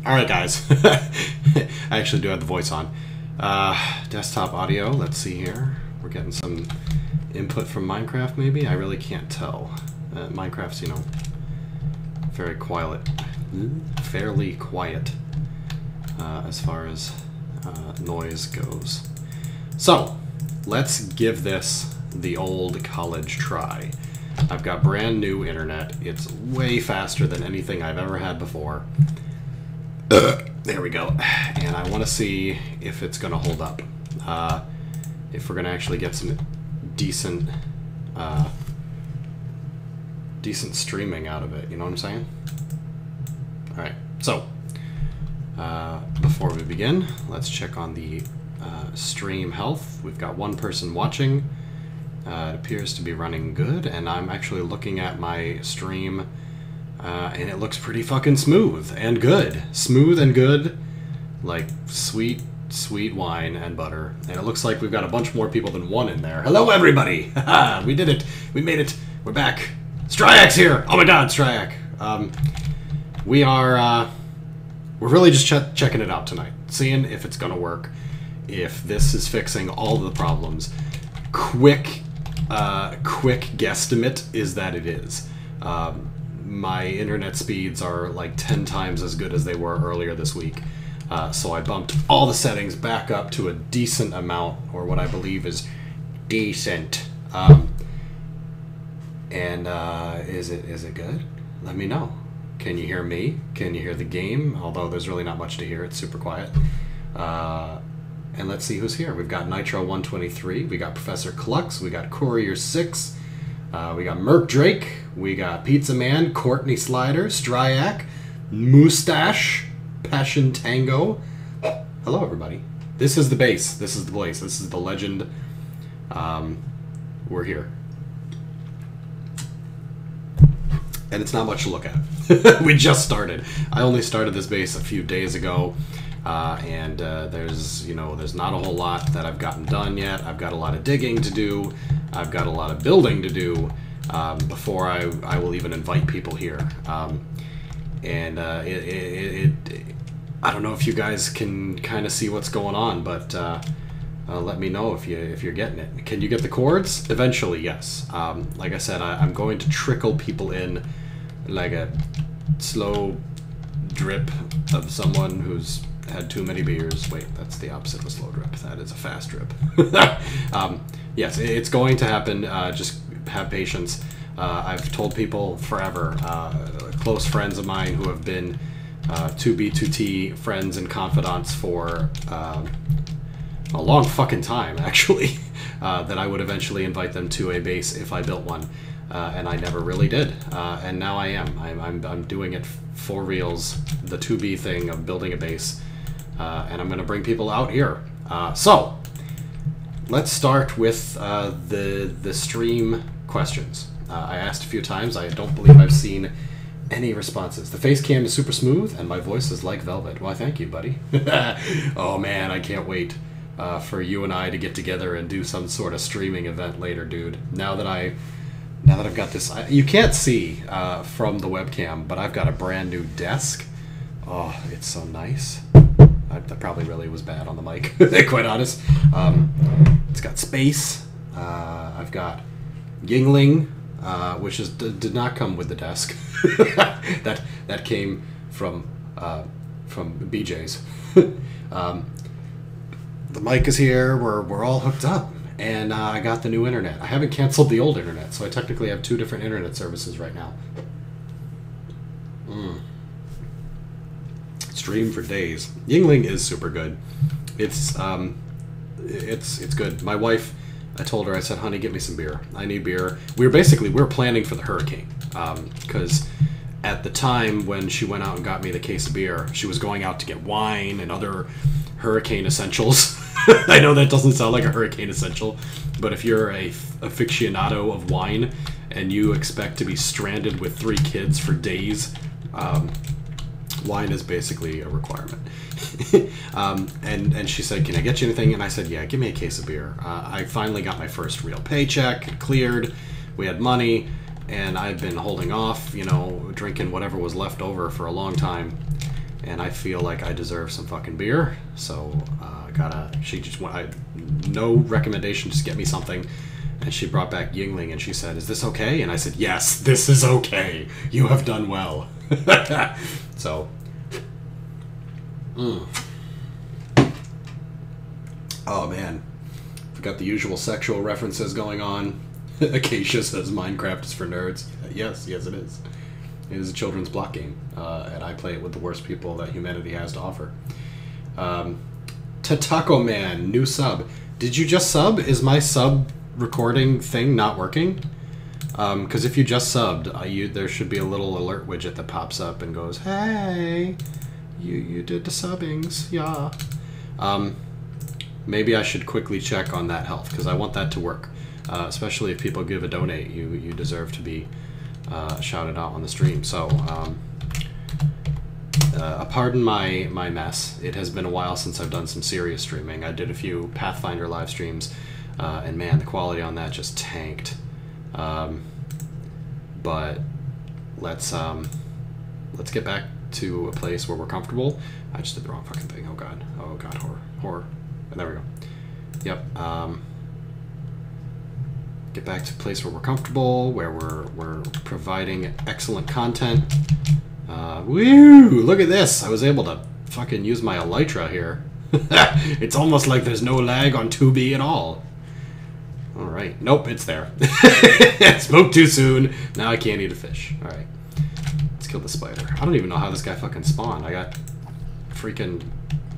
Alright guys, I actually do have the voice on. Desktop audio, let's see here. We're getting some input from Minecraft maybe? I really can't tell. Minecraft's, you know, fairly quiet as far as noise goes. So, let's give this the old college try. I've got brand new internet. It's way faster than anything I've ever had before. There we go. And I want to see if it's going to hold up. If we're going to actually get some decent streaming out of it. You know what I'm saying? Alright, so before we begin, let's check on the stream health. We've got one person watching. It appears to be running good, and I'm actually looking at my stream, and it looks pretty fucking smooth and good. Smooth and good, like sweet, sweet wine and butter. And it looks like we've got a bunch more people than one in there. Hello, everybody! Haha, we did it! We made it! We're back! Stryak's here! Oh my god, Stryak! We're really just checking it out tonight. Seeing if it's gonna work. If this is fixing all of the problems. Quick guesstimate is that it is. My internet speeds are like 10 times as good as they were earlier this week. So I bumped all the settings back up to a decent amount, or what I believe is decent. Is it good? Let me know. Can you hear me? Can you hear the game? Although there's really not much to hear. It's super quiet. And let's see who's here. We've got Nitro123, we got Professor Clux, we got Courier6, we got Merc Drake, we got Pizza Man, Courtney Slider, Stryak, Moustache, Passion Tango. Hello, everybody. This is the base. This is the place. This is the legend. We're here. And it's not much to look at. We just started. I only started this base a few days ago. There's not a whole lot that I've gotten done yet. I've got a lot of digging to do. I've got a lot of building to do before I will even invite people here. I don't know if you guys can kind of see what's going on, but let me know if you're getting it. Can you get the chords? Eventually, yes. Like I said, I'm going to trickle people in like a slow drip of someone who's had too many beers. Wait, that's the opposite of a slow drip. That is a fast drip. Yes, it's going to happen. Just have patience. I've told people forever, close friends of mine who have been 2B2T friends and confidants for a long fucking time, actually, that I would eventually invite them to a base if I built one. And I never really did, and now I am. I'm doing it for reals, the 2B thing of building a base, and I'm going to bring people out here. So, let's start with the stream questions. I asked a few times. I don't believe I've seen any responses. The face cam is super smooth, and my voice is like velvet. Why, thank you, buddy. Oh man, I can't wait for you and I to get together and do some sort of streaming event later, dude. Now that I've got this, you can't see from the webcam, but I've got a brand new desk. Oh, it's so nice. That probably really was bad on the mic, quite honest. It's got space. I've got Yingling, which did not come with the desk. that came from BJ's. The mic is here. We're all hooked up. And I got the new internet. I haven't canceled the old internet, so I technically have 2 different internet services right now. Stream for days. Yingling is super good. It's good. My wife, I told her, I said, honey, get me some beer. I need beer. We were planning for the hurricane. Because at the time when she went out and got me the case of beer, she was going out to get wine and other hurricane essentials. I know that doesn't sound like a hurricane essential, but if you're a aficionado of wine and you expect to be stranded with 3 kids for days, wine is basically a requirement. And she said, can I get you anything? And I said, yeah, give me a case of beer. I finally got my first real paycheck. It cleared. We had money. And I've been holding off, you know, drinking whatever was left over for a long time. and I feel like I deserve some fucking beer. So she just no recommendation, just get me something. And she brought back Yingling, and she said, "Is this okay?" And I said, "Yes, this is okay. You have done well." So, oh man, we got the usual sexual references going on. Acacia says Minecraft is for nerds. Yes, it is. It is a children's block game, and I play it with the worst people that humanity has to offer. Tatako Man, new sub. Did you just sub? Is my sub recording thing not working? Because if you just subbed, there should be a little alert widget that pops up and goes, "Hey, you did the subbings, yeah." Maybe I should quickly check on that health, because I want that to work. Especially if people give a donate, you deserve to be shouted out on the stream. So, pardon my mess. It has been a while since I've done some serious streaming. I did a few Pathfinder live streams, and man, the quality on that just tanked. But let's get back to a place where we're comfortable. I just did the wrong fucking thing. Oh god, horror. And there we go. Yep. Get back to a place where we're comfortable, where we're providing excellent content. Woo! Look at this! I was able to fucking use my elytra here. It's almost like there's no lag on 2B at all. Alright. Nope, it's there. Spoke too soon. Now I can't eat a fish. Alright. Let's kill the spider. I don't even know how this guy fucking spawned. I got freaking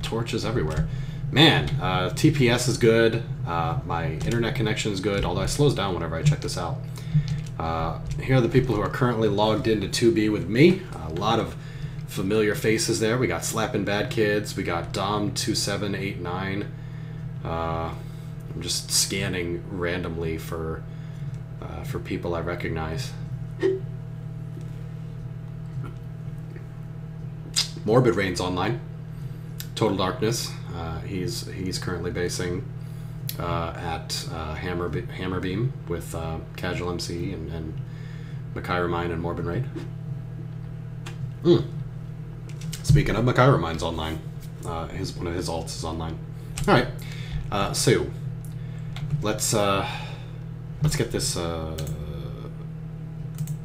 torches everywhere. Man, TPS is good. My internet connection is good, although it slows down whenever I check this out. Here are the people who are currently logged into 2B with me. A lot of familiar faces there. We got Slappin' Bad Kids. We got Dom2789. I'm just scanning randomly for people I recognize. Morbid Rain's online. Total Darkness. He's currently basing at Hammerbeam with Casual MC and Makai Mine and Morbid Rain. Speaking of, Makai Mine's online. One of his alts is online. All right. So let's get this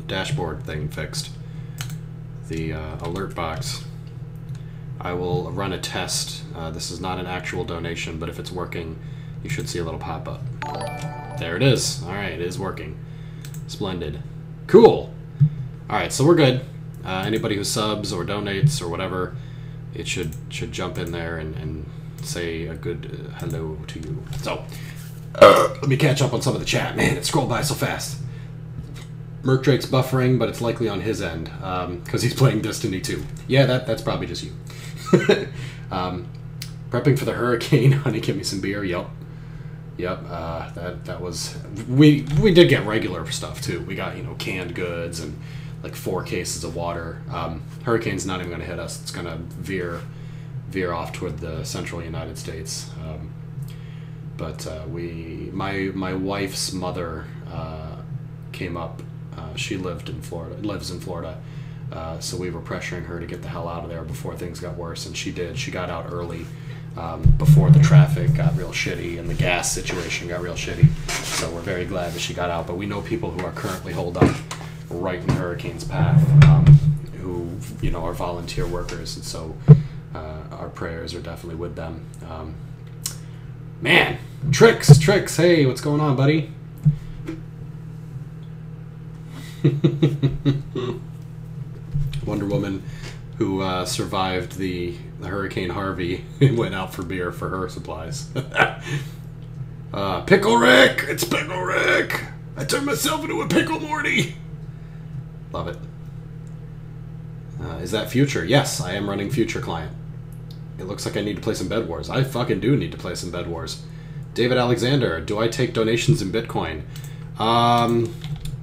dashboard thing fixed. The alert box. I will run a test. This is not an actual donation, but if it's working, you should see a little pop-up. There it is. All right, it is working. Splendid. Cool. All right, so we're good. Anybody who subs or donates or whatever, it should jump in there and say a good hello to you. So, let me catch up on some of the chat. Man, it scrolled by so fast. Merc Drake's buffering, but it's likely on his end, because he's playing Destiny 2. Yeah, that's probably just you. Prepping for the hurricane. Honey, give me some beer. Yep. That was... We did get regular stuff, too. We got, canned goods and, like, 4 cases of water. Hurricane's not even going to hit us. It's going to veer off toward the central United States. But my wife's mother came up. She lives in Florida. So we were pressuring her to get the hell out of there before things got worse, and she did. She got out early before the traffic got real shitty and the gas situation got real shitty. So we're very glad that she got out. But we know people who are currently holed up right in the hurricane's path, who are volunteer workers, and so our prayers are definitely with them. Man, Tricks, hey, what's going on, buddy? Wonder Woman, who survived the Hurricane Harvey, went out for beer for her supplies. Pickle Rick! It's Pickle Rick! I turned myself into a Pickle Morty! Love it. Is that Future? Yes, I am running Future client. It looks like I need to play some Bed Wars. I fucking do need to play some Bed Wars. David Alexander, do I take donations in Bitcoin?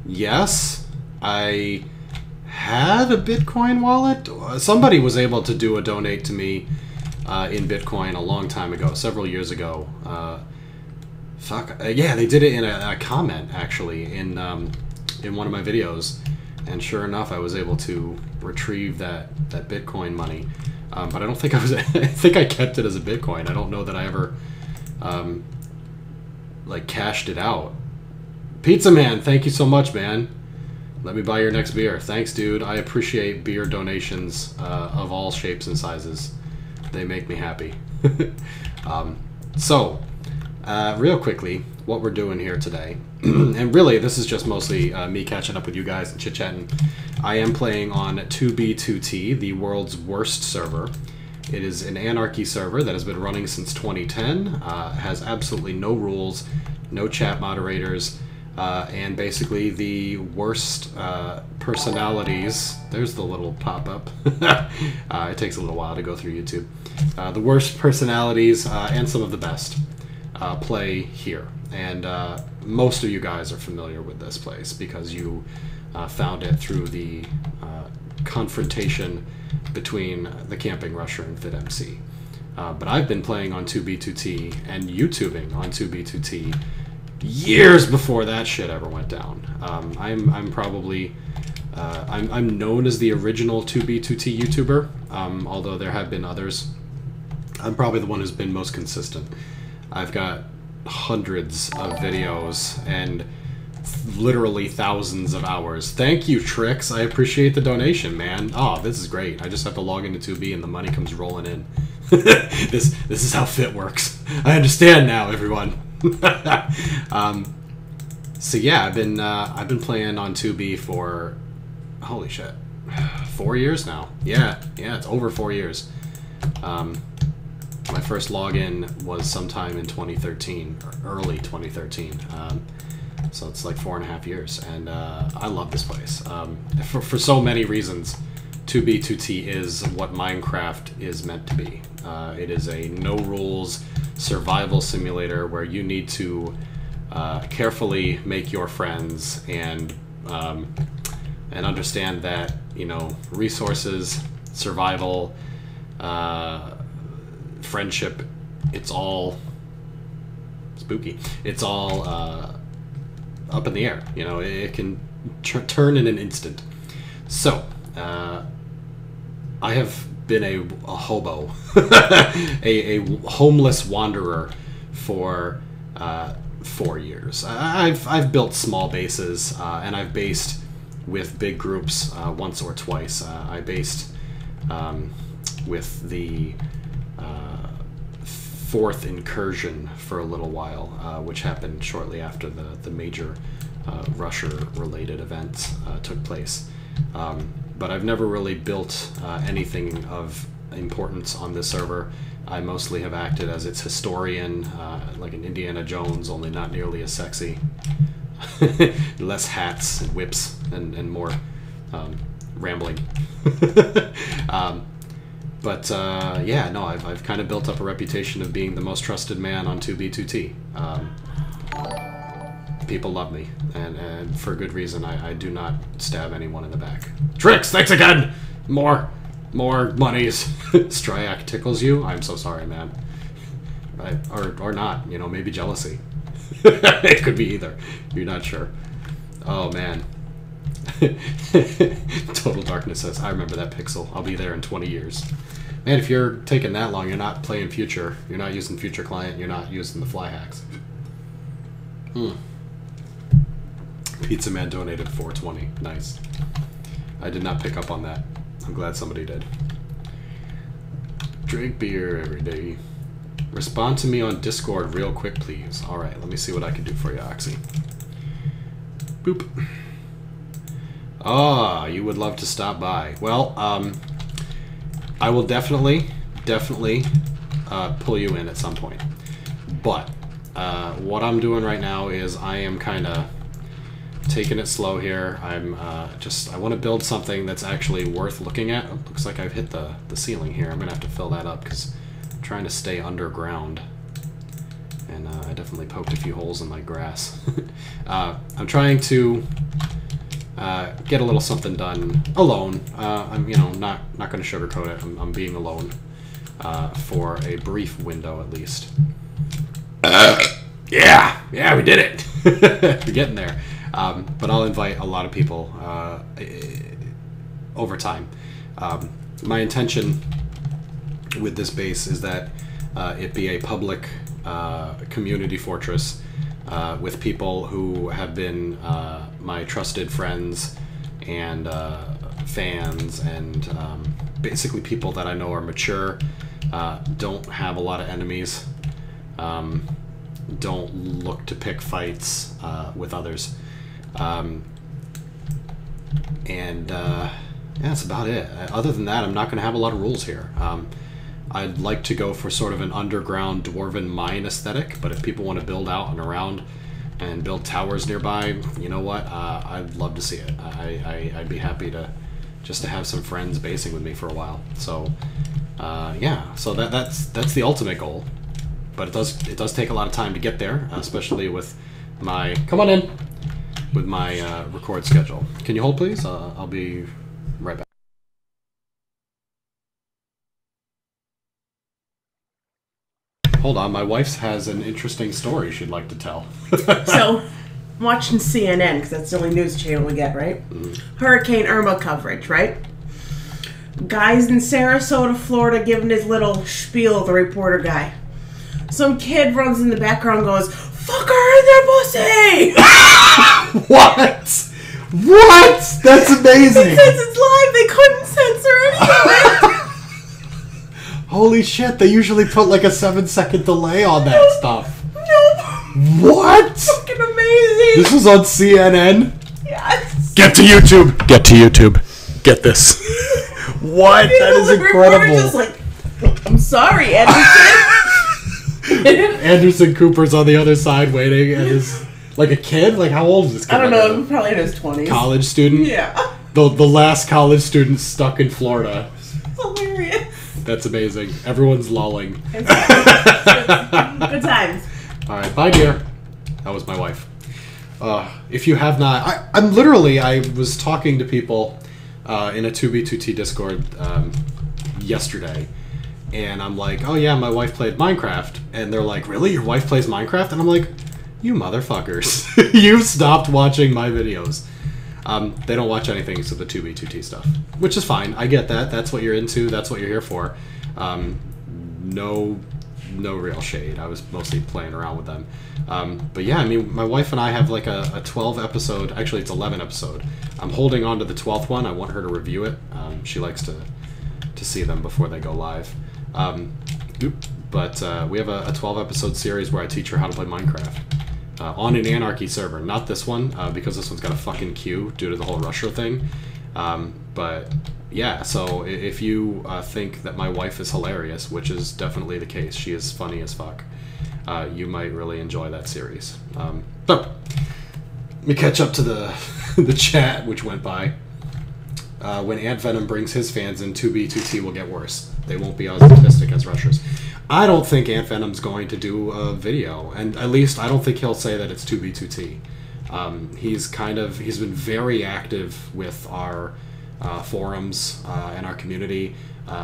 Yes. I had a Bitcoin wallet. Somebody was able to do a donate to me in Bitcoin a long time ago, several years ago. Yeah, they did it in a comment, actually, in one of my videos. and sure enough, I was able to retrieve that Bitcoin money. But I don't think I was. I think I kept it as a Bitcoin. I don't know that I ever like cashed it out. Pizza Man, thank you so much, man. Let me buy your next beer. Thanks, dude. I appreciate beer donations of all shapes and sizes. They make me happy. So, real quickly, what we're doing here today, and really this is just mostly me catching up with you guys and chit-chatting. I am playing on 2B2T, the world's worst server. It is an anarchy server that has been running since 2010, has absolutely no rules, no chat moderators, and basically the worst personalities. There's the little pop-up. It takes a little while to go through YouTube. The worst personalities and some of the best play here. And most of you guys are familiar with this place because you found it through the confrontation between the Camping Rusher and FitMC. But I've been playing on 2B2T and YouTubing on 2B2T years before that shit ever went down. I'm probably I'm known as the original 2B2T YouTuber, although there have been others. I'm probably the one who's been most consistent. I've got hundreds of videos and literally thousands of hours. Thank you, Trix. I appreciate the donation, man. Oh, this is great. I just have to log into 2B and the money comes rolling in. This is how Fit works. I understand now, everyone. So yeah, I've been playing on 2B for holy shit, 4 years now. Yeah, it's over 4 years. My first login was sometime in 2013, or early 2013. So it's like 4.5 years, and I love this place for so many reasons. 2B2T is what Minecraft is meant to be. It is a no rules survival simulator where you need to carefully make your friends and understand that, you know, resources, survival, friendship, it's all spooky. It's all up in the air. You know, it can turn in an instant. So, I have been a hobo, a homeless wanderer for 4 years. I've built small bases, and I've based with big groups once or twice. I based with the fourth incursion for a little while, which happened shortly after the major Russia-related events took place. But I've never really built anything of importance on this server. I mostly have acted as its historian, like an Indiana Jones, only not nearly as sexy. Less hats and whips and more rambling. But yeah, no, I've kind of built up a reputation of being the most trusted man on 2B2T. People love me, and for good reason. I do not stab anyone in the back. Tricks, thanks again! More monies. Stryak tickles you? I'm so sorry, man. Right? Or not, you know, maybe jealousy. It could be either. You're not sure. Oh, man. Total Darkness says, I remember that pixel. I'll be there in 20 years. Man, if you're taking that long, you're not playing Future. You're not using Future Client. You're not using the fly hacks. Pizza Man donated $4.20. Nice. I did not pick up on that. I'm glad somebody did. Drink beer every day. Respond to me on Discord real quick, please. Alright, let me see what I can do for you, Oxy. Boop. Ah, you would love to stop by. Well, I will definitely pull you in at some point. But what I'm doing right now is I am kind of taking it slow here. I'm I want to build something that's actually worth looking at. Oh, looks like I've hit the ceiling here. I'm gonna have to fill that up because I'm trying to stay underground. And I definitely poked a few holes in my grass. I'm trying to get a little something done alone. I'm, you know, not going to sugarcoat it. I'm being alone for a brief window at least. Yeah, we did it. We're getting there. But I'll invite a lot of people over time. My intention with this base is that it be a public community fortress with people who have been my trusted friends and fans, and basically people that I know are mature, don't have a lot of enemies, don't look to pick fights with others, yeah, that's about it. Other than that, I'm not going to have a lot of rules here. I'd like to go for sort of an underground dwarven mine aesthetic, but if people want to build out and around and build towers nearby, you know what? I'd love to see it. I'd be happy to just to have some friends basing with me for a while. So yeah, so that's the ultimate goal. But it does take a lot of time to get there, especially with my with my record schedule. Can you hold, please? I'll be right back. Hold on, my wife has an interesting story she'd like to tell. So, I'm watching CNN, because that's the only news channel we get, right? Hurricane Irma coverage, right? Guy's in Sarasota, Florida, giving his little spiel, the reporter guy. Some kid runs in the background and goes, "Fuck her in their pussy!" What? What? That's amazing! Because it's live, they couldn't censor any of it! Holy shit, they usually put like a 7-second delay on that stuff. Nope. What? Fucking amazing! This was on CNN? Yes! Get to YouTube! Get to YouTube. Get this. What? That is incredible. Just like, I'm sorry, Anderson. Anderson Cooper's on the other side waiting, and is like a kid? Like, how old is this kid? I don't know, probably in his 20s. College student? Yeah. The last college student stuck in Florida. Hilarious. That's amazing. Everyone's lolling. Good times. Alright, bye dear. That was my wife. If you have not... I was talking to people in a 2B2T Discord yesterday, and I'm like, oh yeah, my wife played Minecraft. And they're like, really? Your wife plays Minecraft? And I'm like, you motherfuckers. You've stopped watching my videos. They don't watch anything except the 2B2T stuff, which is fine. I get that. That's what you're into. That's what you're here for. No real shade. I was mostly playing around with them. But yeah, I mean, my wife and I have like a 12 episode, actually it's 11 episode. I'm holding on to the 12th one. I want her to review it. She likes to see them before they go live. But we have a 12 episode series where I teach her how to play Minecraft. On an Anarchy server. Not this one, because this one's got a fucking queue due to the whole Russia thing. But yeah, so if you think that my wife is hilarious, which is definitely the case, she is funny as fuck, you might really enjoy that series. So, let me catch up to the chat, which went by. When Ant Venom brings his fans in, 2B2T will get worse. They won't be as autistic as Rushers. I don't think Ant Venom's going to do a video, and at least I don't think he'll say that it's 2B2T. He's been very active with our forums and our community.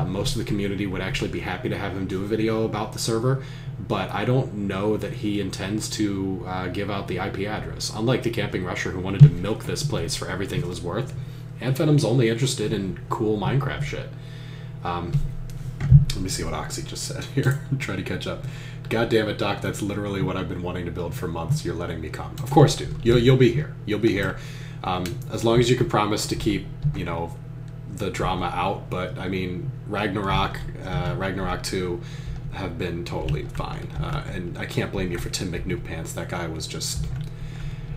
Most of the community would actually be happy to have him do a video about the server, but I don't know that he intends to give out the IP address. Unlike the Camping Rusher who wanted to milk this place for everything it was worth, Ant Venom's only interested in cool Minecraft shit. Let me see what Oxy just said here. I'm trying to catch up. God damn it, Doc, that's literally what I've been wanting to build for months. You're letting me come. Of course, dude. You'll be here. You'll be here. As long as you can promise to keep, you know, the drama out. But, I mean, Ragnarok 2 have been totally fine. And I can't blame you for Tim McNuke-Pants. That guy was just...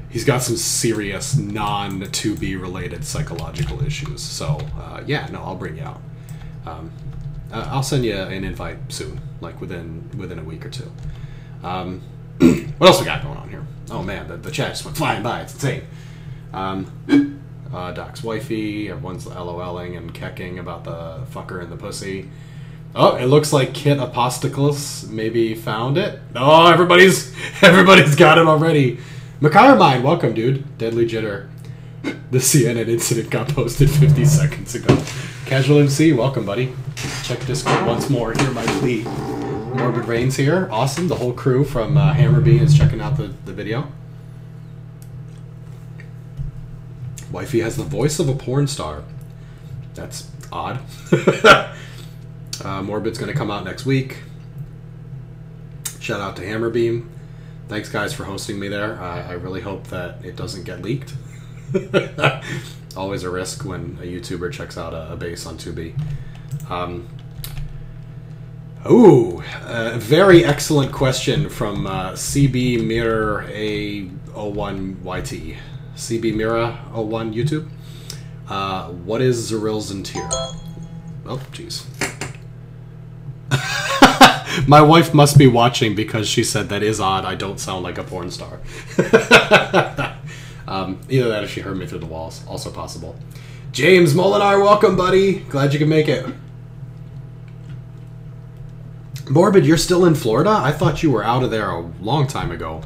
He's got some serious non-2B related psychological issues. So, yeah, no, I'll bring you out. I'll send you an invite soon, like within a week or two. What else we got going on here? Oh man, the chat just went flying by. It's insane. Doc's wifey, everyone's LOLing and kecking about the fucker and the pussy. Oh, it looks like Kit Apostacles maybe found it. Oh, everybody's got it already. Mine, welcome, dude. Deadly Jitter. The CNN incident got posted 50 seconds ago. Casual MC, welcome, buddy. Check Discord once more. Hear my plea. Morbid Reigns here. Awesome. The whole crew from Hammerby is checking out the video. Wifey has the voice of a porn star. That's odd. Morbid's going to come out next week. Shout out to Hammerbeam. Thanks, guys, for hosting me there. I really hope that it doesn't get leaked. Always a risk when a YouTuber checks out a base on Tubi. A very excellent question from CB Mirror A01YT. CB Mirror 01 YouTube. What is ZirilZuntir? Oh, jeez. My wife must be watching because she said that is odd. I don't sound like a porn star. Either that or she heard me through the walls. Also possible. James Molinar, welcome, buddy. Glad you could make it. Morbid, you're still in Florida? I thought you were out of there a long time ago.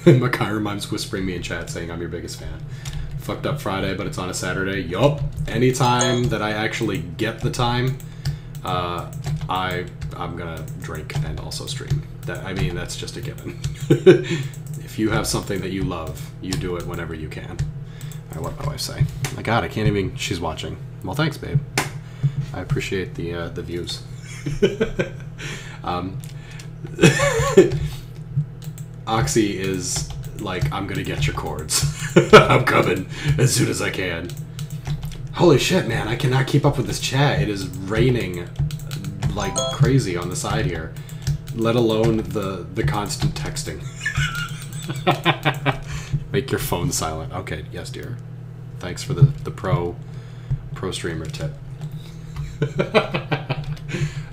Makai Mime's whispering me in chat saying I'm your biggest fan. Fucked up Friday, but it's on a Saturday. Yup. Anytime that I actually get the time, I'm gonna drink and also stream. That's just a given. If you have something that you love, you do it whenever you can. Alright, what did my wife say? My God, I can't even. She's watching. Well, thanks, babe. I appreciate the views. Oxy is like, I'm gonna get your cords. I'm coming as soon as I can. Holy shit, man! I cannot keep up with this chat. It is raining like crazy on the side here, let alone the constant texting. Make your phone silent. Okay, yes, dear. Thanks for the pro streamer tip.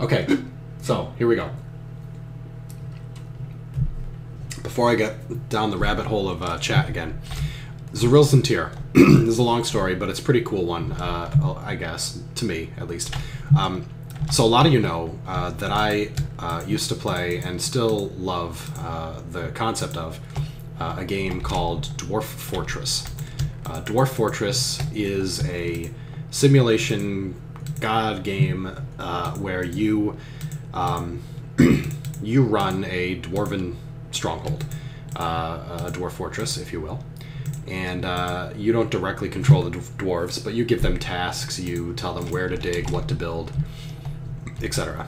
Okay, so here we go. Before I get down the rabbit hole of chat again, ZirilZuntir. This is a long story, but it's a pretty cool one, I guess, to me, at least. So a lot of you know that I used to play and still love the concept of a game called Dwarf Fortress. Dwarf Fortress is a simulation god game where you you run a dwarven stronghold, a dwarf fortress, if you will. And you don't directly control the dwarves, but you give them tasks, you tell them where to dig, what to build, etc.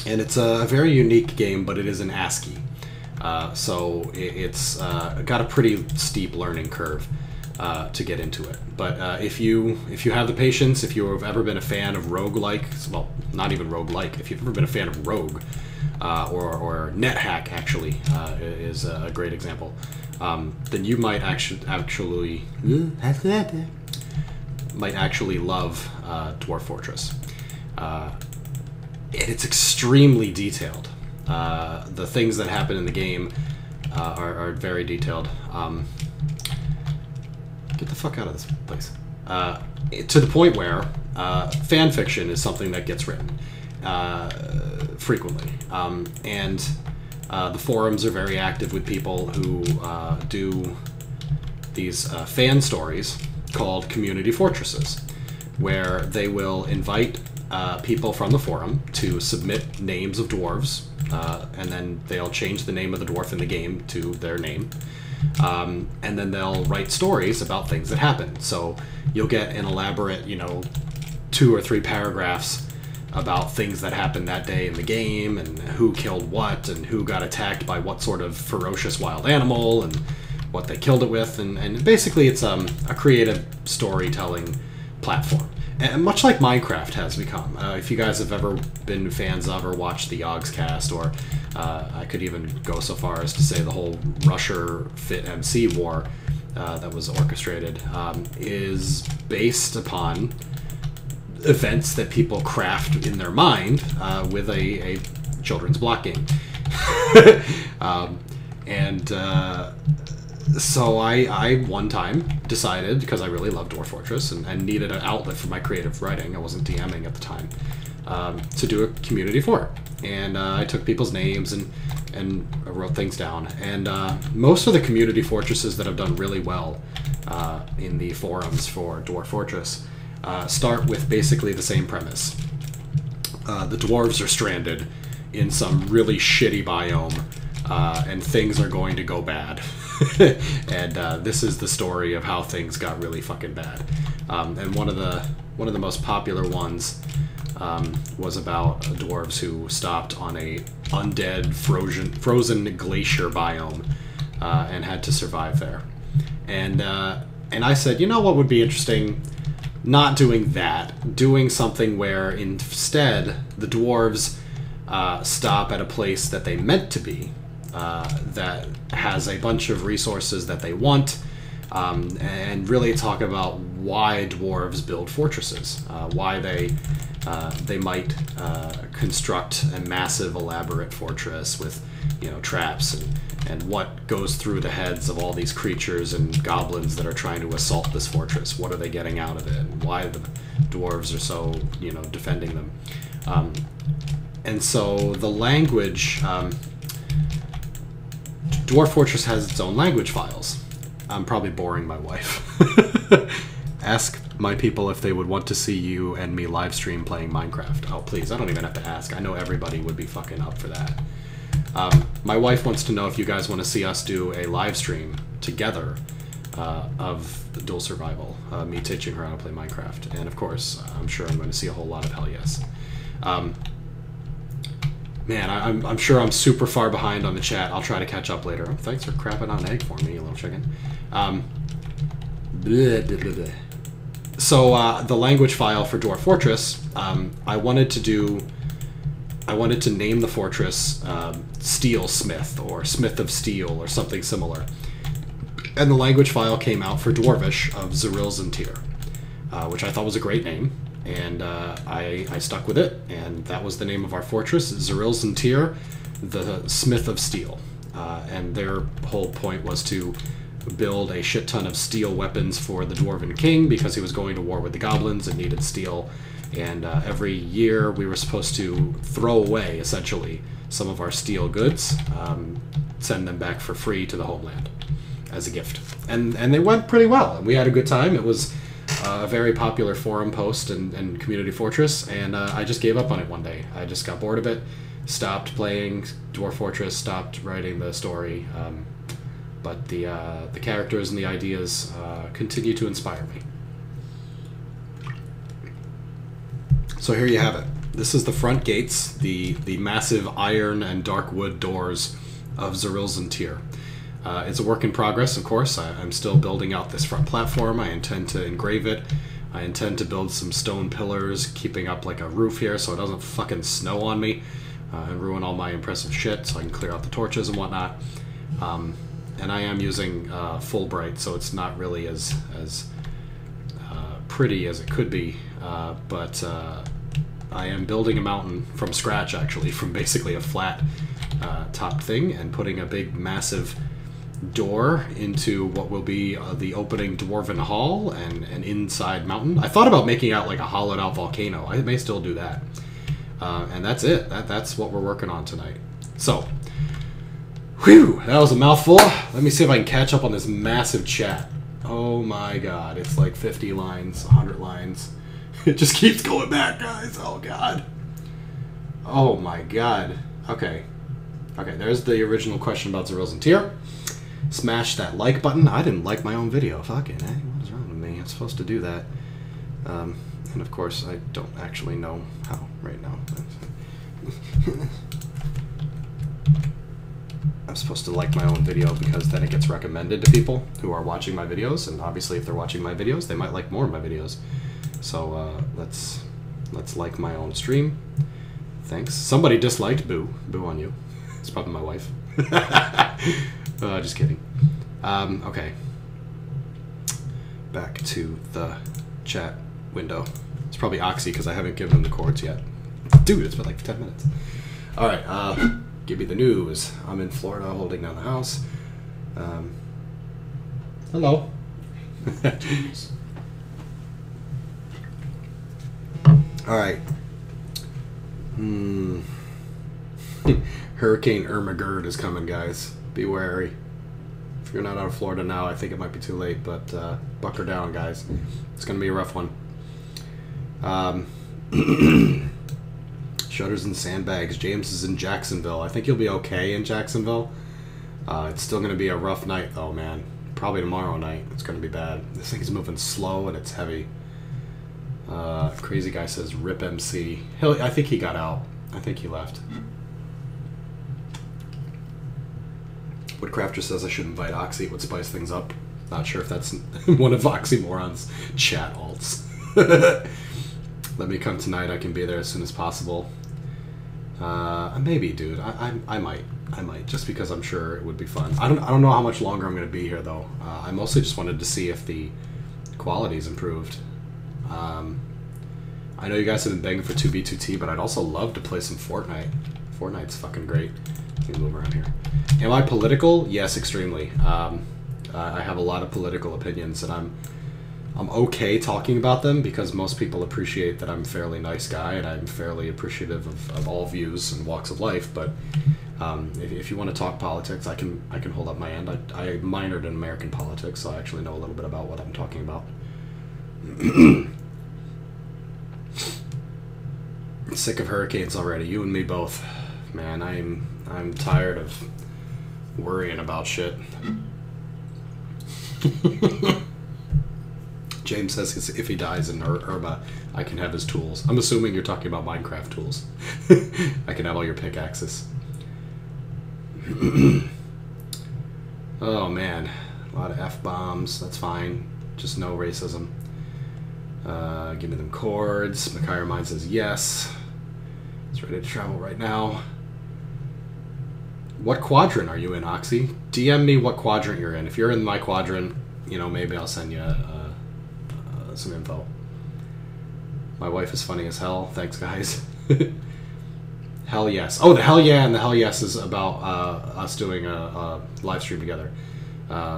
And it's a very unique game, but it is in ASCII. So it's got a pretty steep learning curve to get into it. But if you have the patience, if you've ever been a fan of roguelike, well, not even roguelike, if you've ever been a fan of Rogue, or NetHack actually is a great example, then you might actually love Dwarf Fortress. It's extremely detailed. The things that happen in the game are very detailed. Get the fuck out of this place. To the point where fan fiction is something that gets written frequently. And the forums are very active with people who do these fan stories called community fortresses, where they will invite people from the forum to submit names of dwarves, and then they'll change the name of the dwarf in the game to their name. And then they'll write stories about things that happen. So you'll get an elaborate, 2 or 3 paragraphs about things that happened that day in the game, and who killed what, and who got attacked by what sort of ferocious wild animal, and what they killed it with, and basically it's a creative storytelling platform. And much like Minecraft has become. If you guys have ever been fans of or watched the Yogscast, or I could even go so far as to say the whole Rusher Fit MC war that was orchestrated, is based upon events that people craft in their mind with a children's block game. So I one time decided, because I really loved Dwarf Fortress and needed an outlet for my creative writing, I wasn't DMing at the time, to do a community for it. And I took people's names and wrote things down. And most of the community fortresses that have done really well in the forums for Dwarf Fortress start with basically the same premise. The dwarves are stranded in some really shitty biome, and things are going to go bad. And this is the story of how things got really fucking bad. And one of the most popular ones was about dwarves who stopped on a undead frozen glacier biome and had to survive there. And I said, you know what would be interesting? Not doing that. Doing something where instead the dwarves stop at a place that they meant to be, that has a bunch of resources that they want, and really talk about why dwarves build fortresses, why they might construct a massive, elaborate fortress with, you know, traps and what goes through the heads of all these creatures and goblins that are trying to assault this fortress. What are they getting out of it? And why the dwarves are so, you know, defending them. And so the language, Dwarf Fortress has its own language files. I'm probably boring my wife. Ask my people if they would want to see you and me live stream playing Minecraft. Oh, please, I don't even have to ask. I know everybody would be fucking up for that. My wife wants to know if you guys want to see us do a live stream together of the Dual Survival, me teaching her how to play Minecraft. And of course, I'm sure I'm going to see a whole lot of hell yes. Man, I'm sure I'm super far behind on the chat. I'll try to catch up later. Oh, thanks for crapping on egg for me, you little chicken. Bleh, bleh, bleh, bleh. So the language file for Dwarf Fortress, I wanted to name the fortress Steel Smith or Smith of Steel or something similar. And the language file came out for Dwarvish of ZirilZuntir, which I thought was a great name. And I stuck with it, and that was the name of our fortress, ZirilZuntir, the Smith of Steel. And their whole point was to build a shit ton of steel weapons for the Dwarven King because he was going to war with the goblins and needed steel. And every year we were supposed to throw away, essentially, some of our steel goods, send them back for free to the homeland as a gift. And they went pretty well, and we had a good time. It was a very popular forum post and community fortress, and I just gave up on it one day. I just got bored of it, stopped playing Dwarf Fortress, stopped writing the story, but the characters and the ideas continue to inspire me. So here you have it. This is the front gates, the massive iron and dark wood doors of ZirilZuntir. It's a work in progress, of course. I'm still building out this front platform. I intend to engrave it. I intend to build some stone pillars, keeping up like a roof here so it doesn't fucking snow on me and ruin all my impressive shit, so I can clear out the torches and whatnot. And I am using Fulbright, so it's not really as pretty as it could be, but I am building a mountain from scratch, actually, from basically a flat top thing, and putting a big, massive door into what will be the opening Dwarven Hall and an inside mountain. I thought about making out like a hollowed out volcano. I may still do that. And that's it. That's what we're working on tonight. So, whew, that was a mouthful. Let me see if I can catch up on this massive chat. Oh my god, it's like 50 lines, 100 lines. It just keeps going back, guys. Oh god. Oh my god. Okay. Okay, there's the original question about ZirilZuntir. Smash that like button. I didn't like my own video. Fucking, hey, what is wrong with me? I'm supposed to do that. And of course, I don't actually know how right now. I'm supposed to like my own video because then it gets recommended to people who are watching my videos, and obviously if they're watching my videos, they might like more of my videos. So let's like my own stream. Thanks. Somebody disliked. Boo. Boo on you. It's probably my wife. Just kidding. Okay. Back to the chat window. It's probably Oxy because I haven't given him the chords yet. Dude, it's been like 10 minutes. Alright, give me the news. I'm in Florida holding down the house. Hello. Alright. Hurricane Irma is coming, guys. Be wary. If you're not out of Florida now, I think it might be too late, but bucker down, guys. It's going to be a rough one. Shutters and sandbags. James is in Jacksonville. I think you'll be okay in Jacksonville. It's still going to be a rough night, though, man. Probably tomorrow night. It's going to be bad. This thing's moving slow, and it's heavy. Crazy guy says, RIP MC. I think he got out. I think he left. Woodcrafter says I should invite Oxy. It would spice things up. Not sure if that's one of Oxymoron's chat alts. Let me come tonight. I can be there as soon as possible. Maybe, dude. I might. Just because I'm sure it would be fun. I don't know how much longer I'm going to be here, though. I mostly just wanted to see if the quality's improved. I know you guys have been begging for 2B2T, but I'd also love to play some Fortnite. Fortnite's fucking great. Let me move around here. Am I political? Yes, extremely. I have a lot of political opinions, and I'm okay talking about them because most people appreciate that I'm a fairly nice guy and I'm fairly appreciative of all views and walks of life. But if you want to talk politics, I can hold up my end. I minored in American politics, so I actually know a little bit about what I'm talking about. Sick of hurricanes already. You and me both, man. I'm tired of worrying about shit. James says if he dies in Urba, I can have his tools. I'm assuming you're talking about Minecraft tools. I can have all your pickaxes. Oh man, a lot of F-bombs. That's fine. Just no racism. Give me them cords. Makaira Mine says yes. It's ready to travel right now. What quadrant are you in, Oxy? DM me what quadrant you're in. If you're in my quadrant, you know, maybe I'll send you some info. My wife is funny as hell. Thanks, guys. Hell yes. Oh, the hell yeah and the hell yes is about us doing a live stream together.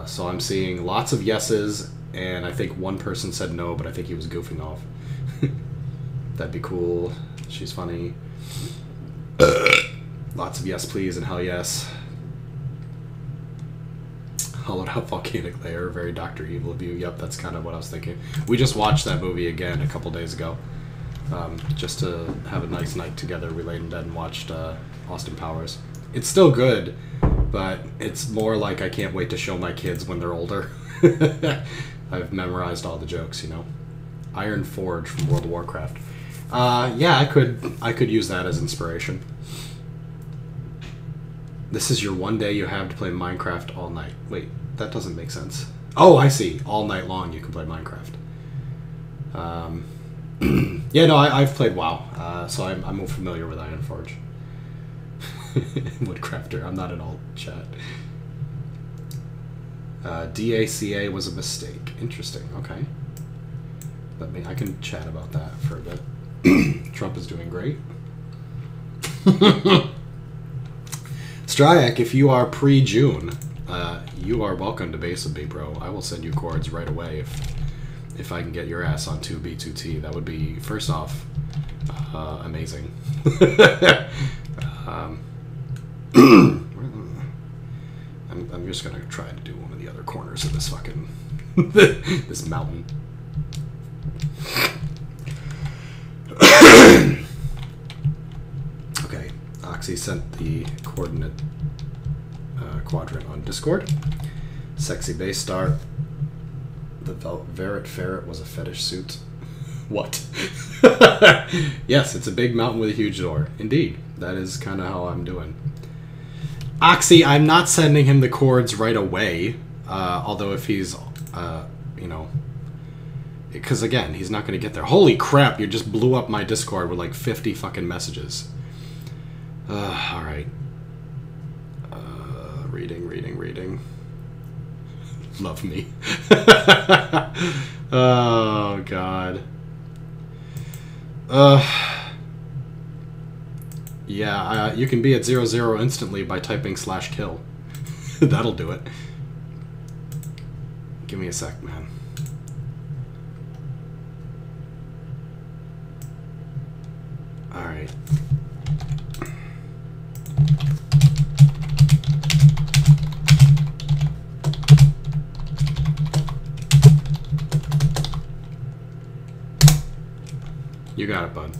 So I'm seeing lots of yeses, and I think one person said no, but I think he was goofing off. That'd be cool. She's funny. Lots of yes please and hell yes. Hollowed out volcanic layer, very Dr. Evil of you. Yep, that's kind of what I was thinking. We just watched that movie again a couple days ago. Just to have a nice night together. We laid in bed and watched Austin Powers. It's still good, but it's more like I can't wait to show my kids when they're older. I've memorized all the jokes, you know. Iron Forge from World of Warcraft. Yeah, I could use that as inspiration. This is your one day you have to play Minecraft all night. Wait, that doesn't make sense. Oh, I see. All night long you can play Minecraft. Yeah, no, I've played WoW, so I'm more familiar with Iron Forge. Woodcrafter, I'm not in all chat. DACA was a mistake. Interesting, okay. I can chat about that for a bit. Trump is doing great. Stryak, if you are pre-June, you are welcome to base with me, bro. I will send you cords right away if I can get your ass on 2B2T. That would be, first off, amazing. I'm just gonna try to do one of the other corners of this fucking this mountain. Okay, Oxy sent the coordinate quadrant on Discord. Sexy base start. The Verit Ferret was a fetish suit. What? Yes, it's a big mountain with a huge door. Indeed, that is kind of how I'm doing. Oxy, I'm not sending him the cords right away. Although if he's, you know, because again, he's not going to get there. Holy crap! You just blew up my Discord with like 50 fucking messages. All right. Reading. Love me. Oh God. Yeah, you can be at 0-0 instantly by typing /kill. That'll do it. Give me a sec, man. Alright. You got it, bud.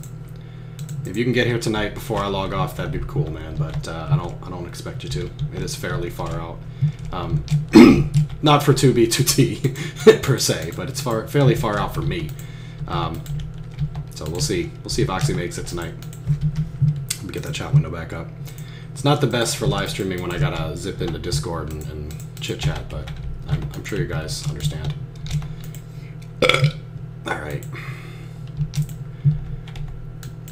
If you can get here tonight before I log off, that'd be cool, man. But I don't expect you to. It is fairly far out. Not for 2B2T per se, but it's fairly far out for me. So we'll see. We'll see if Oxy makes it tonight. Let me get that chat window back up. It's not the best for live streaming when I gotta zip into Discord and chit chat, but I'm sure you guys understand. All right.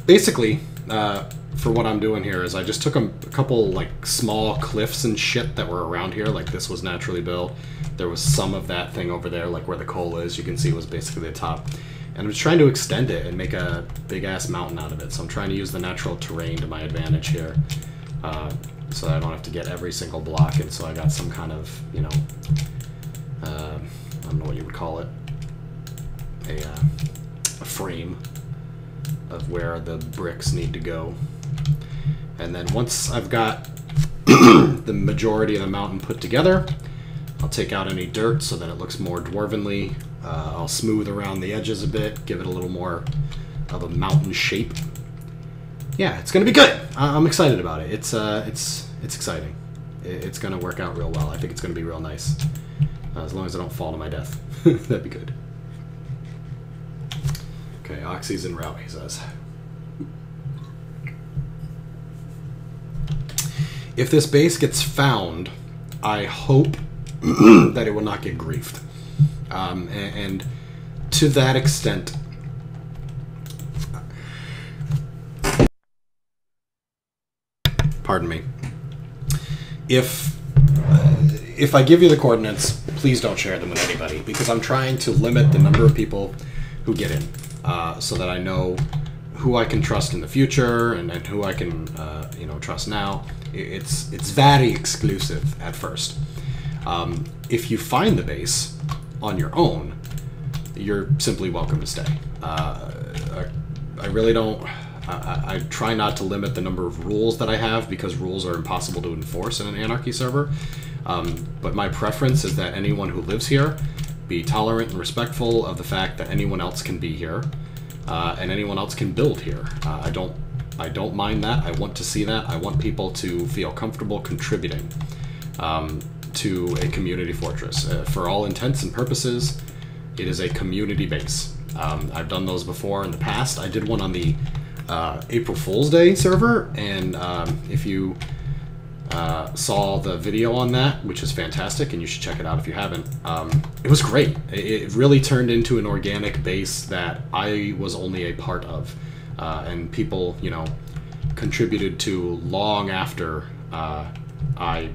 Basically, for what I'm doing here is I just took a couple like small cliffs and shit that were around here. Like this was naturally built. There was some of that thing over there, like where the coal is. You can see was basically the top. And I'm just trying to extend it and make a big-ass mountain out of it. So I'm trying to use the natural terrain to my advantage here. So that I don't have to get every single block. And so I got some kind of, you know, I don't know what you would call it. A frame of where the bricks need to go. And then once I've got the majority of the mountain put together, I'll take out any dirt so that it looks more dwarvenly. I'll smooth around the edges a bit, give it a little more of a mountain shape. Yeah, it's gonna be good. I'm excited about it. It's exciting. It's gonna work out real well. I think it's gonna be real nice. As long as I don't fall to my death. That'd be good. Okay, Oxy's en route, he says. If this base gets found, I hope that it will not get griefed. And to that extent, pardon me, if I give you the coordinates, please don't share them with anybody, because I'm trying to limit the number of people who get in, so that I know who I can trust in the future and who I can you know, trust now. It's very exclusive at first. If you find the base on your own, you're simply welcome to stay. I really don't... I try not to limit the number of rules that I have, because rules are impossible to enforce in an Anarchy server. But my preference is that anyone who lives here be tolerant and respectful of the fact that anyone else can be here, and anyone else can build here. I don't mind that. I want to see that. I want people to feel comfortable contributing to a community fortress. For all intents and purposes, it is a community base. I've done those before in the past. I did one on the April Fool's Day server, and if you saw the video on that, which is fantastic, and you should check it out if you haven't, it was great. It really turned into an organic base that I was only a part of, and people, you know, contributed to long after I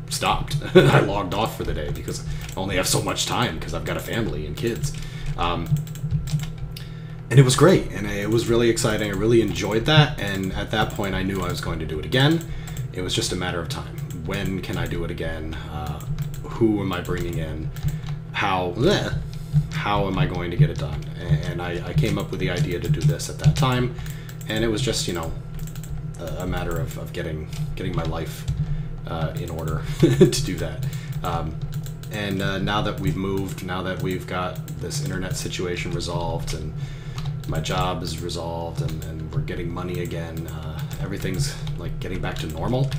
stopped. I logged off for the day because I only have so much time because I've got a family and kids. And it was great, and it was really exciting. I really enjoyed that, and at that point I knew I was going to do it again. It was just a matter of time. When can I do it again? Who am I bringing in? How am I going to get it done? And I came up with the idea to do this at that time, and it was just, you know, a matter of getting my life in order to do that. And now that we've moved, now that we've got this internet situation resolved, and my job is resolved, and we're getting money again, everything's like getting back to normal,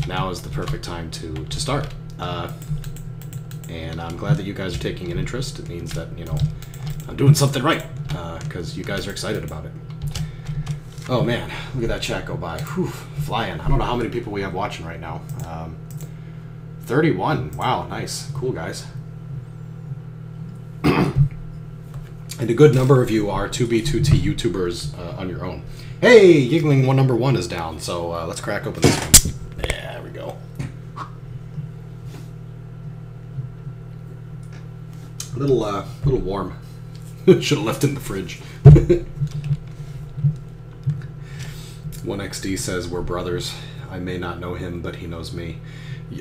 now is the perfect time to start. And I'm glad that you guys are taking an interest. It means that, you know, I'm doing something right, because you guys are excited about it. Oh man, look at that chat go by. Whew, flying. I don't know how many people we have watching right now. 31. Wow, nice. Cool, guys. And a good number of you are 2B2T YouTubers on your own. Hey, Giggling #1 is down, so let's crack open this one. Yeah, there we go. A little warm. Should have left it in the fridge. 1XD says, we're brothers. I may not know him, but he knows me.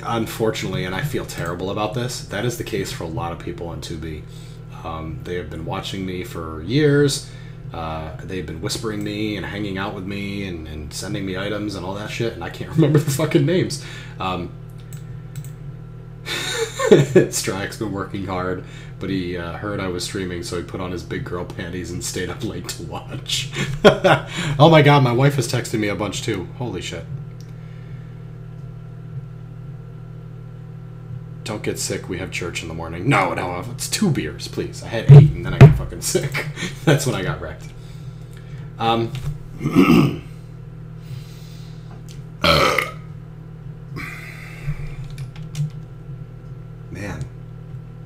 Unfortunately, and I feel terrible about this, that is the case for a lot of people on 2B. They have been watching me for years. They've been whispering me and hanging out with me and sending me items and all that shit, and I can't remember the fucking names. Strack's been working hard, but he heard I was streaming, so he put on his big girl panties and stayed up late to watch. Oh my god, my wife has texted me a bunch too. Holy shit. Don't get sick, we have church in the morning. No, it's 2 beers, please. I had 8 and then I got fucking sick. That's when I got wrecked. Man,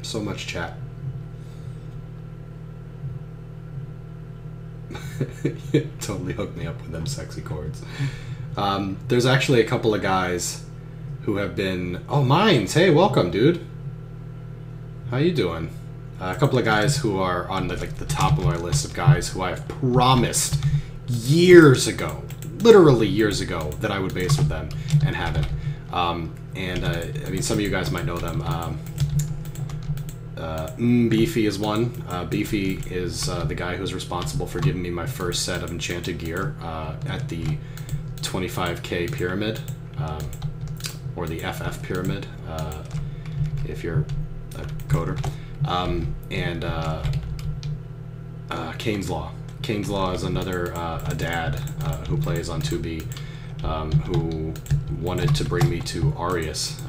so much chat. Totally hooked me up with them sexy chords. There's actually a couple of guys who have been... Oh, Mines! Hey, welcome, dude. How you doing? A couple of guys who are on the top of my list of guys who I have promised years ago, literally years ago, that I would base with them, and haven't. I mean, some of you guys might know them. Beefy is one. Beefy is the guy who's responsible for giving me my first set of enchanted gear at the 25k pyramid, or the FF pyramid, if you're a coder. Kane's Law. Kane's Law is another a dad who plays on 2B, who wanted to bring me to Arius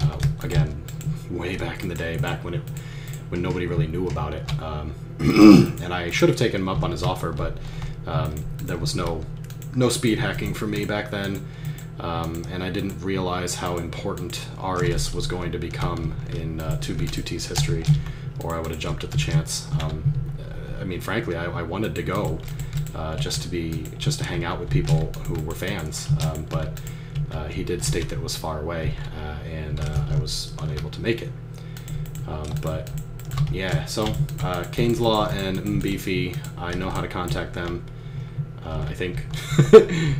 again, way back in the day, back when nobody really knew about it. And I should have taken him up on his offer, but there was no speed hacking for me back then, and I didn't realize how important Arius was going to become in 2B2T's history, or I would have jumped at the chance. I mean, frankly, I wanted to go just to hang out with people who were fans, but he did state that it was far away, and I was unable to make it. But yeah, so Kane's Law and Beefy, I know how to contact them, I think,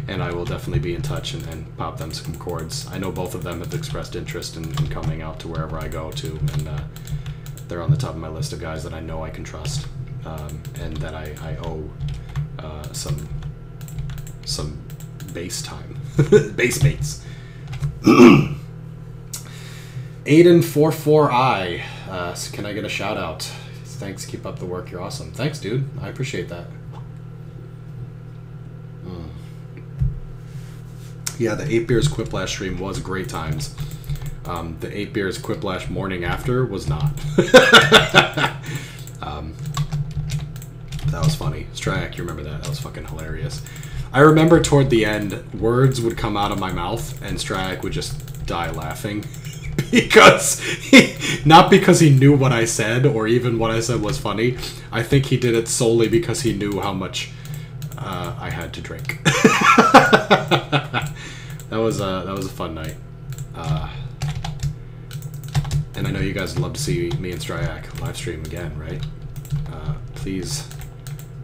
and I will definitely be in touch and pop them some chords. I know both of them have expressed interest in coming out to wherever I go to, and they're on the top of my list of guys that I know I can trust, and that I owe some base time, base mates. Aiden44i, can I get a shout out? Thanks, keep up the work, you're awesome. Thanks, dude, I appreciate that. Yeah, the 8 Beers Quiplash stream was great times. The 8 Beers Quiplash morning after was not. That was funny. Strack, you remember that? That was fucking hilarious. I remember toward the end, words would come out of my mouth, and Strack would just die laughing. Not because he knew what I said, or even what I said was funny. I think he did it solely because he knew how much I had to drink. That was a fun night. And I know you guys would love to see me and Stryak live stream again, right? Please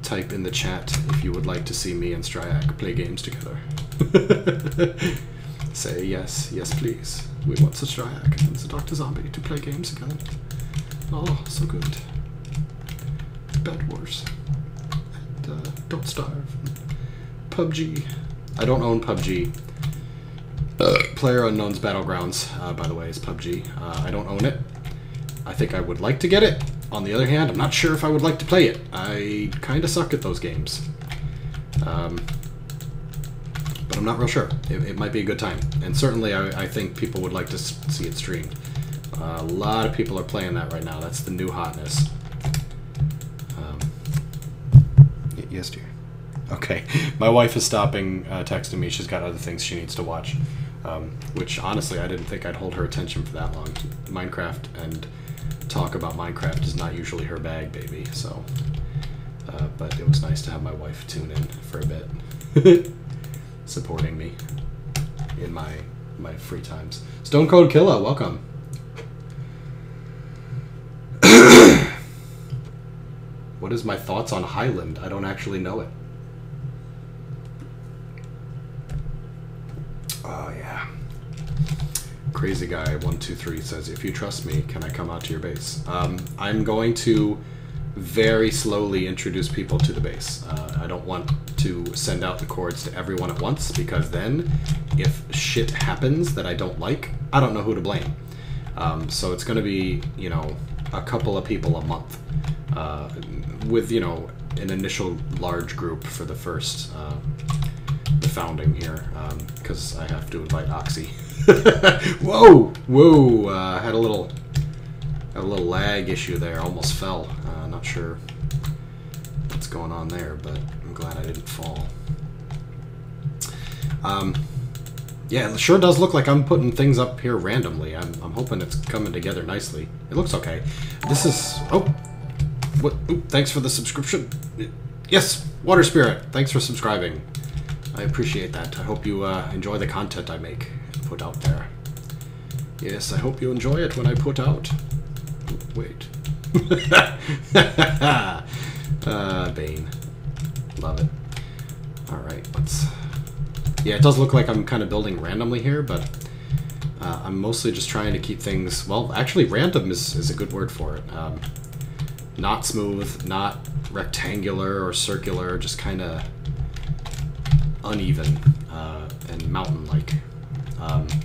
type in the chat if you would like to see me and Stryak play games together. Say yes, yes please. We want the Stryak and the DoctrZombie to play games again. Oh, so good. Bed Wars. And Don't Starve. PUBG. I don't own PUBG. PlayerUnknown's Battlegrounds, by the way, is PUBG. I don't own it. I think I would like to get it. On the other hand, I'm not sure if I would like to play it. I kind of suck at those games. But I'm not real sure. It might be a good time. And certainly I think people would like to see it streamed. A lot of people are playing that right now. That's the new hotness. Yes, dear. Okay. My wife is stopping texting me. She's got other things she needs to watch. Which, honestly, I didn't think I'd hold her attention for that long. Minecraft and talk about Minecraft is not usually her bag, baby. So, but it was nice to have my wife tune in for a bit. Supporting me in my free times. Stone Cold Killer, welcome. What is my thoughts on Highland? I don't actually know it. Oh yeah. Crazy Guy 123 says, if you trust me, can I come out to your base? I'm going to very slowly introduce people to the base. I don't want to send out the chords to everyone at once, because then if shit happens that I don't like, I don't know who to blame. So it's going to be, you know, a couple of people a month, with, you know, an initial large group for the first, the founding here, because I have to invite Oxy. Whoa! Whoa! Had a little lag issue there. Almost fell. Not sure what's going on there, but I'm glad I didn't fall. Yeah, it sure does look like I'm putting things up here randomly. I'm hoping it's coming together nicely. It looks okay. This is... Oh! What? Ooh, thanks for the subscription. Yes! Water Spirit, thanks for subscribing. I appreciate that. I hope you enjoy the content I make and put out there. Yes, I hope you enjoy it when I put out. Oh, wait. Bane. Love it. Alright, let's... Yeah, it does look like I'm kind of building randomly here, but I'm mostly just trying to keep things... Well, actually, random is a good word for it. Not smooth, not rectangular or circular, just kind of uneven and mountain-like. And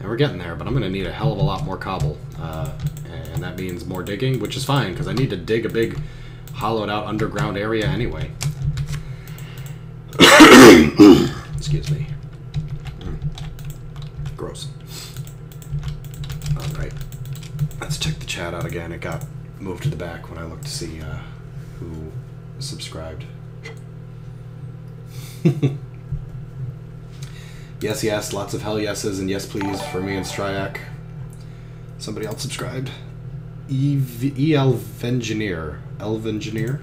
we're getting there, but I'm going to need a hell of a lot more cobble. And that means more digging, which is fine, because I need to dig a big hollowed-out underground area anyway. Excuse me. Gross. Alright. Let's check the chat out again. It got moved to the back when I looked to see who subscribed. Yes, yes. Lots of hell yeses and yes please for me and Stryak. Somebody else subscribed. Elvengineer. Elvengineer?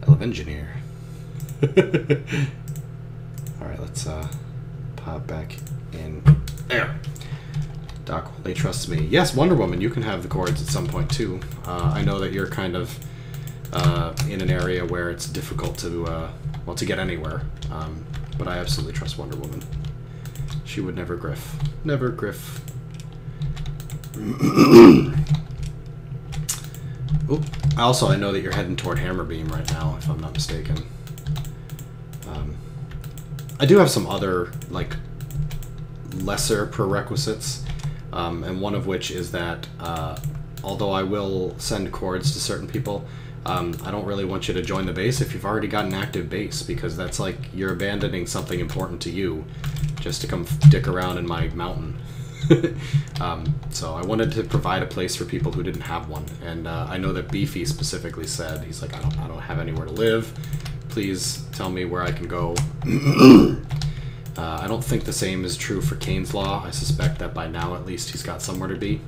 Elvengineer. Alright, let's pop back in. There! Doc only trusts me. Yes, Wonder Woman, you can have the cords at some point too. I know that you're kind of in an area where it's difficult to, well, to get anywhere. But I absolutely trust Wonder Woman. She would never griff. Never griff. Oop. Also, I know that you're heading toward Hammer Beam right now, if I'm not mistaken. I do have some other, like, lesser prerequisites, and one of which is that, although I will send cords to certain people, I don't really want you to join the base if you've already got an active base, because that's like you're abandoning something important to you just to come dick around in my mountain. So I wanted to provide a place for people who didn't have one, and I know that Beefy specifically said, he's like, I don't have anywhere to live. Please tell me where I can go. I don't think the same is true for Kane's Law. I suspect that by now at least he's got somewhere to be.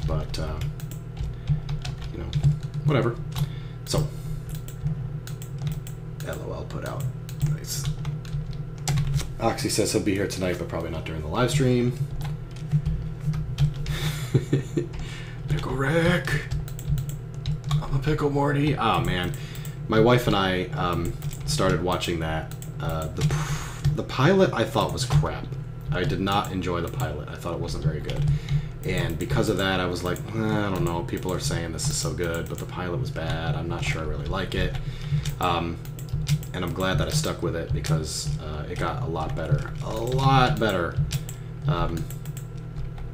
But, you know, whatever. So, LOL put out. Nice. Oxy says he'll be here tonight, but probably not during the live stream. Pickle Rick. I'm a Pickle Morty. Oh, man. My wife and I started watching that. The pilot I thought was crap. I did not enjoy the pilot. I thought it wasn't very good. And because of that, I was like, I don't know. People are saying this is so good, but the pilot was bad. I'm not sure I really like it. And I'm glad that I stuck with it because it got a lot better. A lot better.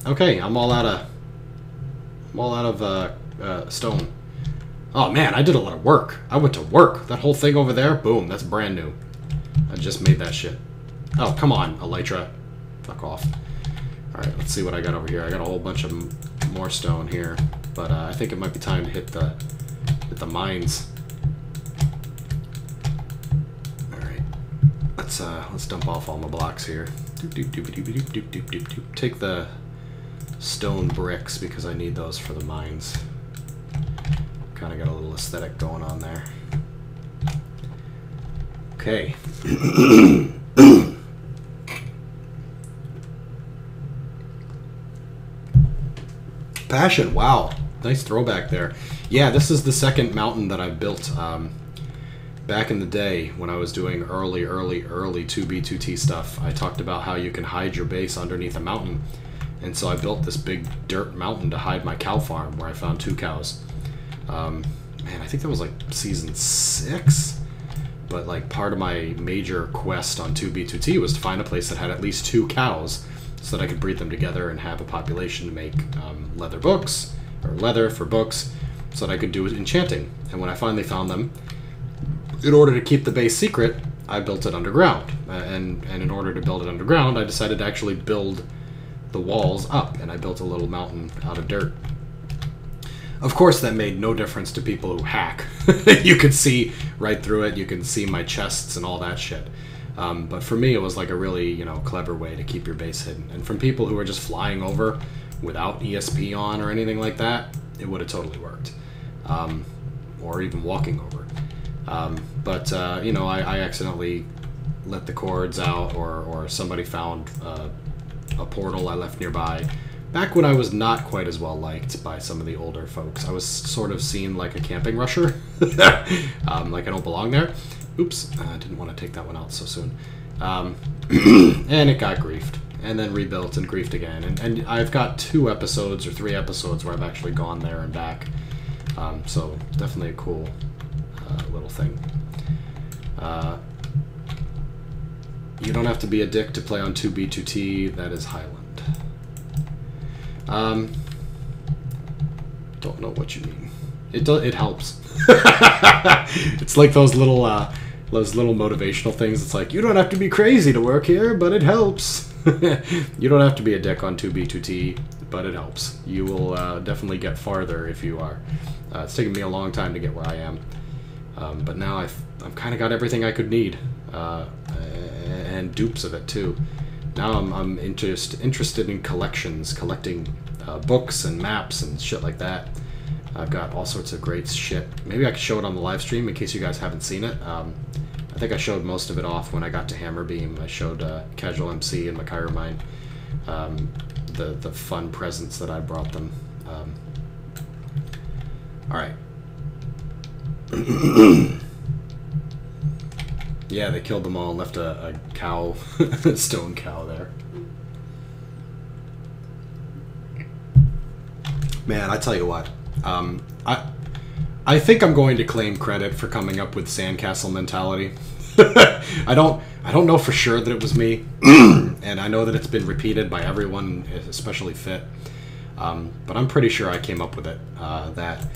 Okay, I'm all out of stone. Oh man, I did a lot of work. I went to work. That whole thing over there, boom, that's brand new. I just made that shit. Oh, come on, Elytra. Fuck off. Alright, let's see what I got over here. I got a whole bunch of more stone here, but I think it might be time to hit the mines. Alright. Let's dump off all my blocks here. Take the stone bricks because I need those for the mines. Kind of got a little aesthetic going on there. Okay. Passion, wow. Nice throwback there. Yeah, this is the second mountain that I built back in the day when I was doing early 2B2T stuff. I talked about how you can hide your base underneath a mountain. And so I built this big dirt mountain to hide my cow farm where I found 2 cows. Man, I think that was like season 6. But like part of my major quest on 2B2T was to find a place that had at least 2 cows so that I could breed them together and have a population to make leather books, or leather for books, so that I could do enchanting. And when I finally found them, in order to keep the base secret, I built it underground. And in order to build it underground, I decided to actually build the walls up, and I built a little mountain out of dirt. Of course, that made no difference to people who hack. You could see right through it. You can see my chests and all that shit. But for me, it was like a really, you know, clever way to keep your base hidden. And from people who are just flying over without ESP on or anything like that, it would have totally worked. Or even walking over. You know, I accidentally let the cords out, or somebody found a portal I left nearby. Back when I was not quite as well liked by some of the older folks, I was sort of seen like a camping rusher. Like I don't belong there. Oops, I didn't want to take that one out so soon. And it got griefed, and then rebuilt and griefed again. And I've got 2 episodes or 3 episodes where I've actually gone there and back. So definitely a cool little thing. You don't have to be a dick to play on 2B2T. That is Highland. Don't know what you mean. It helps. It's like those little motivational things. It's like, you don't have to be crazy to work here, but it helps. You don't have to be a dick on 2B2T, but it helps. You will definitely get farther if you are. It's taken me a long time to get where I am, but now I've kind of got everything I could need, and dupes of it too. Now I'm interested in collections, collecting books and maps and shit like that. I've got all sorts of great shit. Maybe I could show it on the live stream in case you guys haven't seen it. I think I showed most of it off when I got to Hammerbeam. I showed Casual MC and Macairo Mine, the fun presents that I brought them. Alright. Yeah, they killed them all and left a cow, a stone cow there. Man, I tell you what, I think I'm going to claim credit for coming up with sandcastle mentality. I don't know for sure that it was me, and I know that it's been repeated by everyone, especially Fit. But I'm pretty sure I came up with it. That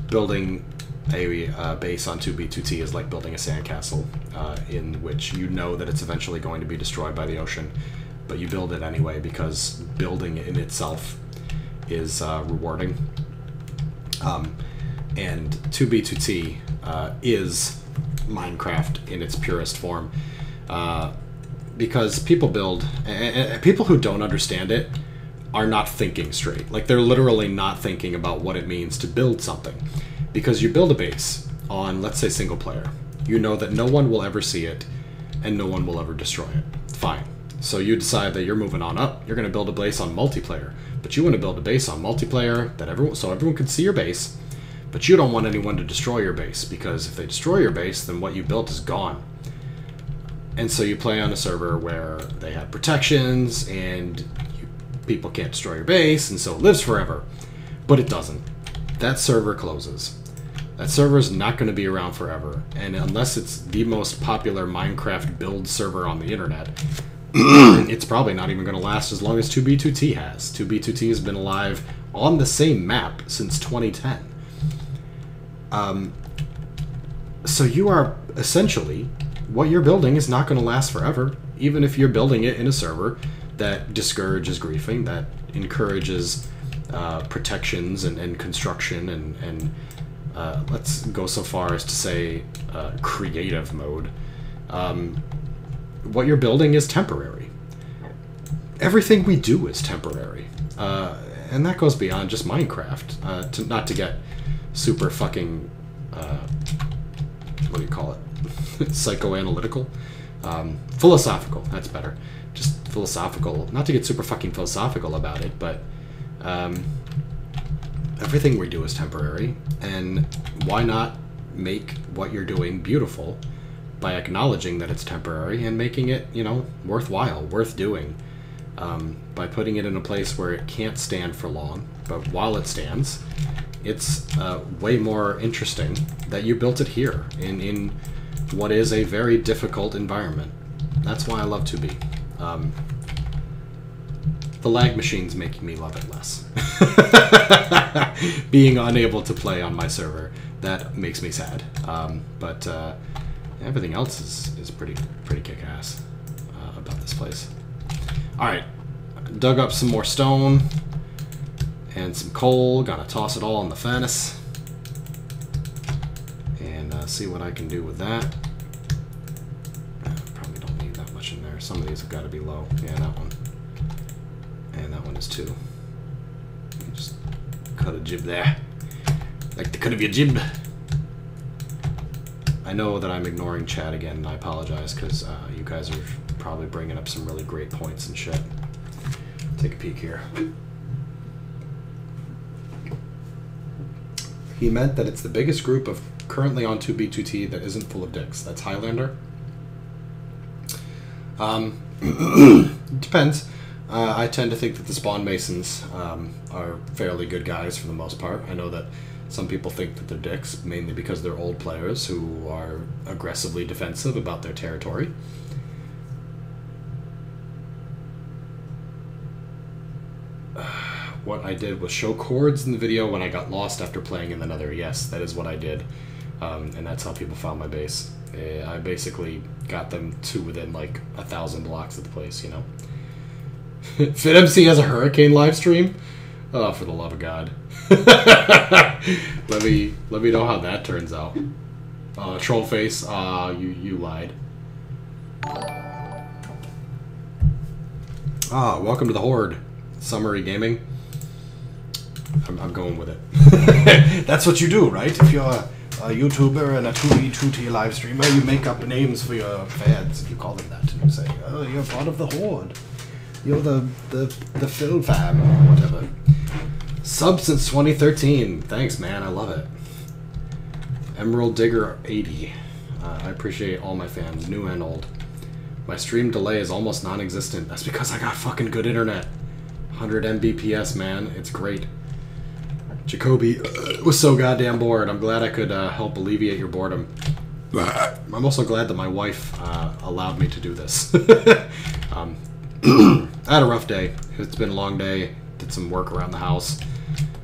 building a base on 2B2T is like building a sandcastle, in which you know that it's eventually going to be destroyed by the ocean, but you build it anyway because building in itself is rewarding. And 2B2T is Minecraft in its purest form, because people who don't understand it are not thinking straight. Like, they're literally not thinking about what it means to build something. Because you build a base on, let's say, single player. You know that no one will ever see it, and no one will ever destroy it. Fine. So you decide that you're moving on up. You're going to build a base on multiplayer. But you want to build a base on multiplayer that so everyone can see your base. But you don't want anyone to destroy your base, because if they destroy your base, then what you built is gone. And so you play on a server where they have protections, and people can't destroy your base, and so it lives forever. But it doesn't. That server closes. That server is not going to be around forever, and unless it's the most popular Minecraft build server on the internet, it's probably not even going to last as long as 2B2T has. 2B2T has been alive on the same map since 2010. So you are essentially, what you're building is not going to last forever, even if you're building it in a server that discourages griefing, that encourages protections and construction and let's go so far as to say creative mode. What you're building is temporary. Everything we do is temporary. And that goes beyond just Minecraft. Not to get super fucking, what do you call it? Psychoanalytical? Philosophical, that's better. Just philosophical. Not to get super fucking philosophical about it, but everything we do is temporary, and why not make what you're doing beautiful by acknowledging that it's temporary and making it, you know, worthwhile, worth doing, by putting it in a place where it can't stand for long, but while it stands, it's way more interesting that you built it here in what is a very difficult environment. That's why I love 2B. the lag machine's making me love it less. Being unable to play on my server, that makes me sad. But everything else is pretty kick-ass about this place. Alright, dug up some more stone and some coal. Gonna toss it all in the furnace and see what I can do with that. Probably don't need that much in there. Some of these have got to be low. Yeah, that one. And that one is too. Just cut a jib there. Like the cut of your jib. I know that I'm ignoring chat again, and I apologize, because you guys are probably bringing up some really great points and shit. Take a peek here. He meant that it's the biggest group of currently on 2B2T that isn't full of dicks. That's Highlander. It depends. I tend to think that the Spawn Masons are fairly good guys for the most part. I know that some people think that they're dicks, mainly because they're old players who are aggressively defensive about their territory. What I did was show chords in the video when I got lost after playing in the Nether. Yes, that is what I did. And that's how people found my base. I basically got them to within like 1,000 blocks of the place, you know? FitMC has a hurricane live stream? Oh, for the love of God. let me know how that turns out. Trollface, you lied. Welcome to the Horde. Summary Gaming. I'm going with it. That's what you do, right? If you're a YouTuber and a 2B2T live streamer, you make up names for your fans. You call them that, and you say, "Oh, you're part of the Horde. You're the Phil fam," or whatever. Sub since 2013. Thanks, man. I love it. Emerald Digger 80. I appreciate all my fans, new and old. My stream delay is almost non-existent. That's because I got fucking good internet. 100 Mbps, man. It's great. Jacoby was so goddamn bored. I'm glad I could help alleviate your boredom. I'm also glad that my wife allowed me to do this. I had a rough day. It's been a long day. Did some work around the house.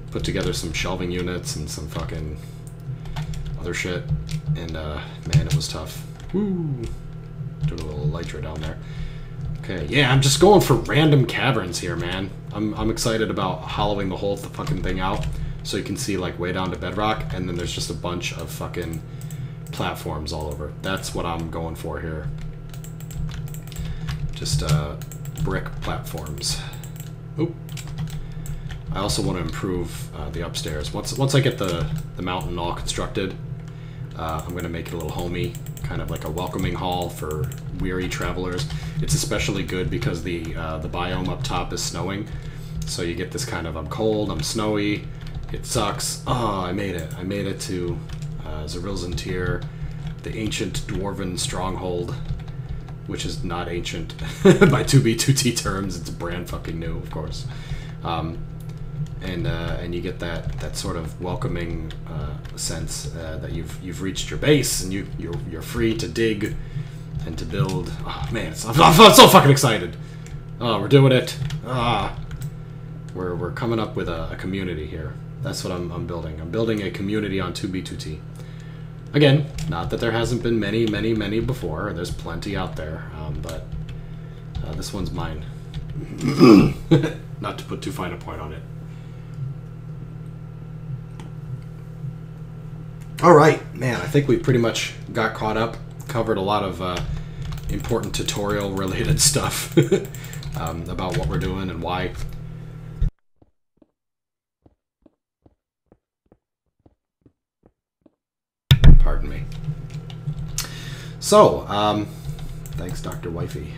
Put together some shelving units and some fucking other shit. And, man, it was tough. Woo! Doing a little elytra down there. Okay, yeah, I'm just going for random caverns here, man. I'm excited about hollowing the whole fucking thing out so you can see, like, way down to bedrock, and then there's just a bunch of fucking platforms all over. That's what I'm going for here. Just, brick platforms. Oop. I also want to improve the upstairs. Once I get the mountain all constructed, I'm going to make it a little homey, kind of like a welcoming hall for weary travelers. It's especially good because the biome up top is snowing, so you get this kind of, I'm cold, I'm snowy, it sucks. Oh, I made it. I made it to ZirilZuntir, the ancient dwarven stronghold, which is not ancient by 2B2T terms. It's brand fucking new, of course. And you get that sort of welcoming sense that you've reached your base and you're free to dig and to build. Oh man, I'm so fucking excited. Oh, we're doing it. We're coming up with a community here. That's what I'm building. I'm building a community on 2B2T. Again, not that there hasn't been many before. There's plenty out there, but this one's mine. Not to put too fine a point on it. Alright, man, I think we pretty much got caught up, covered a lot of important tutorial-related stuff about what we're doing and why. Pardon me. So, thanks, Dr. Wifey.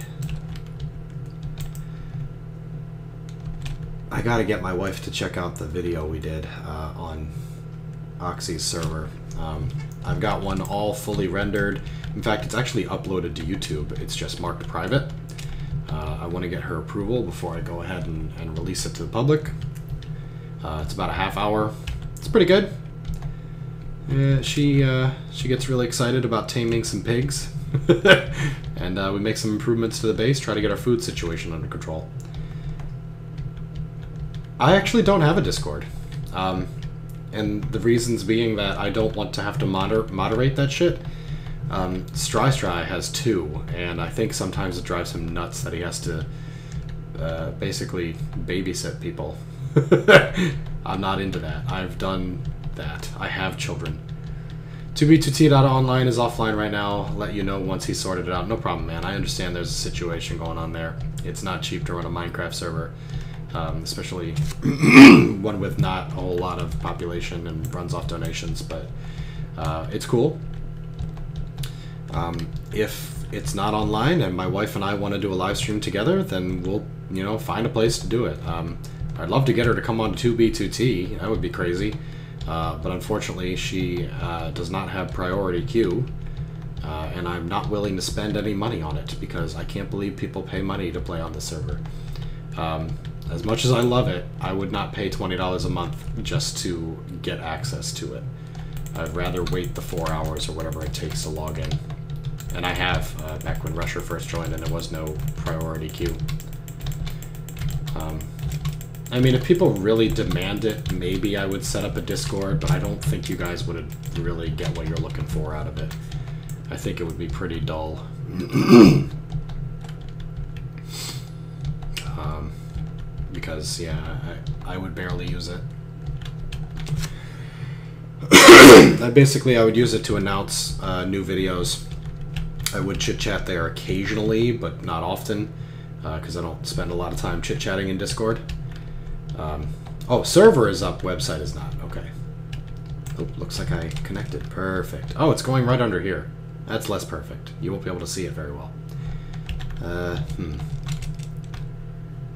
I gotta get my wife to check out the video we did on Oxy's server. I've got one all fully rendered. In fact, it's actually uploaded to YouTube. It's just marked private. I want to get her approval before I go ahead and release it to the public. It's about a half hour. It's pretty good. She gets really excited about taming some pigs. And we make some improvements to the base, try to get our food situation under control. I actually don't have a Discord. And the reasons being that I don't want to have to moderate that shit. Stry has 2, and I think sometimes it drives him nuts that he has to basically babysit people. I'm not into that. I've done that. I have children. 2b2t.online is offline right now. Let you know once he sorted it out. No problem, man. I understand there's a situation going on there. It's not cheap to run a Minecraft server, especially one with not a whole lot of population and runs off donations, but it's cool. If it's not online and my wife and I want to do a live stream together, then we'll, you know, find a place to do it. I'd love to get her to come on 2b2t. That would be crazy. But unfortunately, she does not have priority queue, and I'm not willing to spend any money on it because I can't believe people pay money to play on the server. As much as I love it, I would not pay $20 a month just to get access to it. I'd rather wait the 4 hours or whatever it takes to log in. And I have, back when Rusher first joined and there was no priority queue. I mean, if people really demand it, maybe I would set up a Discord, but I don't think you guys would really get what you're looking for out of it. I think it would be pretty dull. Because, yeah, I would barely use it. Basically, I would use it to announce new videos. I would chit-chat there occasionally, but not often, because I don't spend a lot of time chit-chatting in Discord. Oh, server is up, website is not. Okay. Oh, looks like I connected. Perfect. Oh, it's going right under here. That's less perfect. You won't be able to see it very well.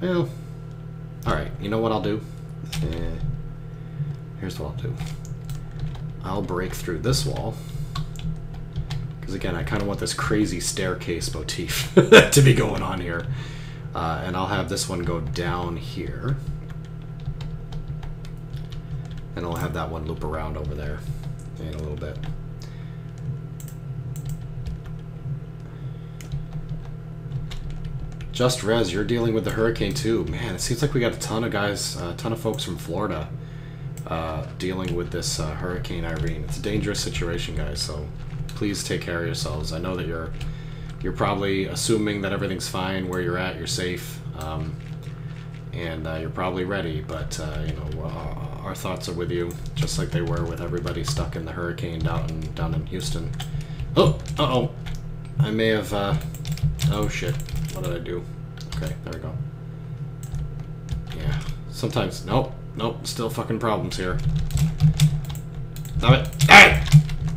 Well, alright, you know what I'll do? Here's what I'll do. I'll break through this wall. Because again, I kind of want this crazy staircase motif to be going on here. And I'll have this one go down here. And I'll have that one loop around over there in a little bit. Just Rez, you're dealing with the hurricane too. Man, it seems like we got a ton of guys, a ton of folks from Florida dealing with this Hurricane Irene. It's a dangerous situation, guys, so please take care of yourselves. I know that you're probably assuming that everything's fine where you're at, you're safe, and you're probably ready, but you know, our thoughts are with you, just like they were with everybody stuck in the hurricane down in Houston. Oh, uh-oh. I may have, oh shit. What did I do? Okay, there we go. Yeah, sometimes, nope, still fucking problems here. Stop it. Hey!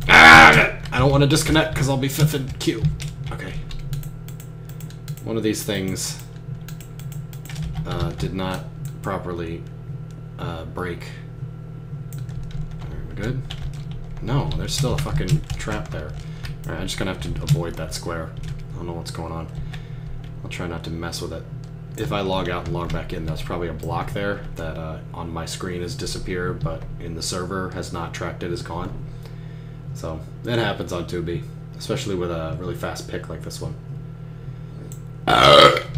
Ah! I don't want to disconnect because I'll be 5th in queue. Okay. One of these things did not properly break. Are we good? No, there's still a fucking trap there. Alright, I'm just gonna have to avoid that square. I don't know what's going on. I'll try not to mess with it. If I log out and log back in, there's probably a block there that on my screen has disappeared, but in the server has not tracked it as gone. So, it happens on 2B, especially with a really fast pick like this one.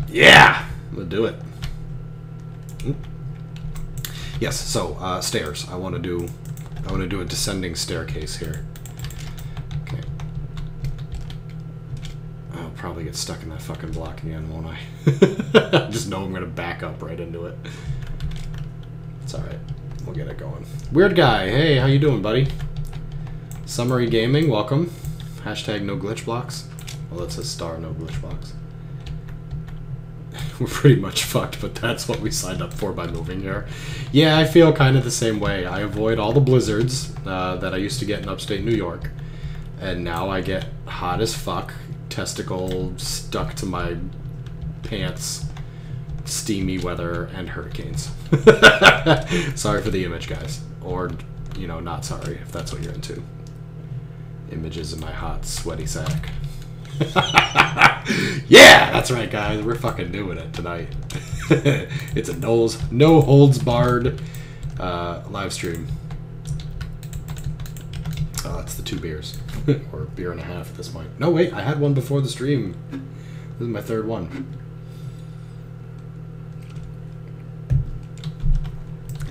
Yeah! We'll do it. Yes, so, stairs. I want to do a descending staircase here. Okay. I'll probably get stuck in that fucking block again, won't I? I just know I'm going to back up right into it. It's alright. We'll get it going. Weird guy. Hey, how you doing, buddy? Summary Gaming, welcome. Hashtag no glitch blocks. Well, that says star no glitch blocks. We're pretty much fucked, but that's what we signed up for by moving here. Yeah, I feel kind of the same way. I avoid all the blizzards that I used to get in upstate New York. And now I get hot as fuck, testicle stuck to my pants, steamy weather, and hurricanes. Sorry for the image, guys. Or, you know, not sorry, if that's what you're into. Images of my hot, sweaty sack. Yeah, that's right, guys. We're fucking doing it tonight. It's a no holds barred live stream. Oh, that's the 2 beers. Or a beer and a half at this point. No, wait, I had one before the stream. This is my 3rd one.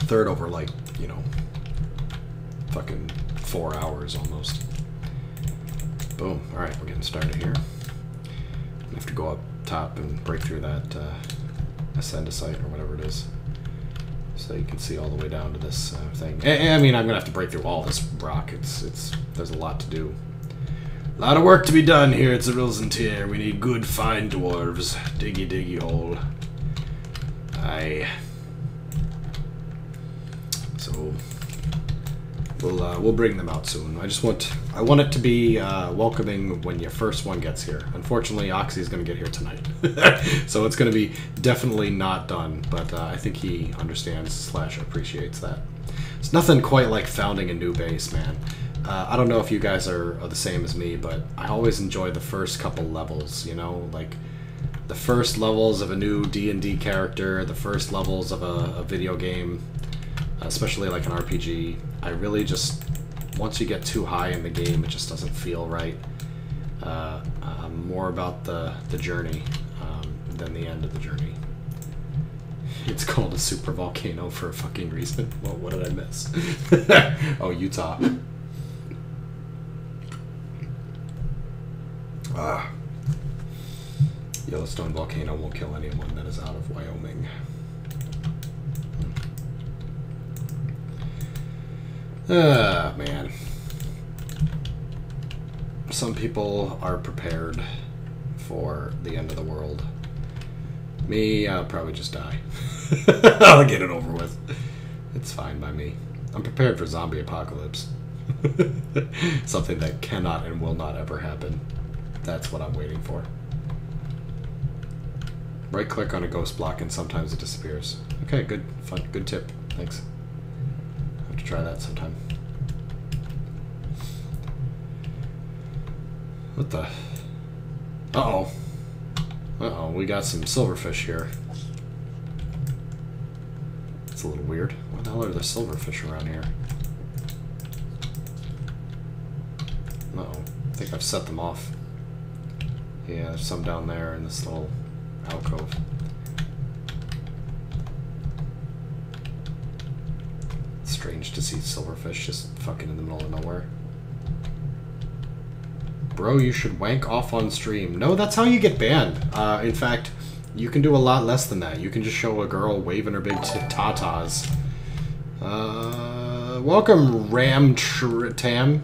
Third over, like, you know, fucking 4 hours almost. Boom. Alright, we're getting started here. I have to go up top and break through that ascendicite or whatever it is. So you can see all the way down to this thing. I mean, I'm gonna have to break through all this rock. There's a lot to do. A lot of work to be done here at ZirilZuntir. We need good, fine dwarves. Diggy, diggy hole. Aye. So we'll bring them out soon. I want it to be welcoming when your first one gets here. Unfortunately, Oxy's gonna get here tonight, so it's gonna be definitely not done. But I think he understands / appreciates that. It's nothing quite like founding a new base, man. I don't know if you guys are the same as me, but I always enjoy the first couple levels. You know, like the first levels of a new D&D character, the first levels of a video game, especially like an RPG. I really just, once you get too high in the game, it just doesn't feel right. I'm more about the journey than the end of the journey. It's called a super volcano for a fucking reason. Well, what did I miss? Oh, Utah. Yellowstone volcano won't kill anyone that is out of Wyoming. Man. Some people are prepared for the end of the world. Me, I'll probably just die. I'll get it over with. It's fine by me. I'm prepared for zombie apocalypse. Something that cannot and will not ever happen. That's what I'm waiting for. Right click on a ghost block and sometimes it disappears. Okay, good, fun, good tip. Thanks. I'll have to try that sometime. What the? Uh-oh. Uh-oh, we got some silverfish here. It's a little weird. What the hell are there silverfish around here? Uh-oh. I think I've set them off. Yeah, there's some down there in this little alcove. It's strange to see silverfish just fucking in the middle of nowhere. Bro, you should wank off on stream. No, that's how you get banned. In fact, you can do a lot less than that. You can just show a girl waving her big tatas. Welcome, Rabtan.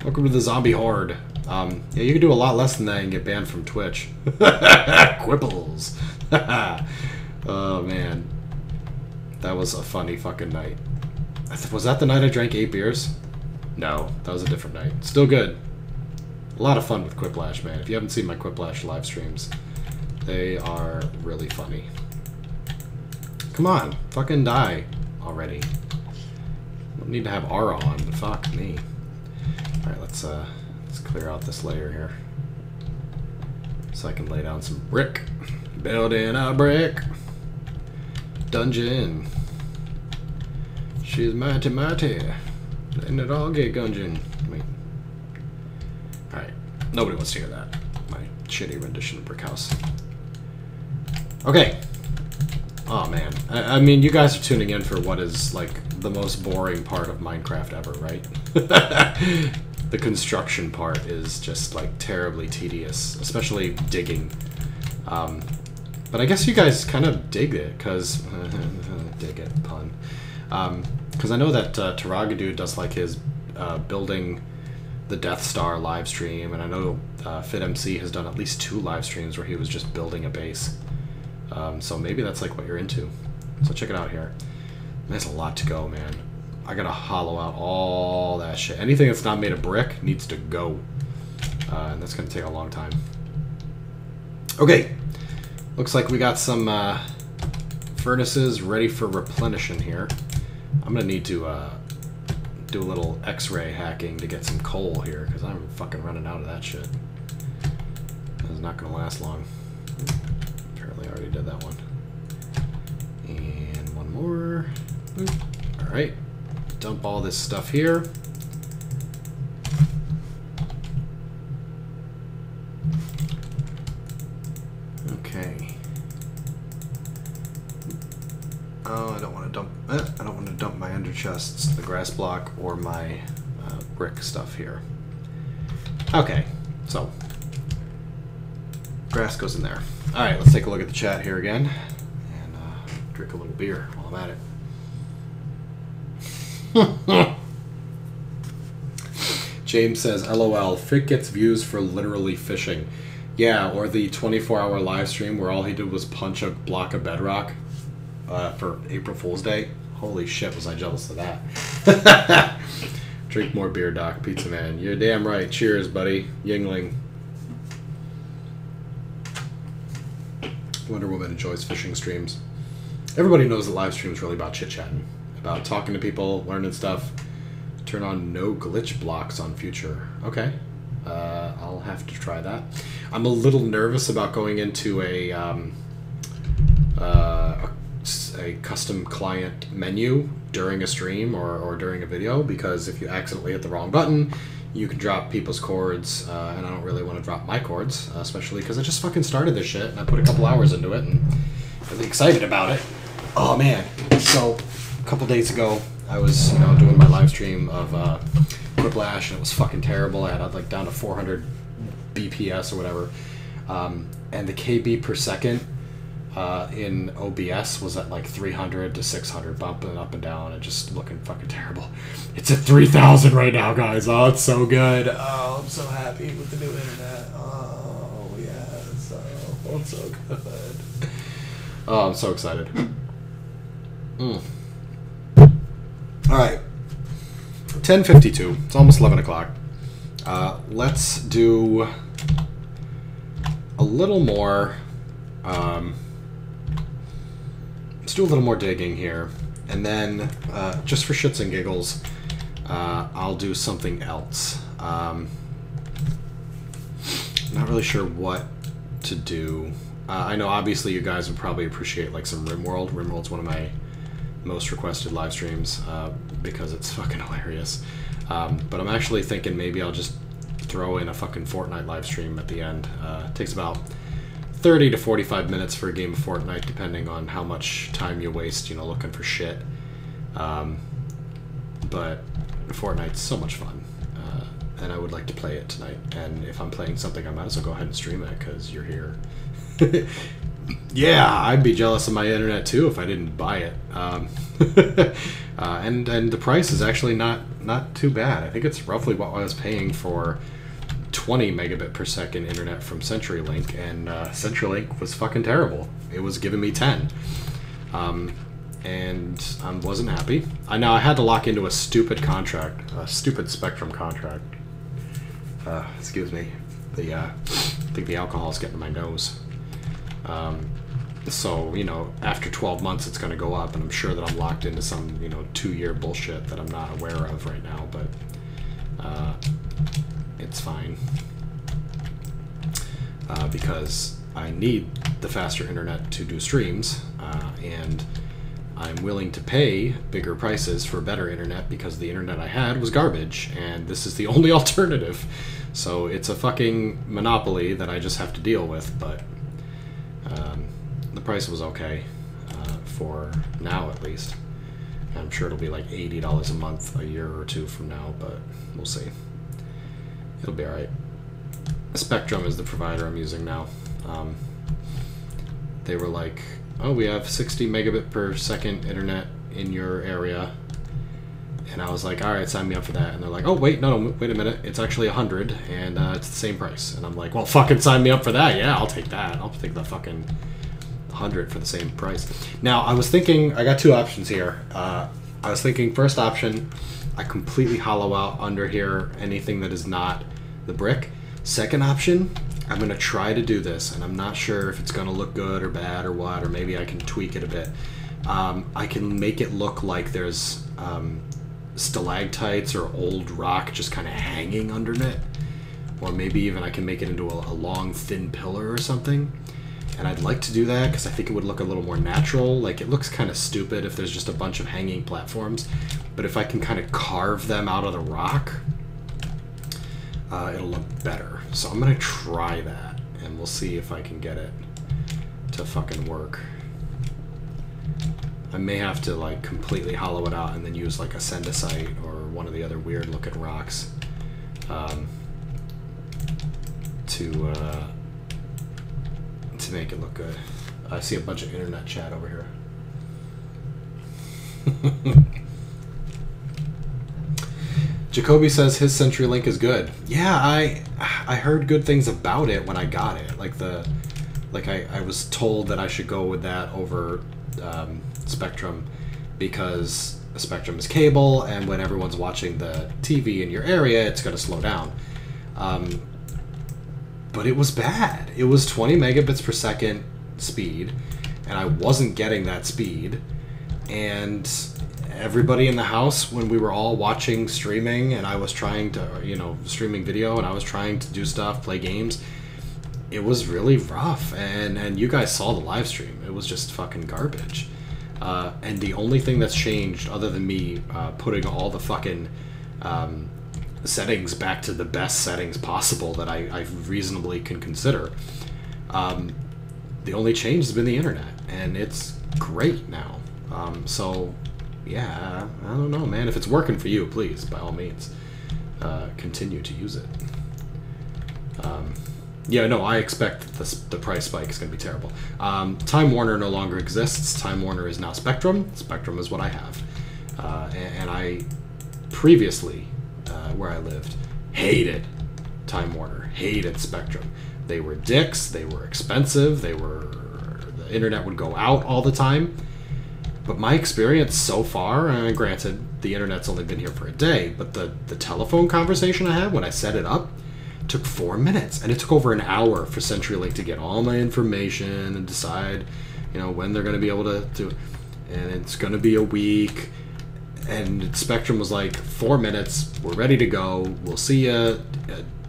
Welcome to the zombie horde. Yeah, you can do a lot less than that and get banned from Twitch. Quipples. Oh, man. That was a funny fucking night. Was that the night I drank 8 beers? No, that was a different night. Still good. A lot of fun with Quiplash, man. If you haven't seen my Quiplash live streams, they are really funny. Come on, fucking die already. Don't need to have aura on, but fuck me. Alright, let's clear out this layer here. So I can lay down some brick. Building a brick. Dungeon. She's mighty mighty. Letting it all get gungeon. Wait. Alright. Nobody wants to hear that. My shitty rendition of Brick House. Okay. Oh man. I mean, you guys are tuning in for what is like the most boring part of Minecraft ever, right? The construction part is just like terribly tedious, especially digging. But I guess you guys kind of dig it, because dig it, pun. Because I know that Taragadude does like his building the Death Star live stream, and I know FitMC has done at least 2 live streams where he was just building a base. So maybe that's like what you're into. So check it out here. There's a lot to go, man. I gotta hollow out all that shit. Anything that's not made of brick needs to go. And that's gonna take a long time. Okay. Looks like we got some furnaces ready for replenishing here. I'm gonna need to do a little X-ray hacking to get some coal here, because I'm fucking running out of that shit. It's not gonna last long. Apparently I already did that one. And one more. Alright. Dump all this stuff here. Okay. don't want to dump. I don't want to dump my ender chests, the grass block, or my brick stuff here. Okay, so grass goes in there. All right, let's take a look at the chat here again, and drink a little beer while I'm at it. James says, "LOL, Fit gets views for literally fishing." Yeah, or the 24-hour live stream where all he did was punch a block of bedrock for April Fool's Day. Holy shit, was I jealous of that. Drink more beer, Doc. Pizza Man. You're damn right. Cheers, buddy. Yingling. Wonder Woman enjoys fishing streams. Everybody knows that live stream is really about chit-chatting. About talking to people, learning stuff. Turn on no glitch blocks on future. Okay. I'll have to try that. I'm a little nervous about going into a custom client menu during a stream or during a video, because if you accidentally hit the wrong button, you can drop people's cords, and I don't really want to drop my cords, especially because I just fucking started this shit and I put a couple hours into it and I'm really excited about it. Oh man. So a couple days ago I was doing my live stream of Quiplash, and it was fucking terrible. I had like down to 400 BPS or whatever, and the KB per second in OBS was at like 300 to 600, bumping up and down and just looking fucking terrible. It's at 3,000 right now, guys. Oh, it's so good. Oh, I'm so happy with the new internet. Oh yes, oh, it's so good. Oh, I'm so excited. All right. 10:52. It's almost 11 o'clock. Let's do a little more. Let's do a little more digging here, and then just for shits and giggles, I'll do something else. Not really sure what to do. I know obviously you guys would probably appreciate like some RimWorld. RimWorld's one of my most requested live streams because it's fucking hilarious. But I'm actually thinking maybe I'll just throw in a fucking Fortnite live stream at the end. It takes about 30 to 45 minutes for a game of Fortnite, depending on how much time you waste, looking for shit. But Fortnite's so much fun, and I would like to play it tonight. And if I'm playing something, I might as well go ahead and stream it because you're here. Yeah, I'd be jealous of my internet too if I didn't buy it. And the price is actually not too bad. I think it's roughly what I was paying for 20 megabit per second internet from CenturyLink, and CenturyLink was fucking terrible. It was giving me 10. And I wasn't happy. I had to lock into a stupid contract, a stupid Spectrum contract. Excuse me. I think the alcohol's getting in my nose. So, after 12 months it's going to go up, and I'm sure that I'm locked into some, 2-year bullshit that I'm not aware of right now, but it's fine. Because I need the faster internet to do streams, and I'm willing to pay bigger prices for better internet because the internet I had was garbage, and this is the only alternative. So it's a fucking monopoly that I just have to deal with, but the price was okay, for now at least. I'm sure it'll be like $80 a month a year or two from now, but we'll see. It'll be alright. Spectrum is the provider I'm using now. They were like, oh, we have 60 megabit per second internet in your area. And I was like, alright, sign me up for that. And they're like, oh, wait a minute. It's actually 100, and it's the same price. And I'm like, well, fucking sign me up for that. Yeah, I'll take that. I'll take the fucking 100 for the same price. Now, I was thinking, I got two options here. I was thinking, first option, I completely hollow out under here anything that is not the brick. Second option, I'm going to try to do this, and I'm not sure if it's going to look good or bad or what, or maybe I can tweak it a bit. I can make it look like there's stalactites or old rock just kind of hanging under it, or maybe even I can make it into a long, thin pillar or something. And I'd like to do that because I think it would look a little more natural. Like, it looks kind of stupid if there's just a bunch of hanging platforms, but if I can kind of carve them out of the rock, it'll look better. So I'm gonna try that, and we'll see if I can get it to fucking work. I may have to like completely hollow it out and then use like a andesite or one of the other weird looking rocks to make it look good. I see a bunch of internet chat over here. Jacoby says his CenturyLink is good. Yeah, I heard good things about it when I got it. I was told that I should go with that over Spectrum because Spectrum is cable, and when everyone's watching the TV in your area, it's going to slow down. But it was bad. It was 20 megabits per second speed, and I wasn't getting that speed. And everybody in the house, when we were all watching streaming, and I was trying to, streaming video, and I was trying to do stuff, play games, it was really rough. And you guys saw the live stream. It was just fucking garbage. And the only thing that's changed, other than me putting all the fucking settings back to the best settings possible that I reasonably can consider, the only change has been the internet, and it's great now. So, yeah, I don't know, man. If it's working for you, please, by all means, continue to use it. Yeah, no, I expect the price spike is going to be terrible. Time Warner no longer exists. Time Warner is now Spectrum. Spectrum is what I have. And I previously, where I lived, hated Time Warner, hated Spectrum. They were dicks, they were expensive, the internet would go out all the time. But my experience so far, and granted, the internet's only been here for a day, but the telephone conversation I had when I set it up took 4 minutes, and it took over an hour for CenturyLink to get all my information and decide, when they're going to be able to do it. And it's going to be a week. And Spectrum was like, 4 minutes, we're ready to go, we'll see you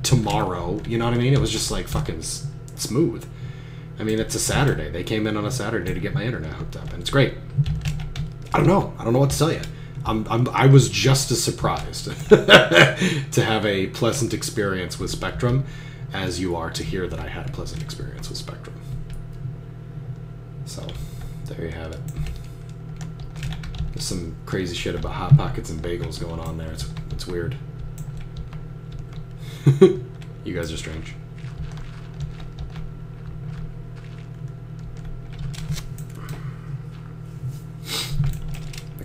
tomorrow. You know what I mean? It was just like fucking smooth. I mean, it's a Saturday. They came in on a Saturday to get my internet hooked up, and it's great. I don't know what to tell you. I was just as surprised to have a pleasant experience with Spectrum as you are to hear that I had a pleasant experience with Spectrum. So, there you have it. There's some crazy shit about Hot Pockets and bagels going on there. It's weird. You guys are strange.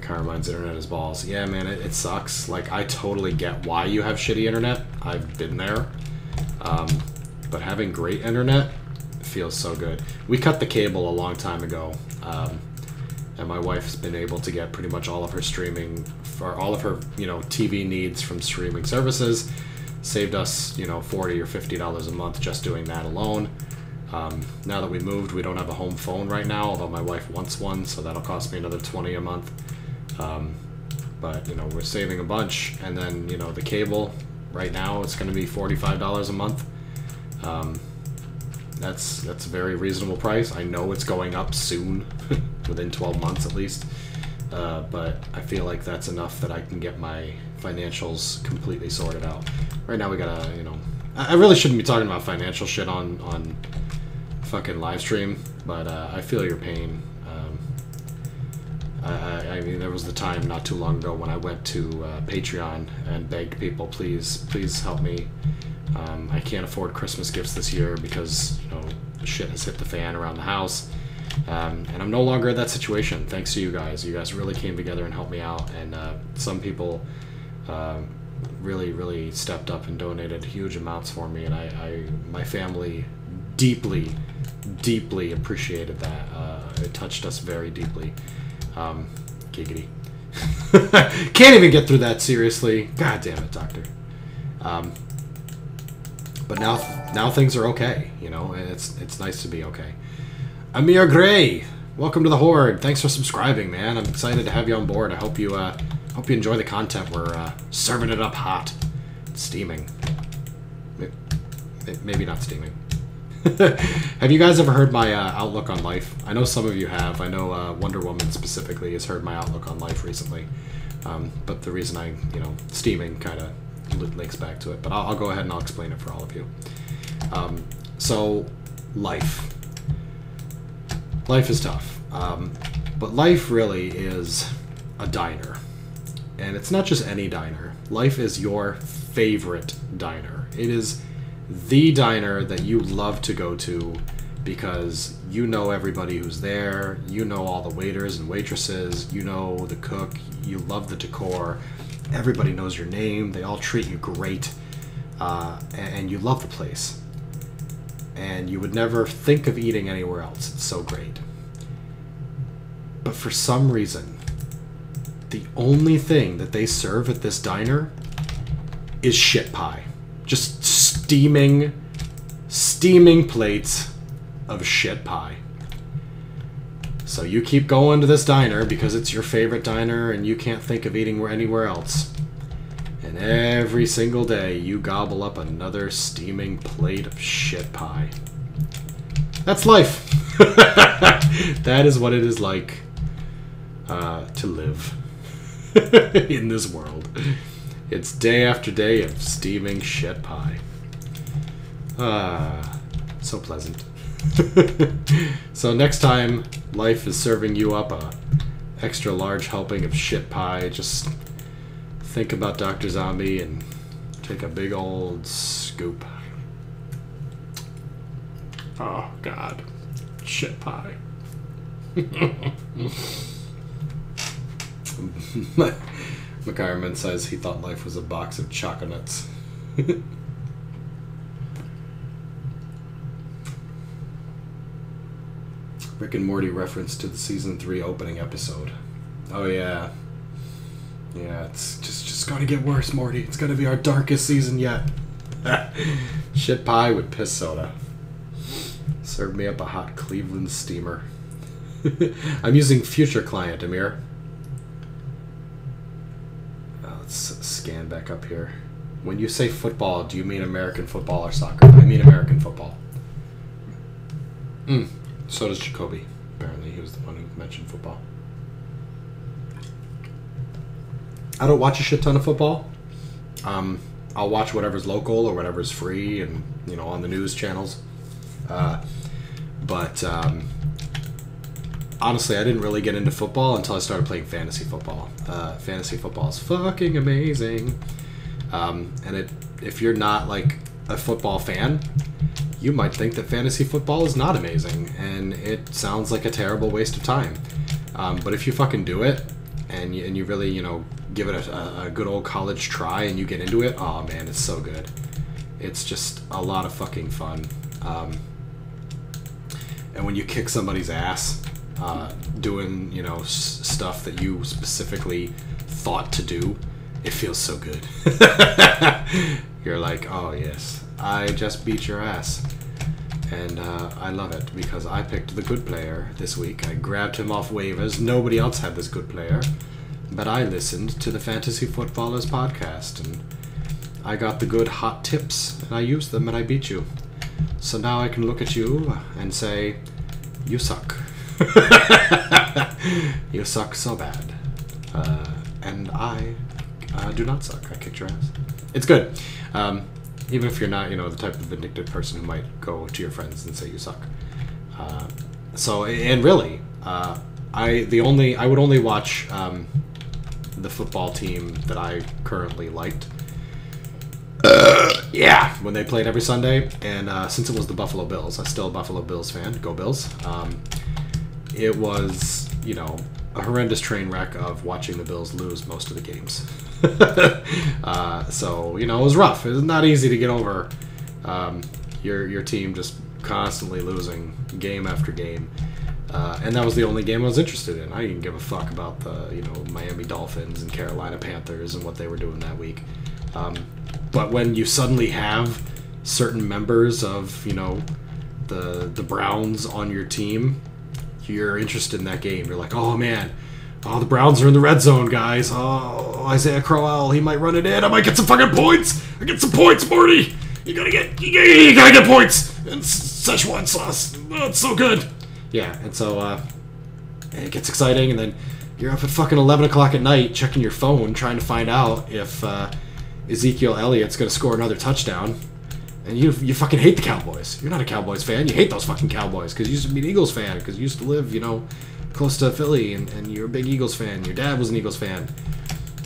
Carmine's internet is balls. Yeah, man, it sucks. Like, I totally get why you have shitty internet. I've been there. But having great internet feels so good. We cut the cable a long time ago. And my wife's been able to get pretty much all of her streaming, or all of her, TV needs from streaming services. Saved us, $40 or $50 a month just doing that alone. Now that we moved, we don't have a home phone right now, although my wife wants one, so that'll cost me another $20 a month. But, we're saving a bunch. And then, the cable, right now, it's going to be $45 a month. That's a very reasonable price. I know it's going up soon, within 12 months at least. But I feel like that's enough that I can get my financials completely sorted out. Right now we gotta, I really shouldn't be talking about financial shit on fucking live stream, but I feel your pain. I mean, there was the time not too long ago when I went to Patreon and begged people, please help me. I can't afford Christmas gifts this year because, shit has hit the fan around the house. And I'm no longer in that situation, thanks to you guys. You guys really came together and helped me out. And some people really, really stepped up and donated huge amounts for me. And my family deeply, deeply appreciated that. It touched us very deeply. Giggity. Can't even get through that seriously. God damn it, Doctor. But now things are okay, and it's nice to be okay. Amir Gray, welcome to the Horde. Thanks for subscribing, man. I'm excited to have you on board. I hope you enjoy the content. We're serving it up hot, steaming. Maybe not steaming. Have you guys ever heard my outlook on life? I know some of you have. I know Wonder Woman specifically has heard my outlook on life recently. But the reason steaming kind of links back to it. But I'll go ahead and I'll explain it for all of you. So, life. Life is tough. But life really is a diner. And it's not just any diner. Life is your favorite diner. It is the diner that you love to go to because you know everybody who's there, you know all the waiters and waitresses, you know the cook, you love the decor, everybody knows your name, they all treat you great, and you love the place. And you would never think of eating anywhere else. It's so great. But for some reason, the only thing that they serve at this diner is shit pie. Just steaming plates of shit pie. So you keep going to this diner because it's your favorite diner and you can't think of eating anywhere else. And every single day you gobble up another steaming plate of shit pie. That's life. That is what it is like to live in this world. It's day after day of steaming shit pie. So pleasant. So next time life is serving you up a extra large helping of shit pie, just think about DoctrZombie and take a big old scoop. Oh God, shit pie. McIronman says he thought life was a box of chocolates. Rick and Morty reference to the season 3 opening episode. Oh yeah. Yeah, it's just gonna get worse, Morty. It's gonna be our darkest season yet. Shit pie with piss soda. Serve me up a hot Cleveland steamer. I'm using Future Client, Amir. Let's scan back up here. When you say football, do you mean American football or soccer? I mean American football. So does Jacoby. Apparently he was the one who mentioned football. I don't watch a shit ton of football. I'll watch whatever's local or whatever's free and, you know, on the news channels. But honestly, I didn't really get into football until I started playing fantasy football. Fantasy football is fucking amazing. And if you're not, like, a football fan, you might think that fantasy football is not amazing, and it sounds like a terrible waste of time. But if you fucking do it, and you really, you know, give it a good old college try, and you get into it, oh man, it's so good. It's just a lot of fucking fun. And when you kick somebody's ass, doing, you know, stuff that you specifically thought to do, it feels so good. You're like, oh yes, I just beat your ass. And I love it because I picked the good player this week. I grabbed him off waivers. Nobody else had this good player. But I listened to the Fantasy Footballers podcast and I got the good hot tips and I used them and I beat you. So now I can look at you and say, you suck. You suck so bad. And I do not suck. I kicked your ass. It's good. Even if you're not, you know, the type of vindictive person who might go to your friends and say you suck. And really, I would only watch the football team that I currently liked. Yeah, when they played every Sunday, and since it was the Buffalo Bills, I'm still a Buffalo Bills fan. Go Bills! It was, you know, a horrendous train wreck of watching the Bills lose most of the games. So, you know, it was rough. It was not easy to get over your team just constantly losing game after game. And that was the only game I was interested in. I didn't give a fuck about the, you know, Miami Dolphins and Carolina Panthers and what they were doing that week. But when you suddenly have certain members of, you know, the Browns on your team, you're interested in that game. You're like, oh man, oh, the Browns are in the red zone, guys. Oh, Isaiah Crowell, he might run it in. I might get some fucking points. I get some points, Morty. You gotta get points. And Szechuan sauce. Oh, it's so good. Yeah, and so it gets exciting, and then you're up at fucking 11 o'clock at night checking your phone trying to find out if Ezekiel Elliott's gonna score another touchdown. And you fucking hate the Cowboys. You're not a Cowboys fan. You hate those fucking Cowboys because you used to be an Eagles fan because you used to live, you know, close to Philly, and you're a big Eagles fan. Your dad was an Eagles fan.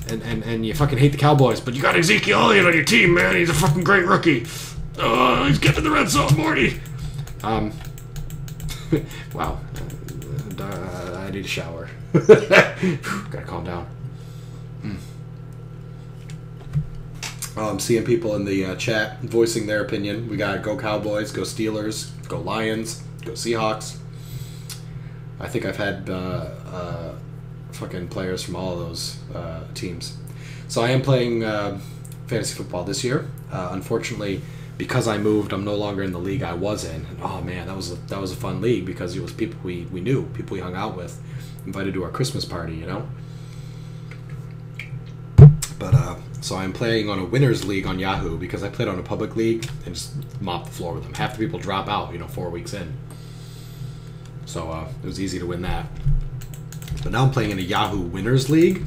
And you fucking hate the Cowboys, but you got Ezekiel Elliott on your team, man. He's a fucking great rookie. He's getting the red zone, Morty. Wow. I need a shower. Gotta calm down. I'm seeing people in the chat voicing their opinion. We got go Cowboys, go Steelers, go Lions, go Seahawks. I think I've had fucking players from all of those teams. So I am playing fantasy football this year. Unfortunately, because I moved, I'm no longer in the league I was in. And, oh man, that was a fun league because it was people we knew, people we hung out with, invited to our Christmas party, you know. But so I'm playing on a winners league on Yahoo because I played on a public league and just mopped the floor with them. Half the people drop out, 4 weeks in. So it was easy to win that. But now I'm playing in a Yahoo winners league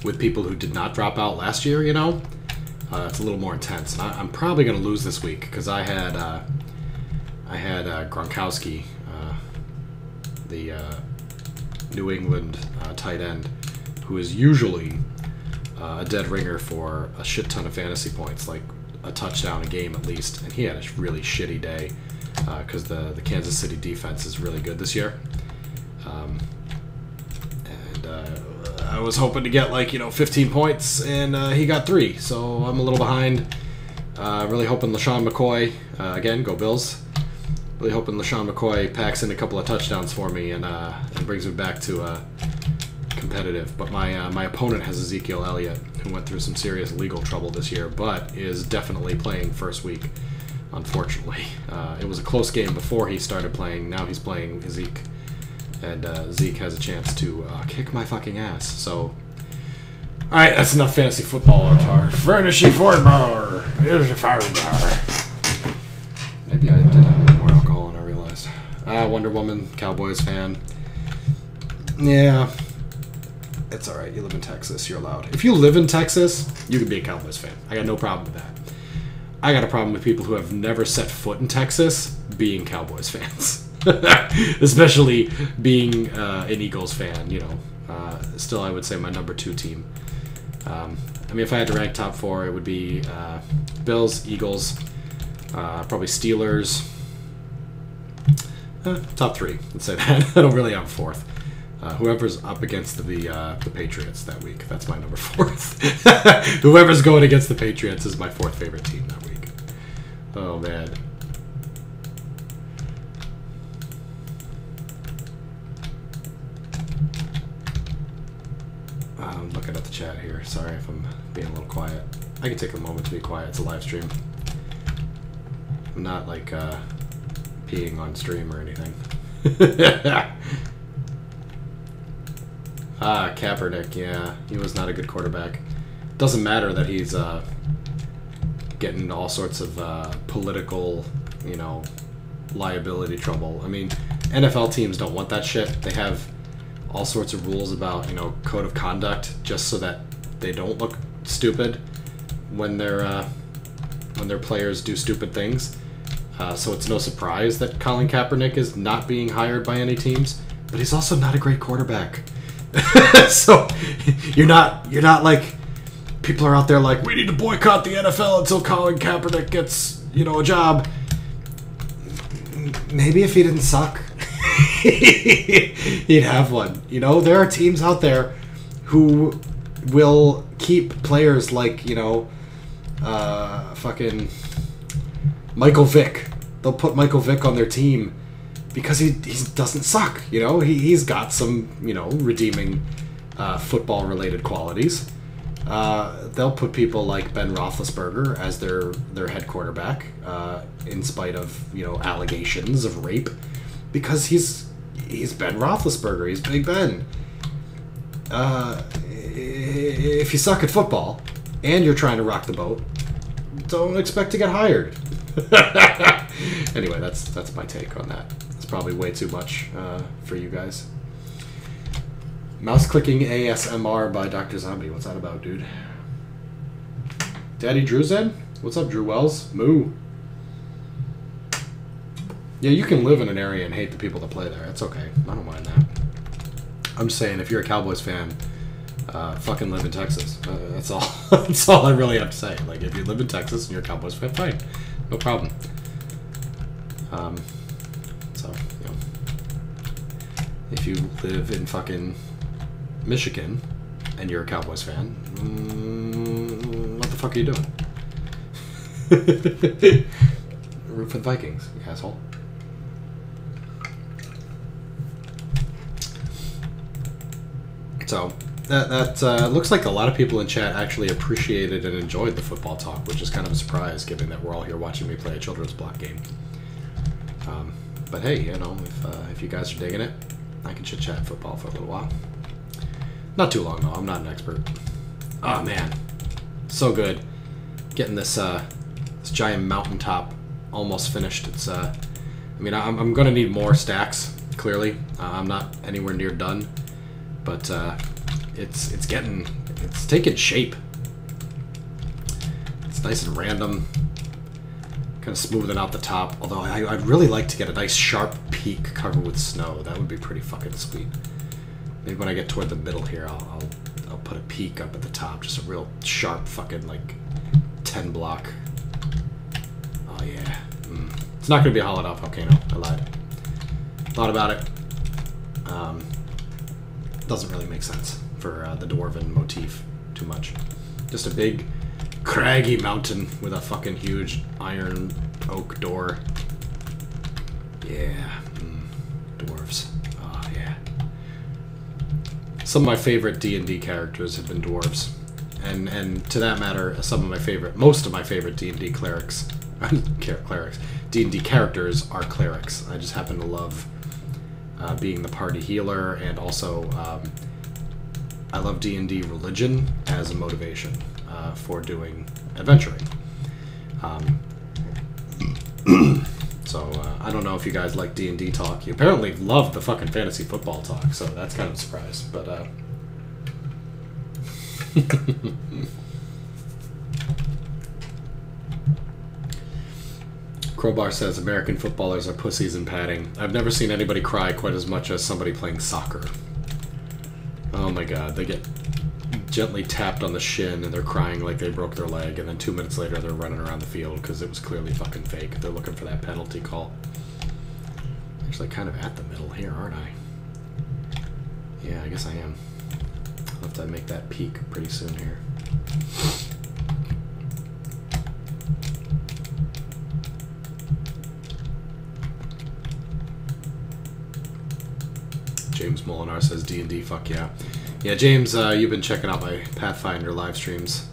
with people who did not drop out last year, It's a little more intense. And I'm probably going to lose this week because I had Gronkowski, the New England tight end, who is usually a dead ringer for a shit ton of fantasy points, like a touchdown a game at least. And he had a really shitty day because the Kansas City defense is really good this year. I was hoping to get 15 points, and he got 3, so I'm a little behind. Really hoping LaShawn McCoy, again, go Bills. Really hoping LaShawn McCoy packs in a couple of touchdowns for me and brings me back to competitive. But my opponent has Ezekiel Elliott, who went through some serious legal trouble this year, but is definitely playing first week, unfortunately. It was a close game before he started playing. Now he's playing Zeke. And Zeke has a chance to kick my fucking ass. So, alright, that's enough fantasy football. Furnishing Ford bar. Here's your fire bar. Maybe I did have more alcohol than I realized. Wonder Woman, Cowboys fan. Yeah. It's alright. You live in Texas. You're allowed. If you live in Texas, you can be a Cowboys fan. I got no problem with that. I got a problem with people who have never set foot in Texas being Cowboys fans. Especially being an Eagles fan, still I would say my number 2 team. If I had to rank top 4, it would be Bills, Eagles, probably Steelers. Top 3, let's say that. I don't really have a 4th. Whoever's up against the Patriots that week, that's my number 4th. Whoever's going against the Patriots is my 4th favorite team that week. Oh man. I'm looking at the chat here. Sorry if I'm being a little quiet. I can take a moment to be quiet. It's a live stream. I'm not peeing on stream or anything. Kaepernick, yeah. He was not a good quarterback. Doesn't matter that he's getting into all sorts of political, liability trouble. NFL teams don't want that shit. They have all sorts of rules about, code of conduct just so that they don't look stupid when their players do stupid things. So it's no surprise that Colin Kaepernick is not being hired by any teams, but he's also not a great quarterback. So you're not like people are out there like, we need to boycott the NFL until Colin Kaepernick gets, a job. Maybe if he didn't suck, he'd have one. There are teams out there who will keep players like, fucking Michael Vick. They'll put Michael Vick on their team because he doesn't suck. He's got some, redeeming football-related qualities. They'll put people like Ben Roethlisberger as their head quarterback in spite of, allegations of rape. Because he's Ben Roethlisberger, he's Big Ben. If you suck at football and you're trying to rock the boat, don't expect to get hired. Anyway, that's my take on that. It's probably way too much for you guys. Mouse clicking ASMR by DoctrZombie. What's that about, dude? Daddy Drew Zen? What's up, Drew Wells? Moo. Yeah, you can live in an area and hate the people that play there. That's okay. I don't mind that. I'm saying if you're a Cowboys fan, fucking live in Texas. That's all. That's all I really have to say. Like, if you live in Texas and you're a Cowboys fan, fine, no problem. So, you know, if you live in fucking Michigan and you're a Cowboys fan, what the fuck are you doing? Root for the Vikings, you asshole. So, that looks like a lot of people in chat actually appreciated and enjoyed the football talk, which is kind of a surprise given that we're all here watching me play a children's block game. But hey, you know, if you guys are digging it, I can chit-chat football for a little while. Not too long, though. I'm not an expert. Oh, man. So good. Getting this this giant mountaintop almost finished. It's, I mean, I'm going to need more stacks, clearly. I'm not anywhere near done. But it's taking shape. It's nice and random. Kind of smoothing out the top. Although I'd really like to get a nice sharp peak covered with snow. That would be pretty fucking sweet. Maybe when I get toward the middle here, I'll put a peak up at the top. Just a real sharp fucking, like, 10 block. Oh, yeah. It's not going to be a hollowed out volcano. I lied. Thought about it. Doesn't really make sense for the dwarven motif too much. Just a big, craggy mountain with a fucking huge iron oak door. Yeah. Dwarves. Oh, yeah. Some of my favorite D&D characters have been dwarves. And to that matter, most of my favorite D&D clerics, D&D characters are clerics. I just happen to love being the party healer, and also I love D&D religion as a motivation for doing adventuring. So I don't know if you guys like D&D talk. You apparently love the fucking fantasy football talk, so that's kind of a surprise. But Crowbar says American footballers are pussies in padding. I've never seen anybody cry quite as much as somebody playing soccer. Oh my god, they get gently tapped on the shin and they're crying like they broke their leg, and then 2 minutes later they're running around the field because it was clearly fucking fake. They're looking for that penalty call. Actually kind of at the middle here, aren't I? Yeah, I guess I am. I'll have to make that peak pretty soon here. James Molinar says D&D, fuck yeah. Yeah, James, you've been checking out my Pathfinder live streams.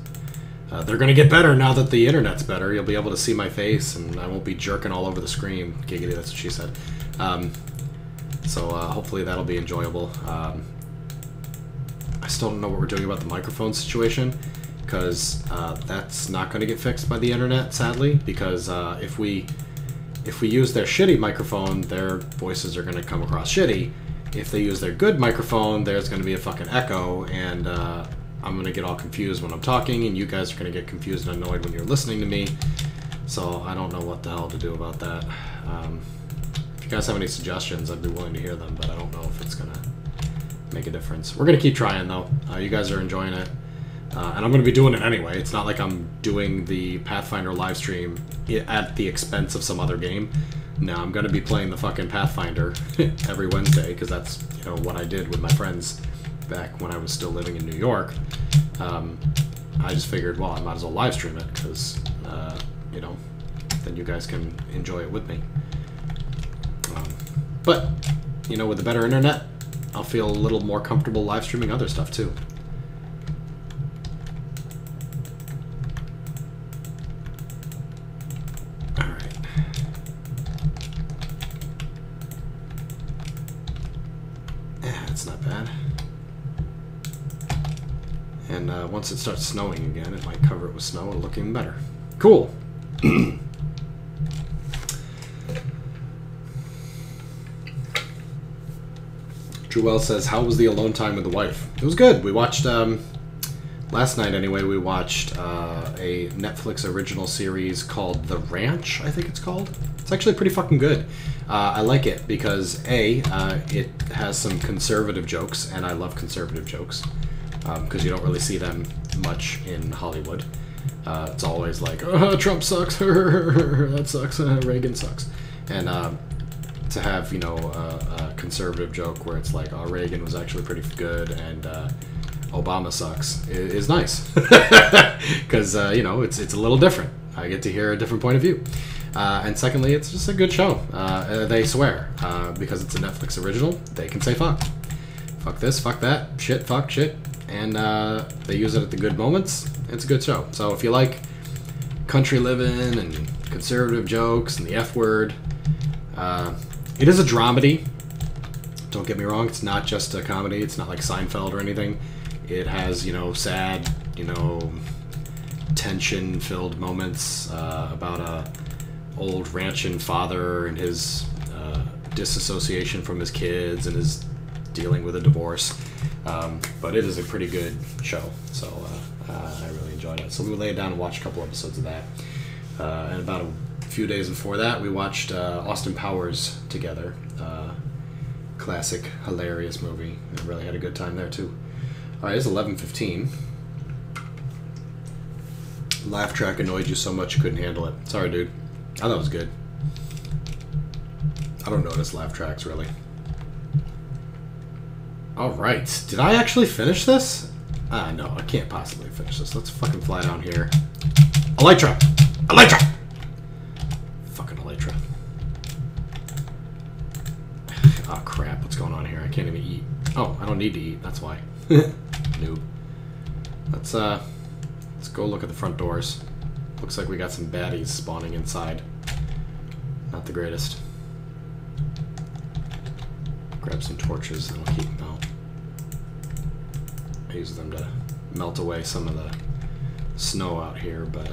They're going to get better now that the internet's better. You'll be able to see my face, and I won't be jerking all over the screen. Giggity, that's what she said. So hopefully that'll be enjoyable. I still don't know what we're doing about the microphone situation, because that's not going to get fixed by the internet, sadly, because if we use their shitty microphone, their voices are going to come across shitty. If they use their good microphone, there's going to be a fucking echo, and I'm going to get all confused when I'm talking, and you guys are going to get confused and annoyed when you're listening to me. So I don't know what the hell to do about that. If you guys have any suggestions, I'd be willing to hear them, but I don't know if it's going to make a difference. We're going to keep trying, though. You guys are enjoying it. And I'm going to be doing it anyway. It's not like I'm doing the Pathfinder live stream at the expense of some other game. No, I'm going to be playing the fucking Pathfinder every Wednesday, because that's, you know, what I did with my friends back when I was still living in New York. I just figured, well, I might as well live stream it, because, you know, then you guys can enjoy it with me. But, you know, with the better internet, I'll feel a little more comfortable live streaming other stuff, too. And once it starts snowing again, it might cover it with snow. It'll look even better. Cool. Jewel says, how was the alone time with the wife? It was good. We watched last night anyway, we watched a Netflix original series called The Ranch, I think it's called. It's actually pretty fucking good. I like it because it has some conservative jokes, and I love conservative jokes because you don't really see them much in Hollywood. It's always like, oh, Trump sucks, that sucks, Reagan sucks. And to have, you know, a conservative joke where it's like, oh, Reagan was actually pretty good, and Obama sucks, is nice. Because, you know, it's a little different. I get to hear a different point of view. And secondly, it's just a good show. They swear. Because it's a Netflix original, they can say fuck. Fuck this, fuck that, shit, fuck, shit. And they use it at the good moments. It's a good show. So if you like country living and conservative jokes and the F word, it is a dramedy. Don't get me wrong, it's not just a comedy. It's not like Seinfeld or anything. It has, you know, sad, you know, tension-filled moments about a old ranching father and his disassociation from his kids and his dealing with a divorce. But it is a pretty good show, so I really enjoyed it. So we laid down and watched a couple episodes of that. And about a few days before that, we watched Austin Powers together. Classic, hilarious movie. I really had a good time there, too. Alright, it's 11:15. Laugh track annoyed you so much you couldn't handle it. Sorry, dude. I thought it was good. I don't notice laugh tracks, really. Alright, did I actually finish this? No, I can't possibly finish this. Let's fucking fly down here. Elytra! Elytra! Fucking Elytra. Oh crap, what's going on here? I can't even eat. Oh, I don't need to eat, that's why. Noob. Let's go look at the front doors. Looks like we got some baddies spawning inside. Not the greatest. Grab some torches and we'll keep them out. I use them to melt away some of the snow out here, but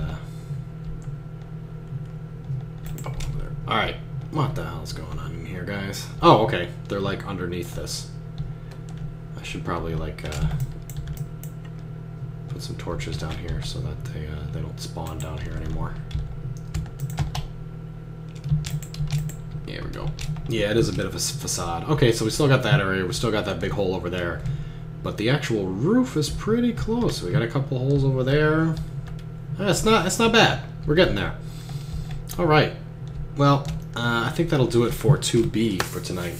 alright. What the hell's going on in here, guys? Oh, okay. They're like underneath this. I should probably like put some torches down here so that they don't spawn down here anymore. Here we go. Yeah, it is a bit of a facade. Okay, so we still got that area. We still got that big hole over there. But the actual roof is pretty close. We got a couple holes over there. It's not bad. We're getting there. All right. Well, I think that'll do it for 2B for tonight.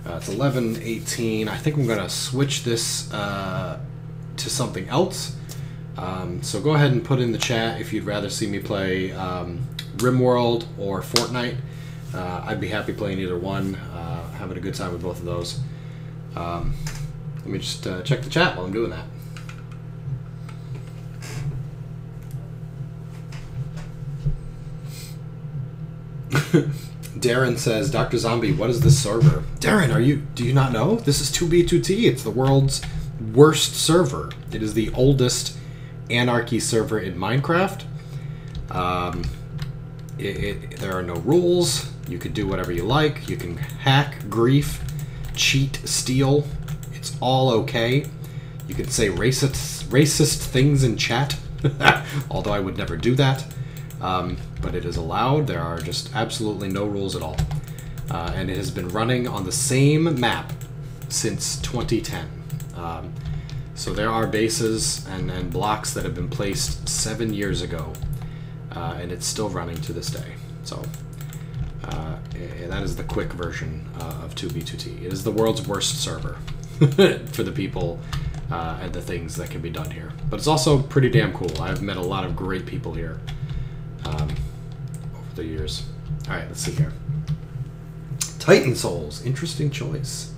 It's 11:18. I think I'm gonna switch this to something else. So go ahead and put in the chat if you'd rather see me play RimWorld or Fortnite. I'd be happy playing either one. Having a good time with both of those. Let me just check the chat while I'm doing that. Darren says, DoctrZombie, what is this server? Darren, do you not know? This is 2B2T. It's the world's worst server. It is the oldest anarchy server in Minecraft. There are no rules. You can do whatever you like. You can hack, grief, cheat, steal. It's all okay. You can say racist things in chat, although I would never do that. But it is allowed. There are just absolutely no rules at all. And it has been running on the same map since 2010. So there are bases and blocks that have been placed 7 years ago, and it's still running to this day. So that is the quick version of 2B2T. It is the world's worst server for the people and the things that can be done here. But it's also pretty damn cool. I've met a lot of great people here over the years. All right, let's see here. Titan Souls, interesting choice.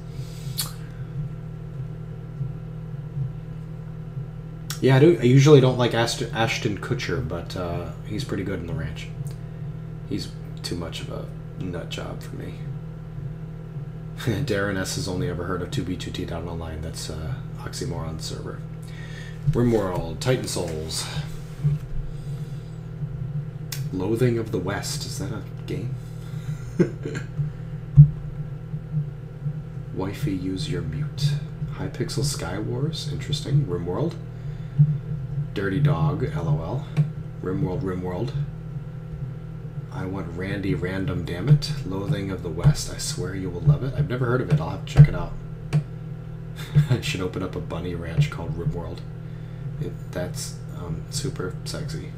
Yeah, I usually don't like Ashton Kutcher, but he's pretty good in The Ranch. He's too much of a nut job for me. Darren S. has only ever heard of 2B2T down online. That's Oxymoron server. RimWorld, Titan Souls. Loathing of the West. Is that a game? Wifey, use your mute. Hypixel Sky Wars. Interesting. RimWorld. Dirty Dog, LOL. RimWorld, RimWorld. I want Randy Random, damn it. Loathing of the West, I swear you will love it. I've never heard of it, I'll have to check it out. I should open up a bunny ranch called RimWorld. That's super sexy.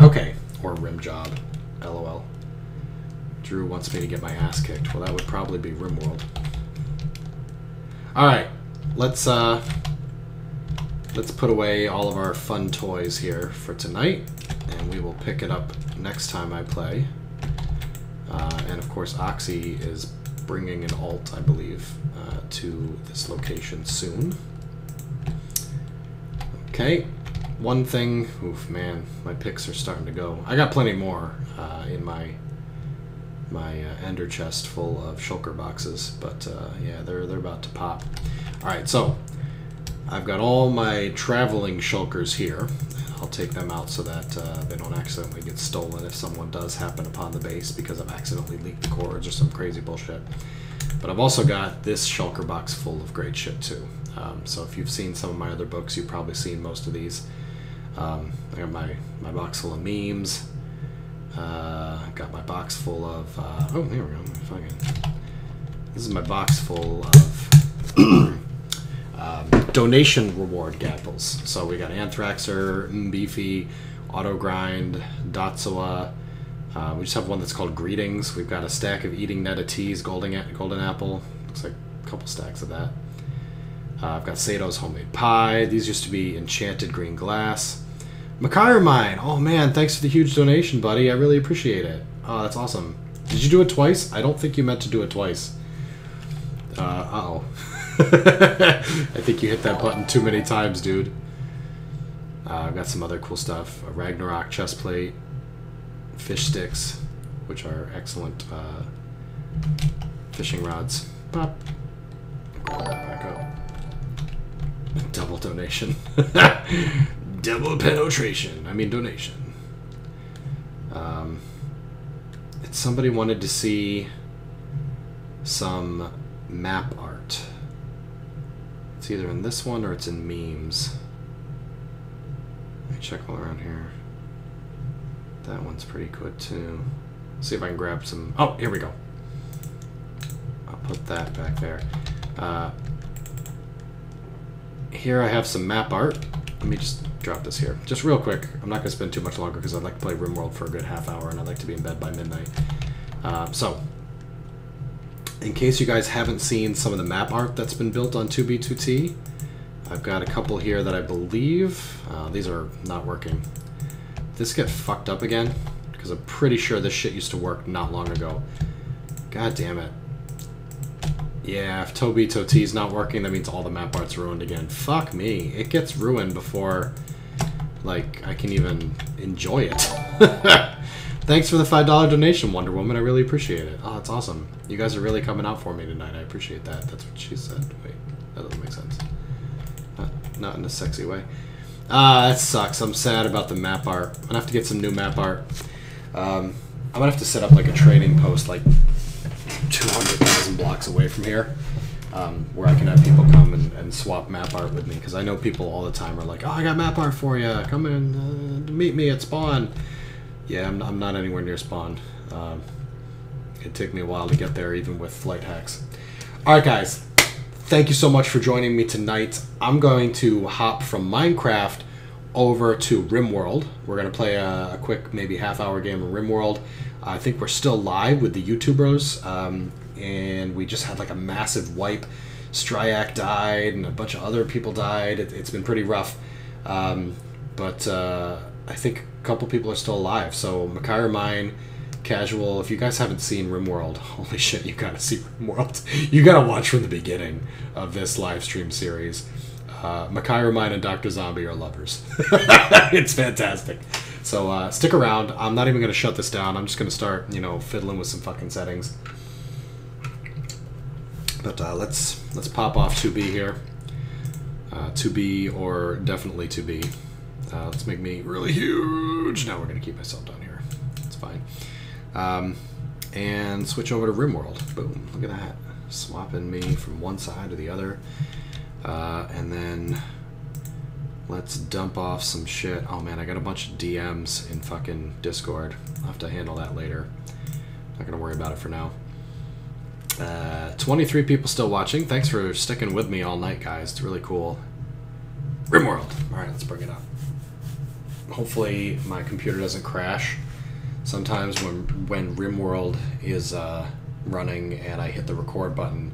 Okay, or Rim Job, LOL. Drew wants me to get my ass kicked. Well, that would probably be RimWorld. Alright, let's put away all of our fun toys here for tonight, and we will pick it up next time I play. And of course, Oxy is bringing an alt, I believe, to this location soon. Okay, one thing. Oof, man, my picks are starting to go. I got plenty more in my ender chest full of shulker boxes, but yeah, they're about to pop. All right, so I've got all my traveling shulkers here. I'll take them out so that they don't accidentally get stolen if someone does happen upon the base because I've accidentally leaked the cords or some crazy bullshit. But I've also got this shulker box full of great shit too. So if you've seen some of my other books, you've probably seen most of these. I got my box full of memes. Got my box full of... oh, here we go. This is my box full of donation reward gapples. So we got Anthraxer, Beefy, Autogrind, Dotsoa. We just have one that's called Greetings. We've got a stack of Eating Netta Teas, Golden Apple. Looks like a couple stacks of that. I've got Sato's Homemade Pie. These used to be Enchanted Green Glass. Macaire Mine. Oh man, thanks for the huge donation, buddy. I really appreciate it. Oh, that's awesome. Did you do it twice? I don't think you meant to do it twice. Uh-oh. I think you hit that button too many times, dude. I've got some other cool stuff. A Ragnarok chest plate. Fish sticks, which are excellent fishing rods. Pop. Grab that back up. Double donation. Double penetration. I mean donation. Somebody wanted to see some map art. It's either in this one or it's in memes. Let me check all around here. That one's pretty good too. See if I can grab some. Oh, here we go. I'll put that back there. Here I have some map art. Let me just drop this here. Just real quick. I'm not going to spend too much longer because I'd like to play RimWorld for a good half hour and I'd like to be in bed by midnight. So, in case you guys haven't seen some of the map art that's been built on 2B2T, I've got a couple here that I believe... these are not working. Did this get fucked up again? Because I'm pretty sure this shit used to work not long ago. God damn it. Yeah, if Toby Toti's not working, that means all the map art's ruined again. Fuck me. It gets ruined before, like, I can even enjoy it. Thanks for the $5 donation, Wonder Woman. I really appreciate it. Oh, that's awesome. You guys are really coming out for me tonight. I appreciate that. That's what she said. Wait, that doesn't make sense. Not in a sexy way. That sucks. I'm sad about the map art. I'm gonna have to get some new map art. I'm gonna have to set up like a trading post like 200,000 blocks away from here, where I can have people come and swap map art with me, because I know people all the time are like, oh, I got map art for you, come in, meet me at spawn. Yeah, I'm not anywhere near spawn. It'd take me a while to get there even with flight hacks. Alright guys, thank you so much for joining me tonight. I'm going to hop from Minecraft over to RimWorld. We're going to play a quick maybe half-hour game of RimWorld. I think we're still live with the YouTubers, and we just had like a massive wipe. Stryak died, and a bunch of other people died. It's been pretty rough, but I think a couple people are still alive. So Macaire Mine, Casual, if you guys haven't seen RimWorld, holy shit, you gotta see RimWorld. You gotta watch from the beginning of this live stream series. Macaire Mine and DoctrZombie are lovers. It's fantastic. So stick around. I'm not even going to shut this down. I'm just going to start, you know, fiddling with some fucking settings. But let's pop off 2B here. 2B or definitely 2B. Let's make me really huge. Now we're going to keep myself down here. It's fine. And switch over to RimWorld. Boom. Look at that. Swapping me from one side to the other. And then let's dump off some shit. Oh man, I got a bunch of DMs in fucking Discord. I'll have to handle that later. Not gonna worry about it for now. 23 people still watching. Thanks for sticking with me all night, guys. It's really cool. RimWorld. Alright, let's bring it up. Hopefully my computer doesn't crash. Sometimes when RimWorld is running and I hit the record button,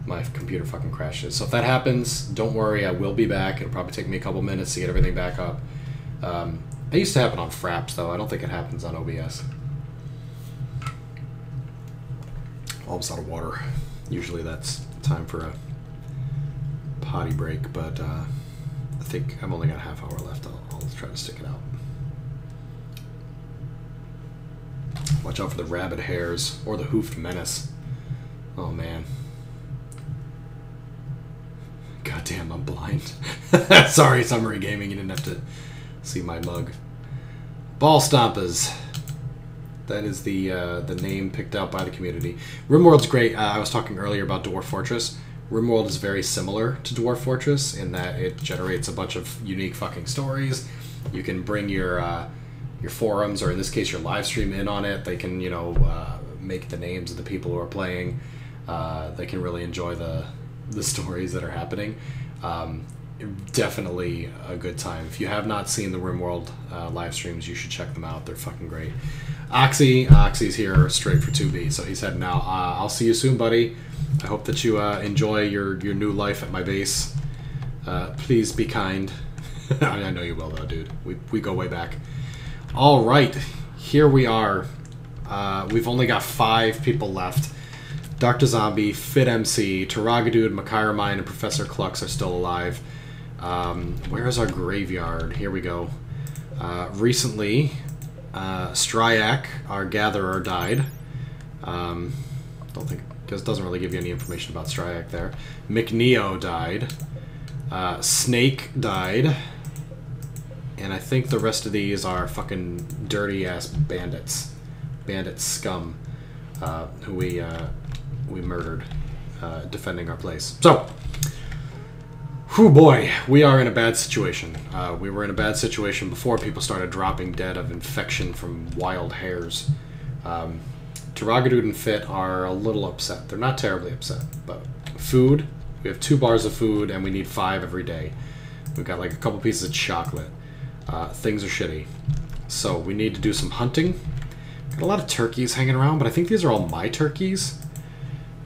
my computer fucking crashes. So if that happens, don't worry, I will be back. It'll probably take me a couple minutes to get everything back up. It used to happen on Fraps, though. I don't think it happens on OBS. Almost out of water. Usually that's time for a potty break, but I think I've only got a half hour left. I'll try to stick it out. Watch out for the rabid hares or the hoofed menace. Oh man. Goddamn, I'm blind. Sorry, Summary Gaming, you didn't have to see my mug. Ball Stompers. That is the name picked out by the community. RimWorld's great. I was talking earlier about Dwarf Fortress. RimWorld is very similar to Dwarf Fortress in that it generates a bunch of unique fucking stories. You can bring your forums, or in this case your live stream, in on it. They can, you know, make the names of the people who are playing. They can really enjoy the stories that are happening. Definitely a good time. If you have not seen the RimWorld live streams, you should check them out. They're fucking great. Oxy's here straight for 2B, so he's heading out. I'll see you soon, buddy. I hope that you enjoy your new life at my base. Please be kind. I know you will, though, dude. We go way back. All right, here we are. We've only got 5 people left. DoctrZombie, FitMC, Taragadude, Makaramine, and Professor Klux are still alive. Where is our graveyard? Here we go. Recently, Stryak, our gatherer, died. Don't think, because it doesn't really give you any information about Stryak there. McNeo died. Snake died. And I think the rest of these are fucking dirty-ass bandits. Bandit scum, who we murdered, defending our place. So, whew boy, we are in a bad situation. We were in a bad situation before people started dropping dead of infection from wild hares. Taragadude and Fit are a little upset. They're not terribly upset, but food, we have 2 bars of food and we need 5 every day. We've got like a couple pieces of chocolate. Things are shitty. So we need to do some hunting. Got a lot of turkeys hanging around, but I think these are all my turkeys.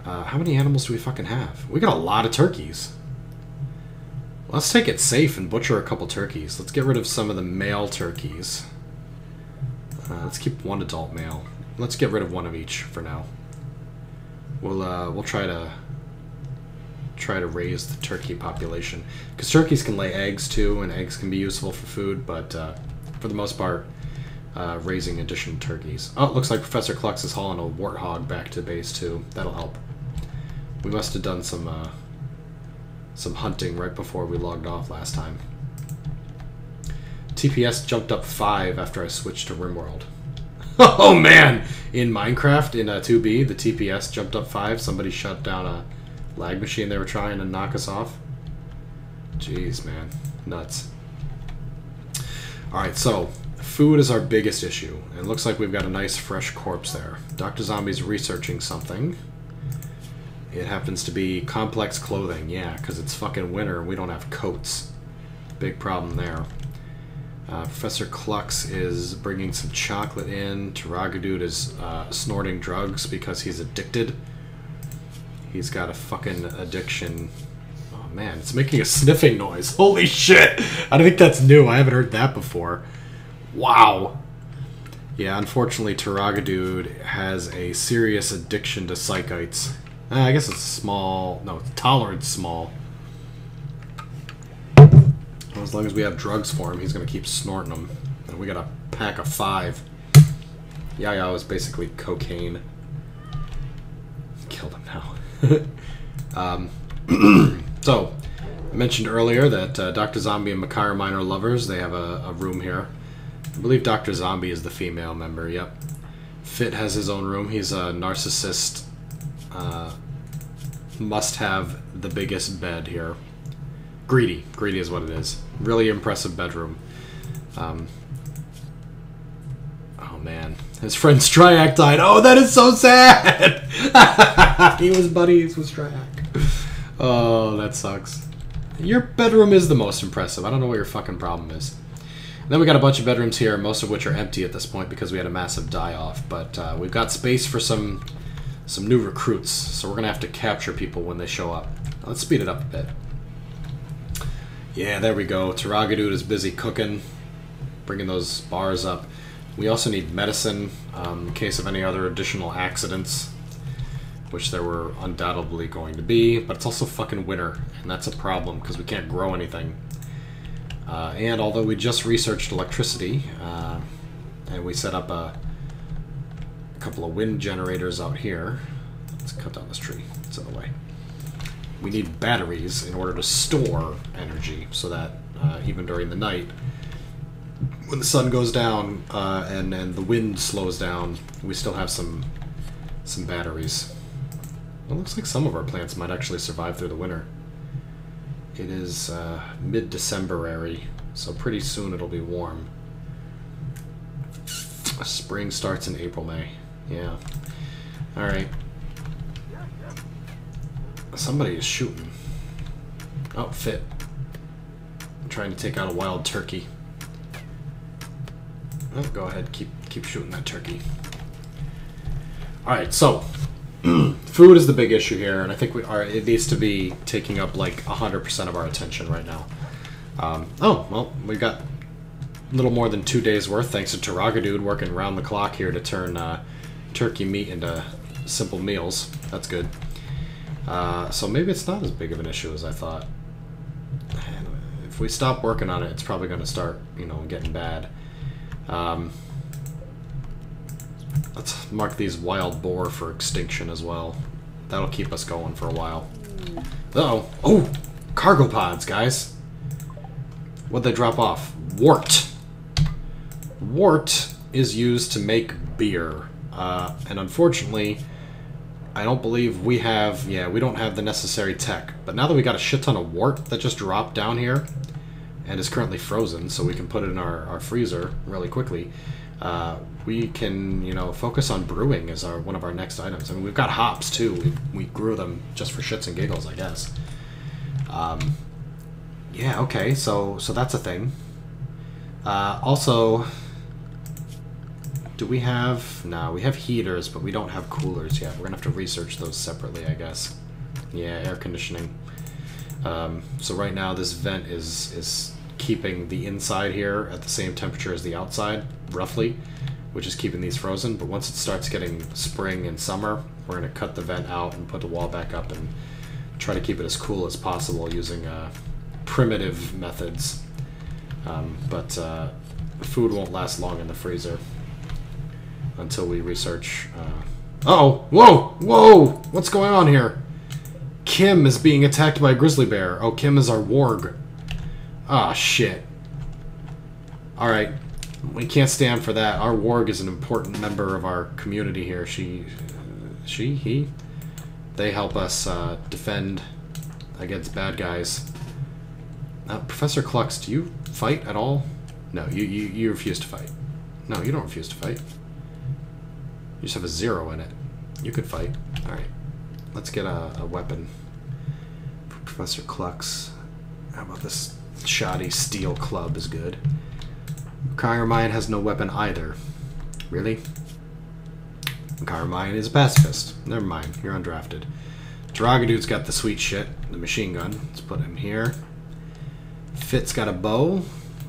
How many animals do we fucking have? We got a lot of turkeys. Let's take it safe and butcher a couple turkeys. Let's get rid of some of the male turkeys. Let's keep 1 adult male. Let's get rid of 1 of each for now. We'll try to raise the turkey population, because turkeys can lay eggs too, and eggs can be useful for food. But for the most part, raising additional turkeys. Oh, it looks like Professor Klux is hauling a warthog back to base too. That'll help. We must have done some hunting right before we logged off last time. TPS jumped up 5 after I switched to RimWorld. Oh man! In Minecraft, in 2B, the TPS jumped up 5. Somebody shut down a lag machine they were trying to knock us off. Jeez, man. Nuts. Alright, so food is our biggest issue. It looks like we've got a nice fresh corpse there. DoctrZombie's researching something. It happens to be complex clothing, yeah, because it's fucking winter and we don't have coats. Big problem there. Professor Klux is bringing some chocolate in. Taragadude is snorting drugs because he's addicted. He's got a fucking addiction. Oh man, it's making a sniffing noise. Holy shit! I think that's new. I haven't heard that before. Wow. Yeah, unfortunately, Taragadude has a serious addiction to psychites. I guess it's small. No, tolerance small. Well, as long as we have drugs for him, he's going to keep snorting them. And we got a pack of 5. Yaya was basically cocaine. Killed him now. So, I mentioned earlier that DoctrZombie and Makaramine are lovers. They have a room here. I believe DoctrZombie is the female member, yep. Fit has his own room. He's a narcissist. Must have the biggest bed here. Greedy. Greedy is what it is. Really impressive bedroom. Oh man. His friend Stryak died. Oh, that is so sad! He was buddies with Stryak. Oh, that sucks. Your bedroom is the most impressive. I don't know what your fucking problem is. And then we got a bunch of bedrooms here, most of which are empty at this point because we had a massive die-off. But we've got space for some new recruits, so we're going to have to capture people when they show up. Let's speed it up a bit. Yeah, there we go. Taragadude is busy cooking, bringing those bars up. We also need medicine in case of any other additional accidents, which there were undoubtedly going to be, but it's also fucking winter, and that's a problem because we can't grow anything. And although we just researched electricity, and we set up a couple of wind generators out here, let's cut down this tree, it's in the way. We need batteries in order to store energy so that even during the night, when the sun goes down and the wind slows down, we still have some batteries. It looks like some of our plants might actually survive through the winter. It is mid-December-ary, so pretty soon it'll be warm. Spring starts in April, May. Yeah. Alright. Somebody is shooting. Oh, Fit. I'm trying to take out a wild turkey. Oh, go ahead, keep shooting that turkey. Alright, so food is the big issue here, and I think it needs to be taking up like 100% of our attention right now. Oh, well, we've got a little more than 2 days worth, thanks to Taragadude working round the clock here to turn turkey meat into simple meals. That's good. So maybe it's not as big of an issue as I thought. And if we stop working on it, it's probably going to start, getting bad. Let's mark these wild boar for extinction as well. That'll keep us going for a while. Uh-oh. Oh! Cargo pods, guys! What'd they drop off? Wort! Wort is used to make beer. And unfortunately, I don't believe we have... Yeah, we don't have the necessary tech. But now that we got a shit ton of wort that just dropped down here, and is currently frozen, so we can put it in our freezer really quickly, we can, focus on brewing as one of our next items. I mean, we've got hops, too. We grew them just for shits and giggles, I guess. Yeah, okay, so that's a thing. Also, do we have... No, we have heaters, but we don't have coolers yet. We're going to have to research those separately, I guess. Yeah, air conditioning. So right now, this vent is keeping the inside here at the same temperature as the outside, roughly, which is keeping these frozen. But once it starts getting spring and summer, we're going to cut the vent out and put the wall back up and try to keep it as cool as possible using primitive methods. But food won't last long in the freezer until we research... Uh-oh! Whoa! Whoa! What's going on here? Kim is being attacked by a grizzly bear. Oh, Kim is our warg. Ah, shit. Alright. We can't stand for that. Our warg is an important member of our community here. He? They help us defend against bad guys. Professor Klux, do you fight at all? No, you refuse to fight. No, you don't refuse to fight. You just have a 0 in it. You could fight. Alright. Let's get a weapon for Professor Klux. How about this shoddy steel club is good. Carmine has no weapon either. Really? Carmine is a pacifist. Never mind, you're undrafted. Taragadude's got the sweet shit, the machine gun. Let's put him here. Fit's got a bow.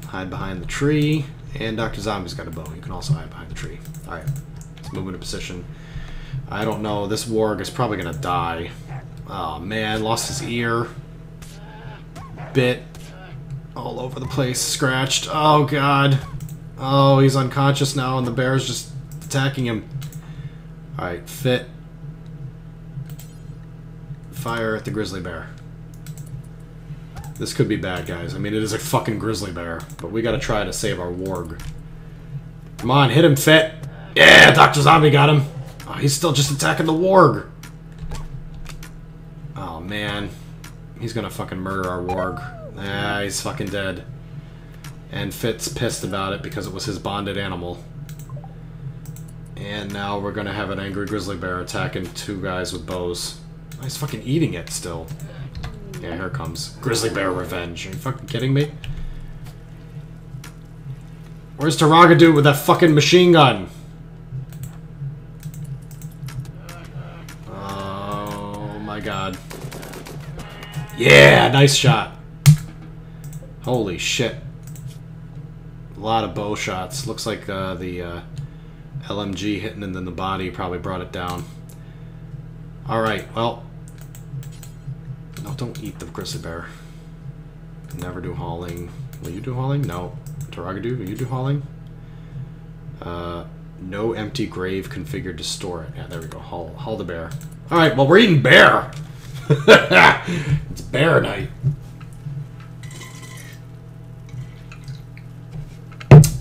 Hide behind the tree. And DoctrZombie's got a bow. You can also hide behind the tree. Alright, let's move into position. I don't know, this warg is probably gonna die. Oh man, lost his ear. Bit. All over the place, scratched. Oh god. Oh, he's unconscious now and the bear's just attacking him. Alright, Fit. Fire at the grizzly bear. This could be bad, guys. I mean, it is a fucking grizzly bear, but we gotta try to save our warg. Come on, hit him, Fit. Yeah, DoctrZombie got him. Oh, he's still just attacking the warg. Oh, man. He's gonna fucking murder our warg. Ah, he's fucking dead. And Fit's pissed about it because it was his bonded animal. And now we're gonna have an angry grizzly bear attacking two guys with bows. Oh, he's fucking eating it still. Yeah, here it comes. Grizzly bear revenge. Are you fucking kidding me? Where's Taragadude with that fucking machine gun? Oh my god. Yeah, nice shot. Holy shit. A lot of bow shots. Looks like the LMG hitting it in the body probably brought it down. Alright, well. No, don't eat the grizzly bear. Never do hauling. Will you do hauling? No. Taragadude, will you do hauling? No empty grave configured to store it. Yeah, there we go. Haul the bear. Alright, well, we're eating bear! It's bear night.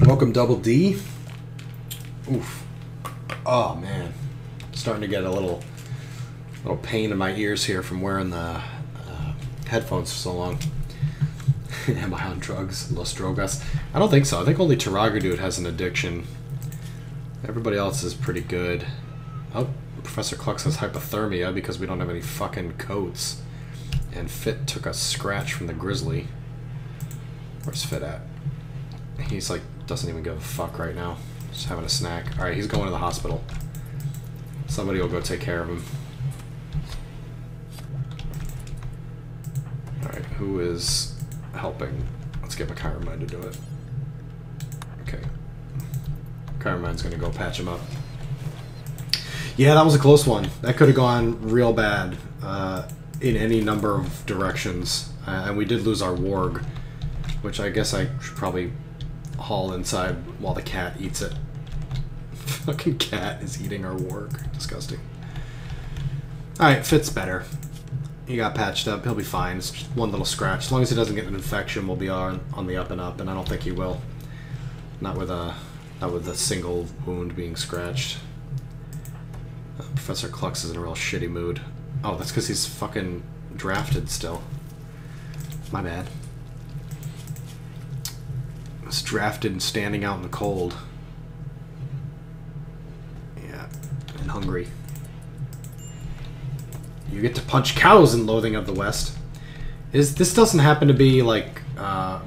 Welcome, Double D. Oof. Oh, man. Starting to get a little pain in my ears here from wearing the headphones for so long. Am I on drugs? Los drogas? I don't think so. I think only Taragadude has an addiction. Everybody else is pretty good. Oh, Professor Clux has hypothermia because we don't have any fucking coats. And Fit took a scratch from the grizzly. Where's Fit at? He's like, doesn't even give a fuck right now. Just having a snack. Alright, he's going to the hospital. Somebody will go take care of him. Alright, who is helping? Let's get Chiron to do it. Okay. Chiron's gonna go patch him up. Yeah, that was a close one. That could have gone real bad in any number of directions. And we did lose our warg, which I guess I should probably haul inside while the cat eats it. Fucking cat is eating our warg. Disgusting. Alright, Fit's better. He got patched up. He'll be fine. It's just one little scratch. As long as he doesn't get an infection, we'll be on the up and up, and I don't think he will. Not with a single wound being scratched. Professor Clux is in a real shitty mood. Oh, that's because he's fucking drafted still. My bad. He's drafted and standing out in the cold. Yeah, and hungry. You get to punch cows in Loathing of the West. This doesn't happen to be like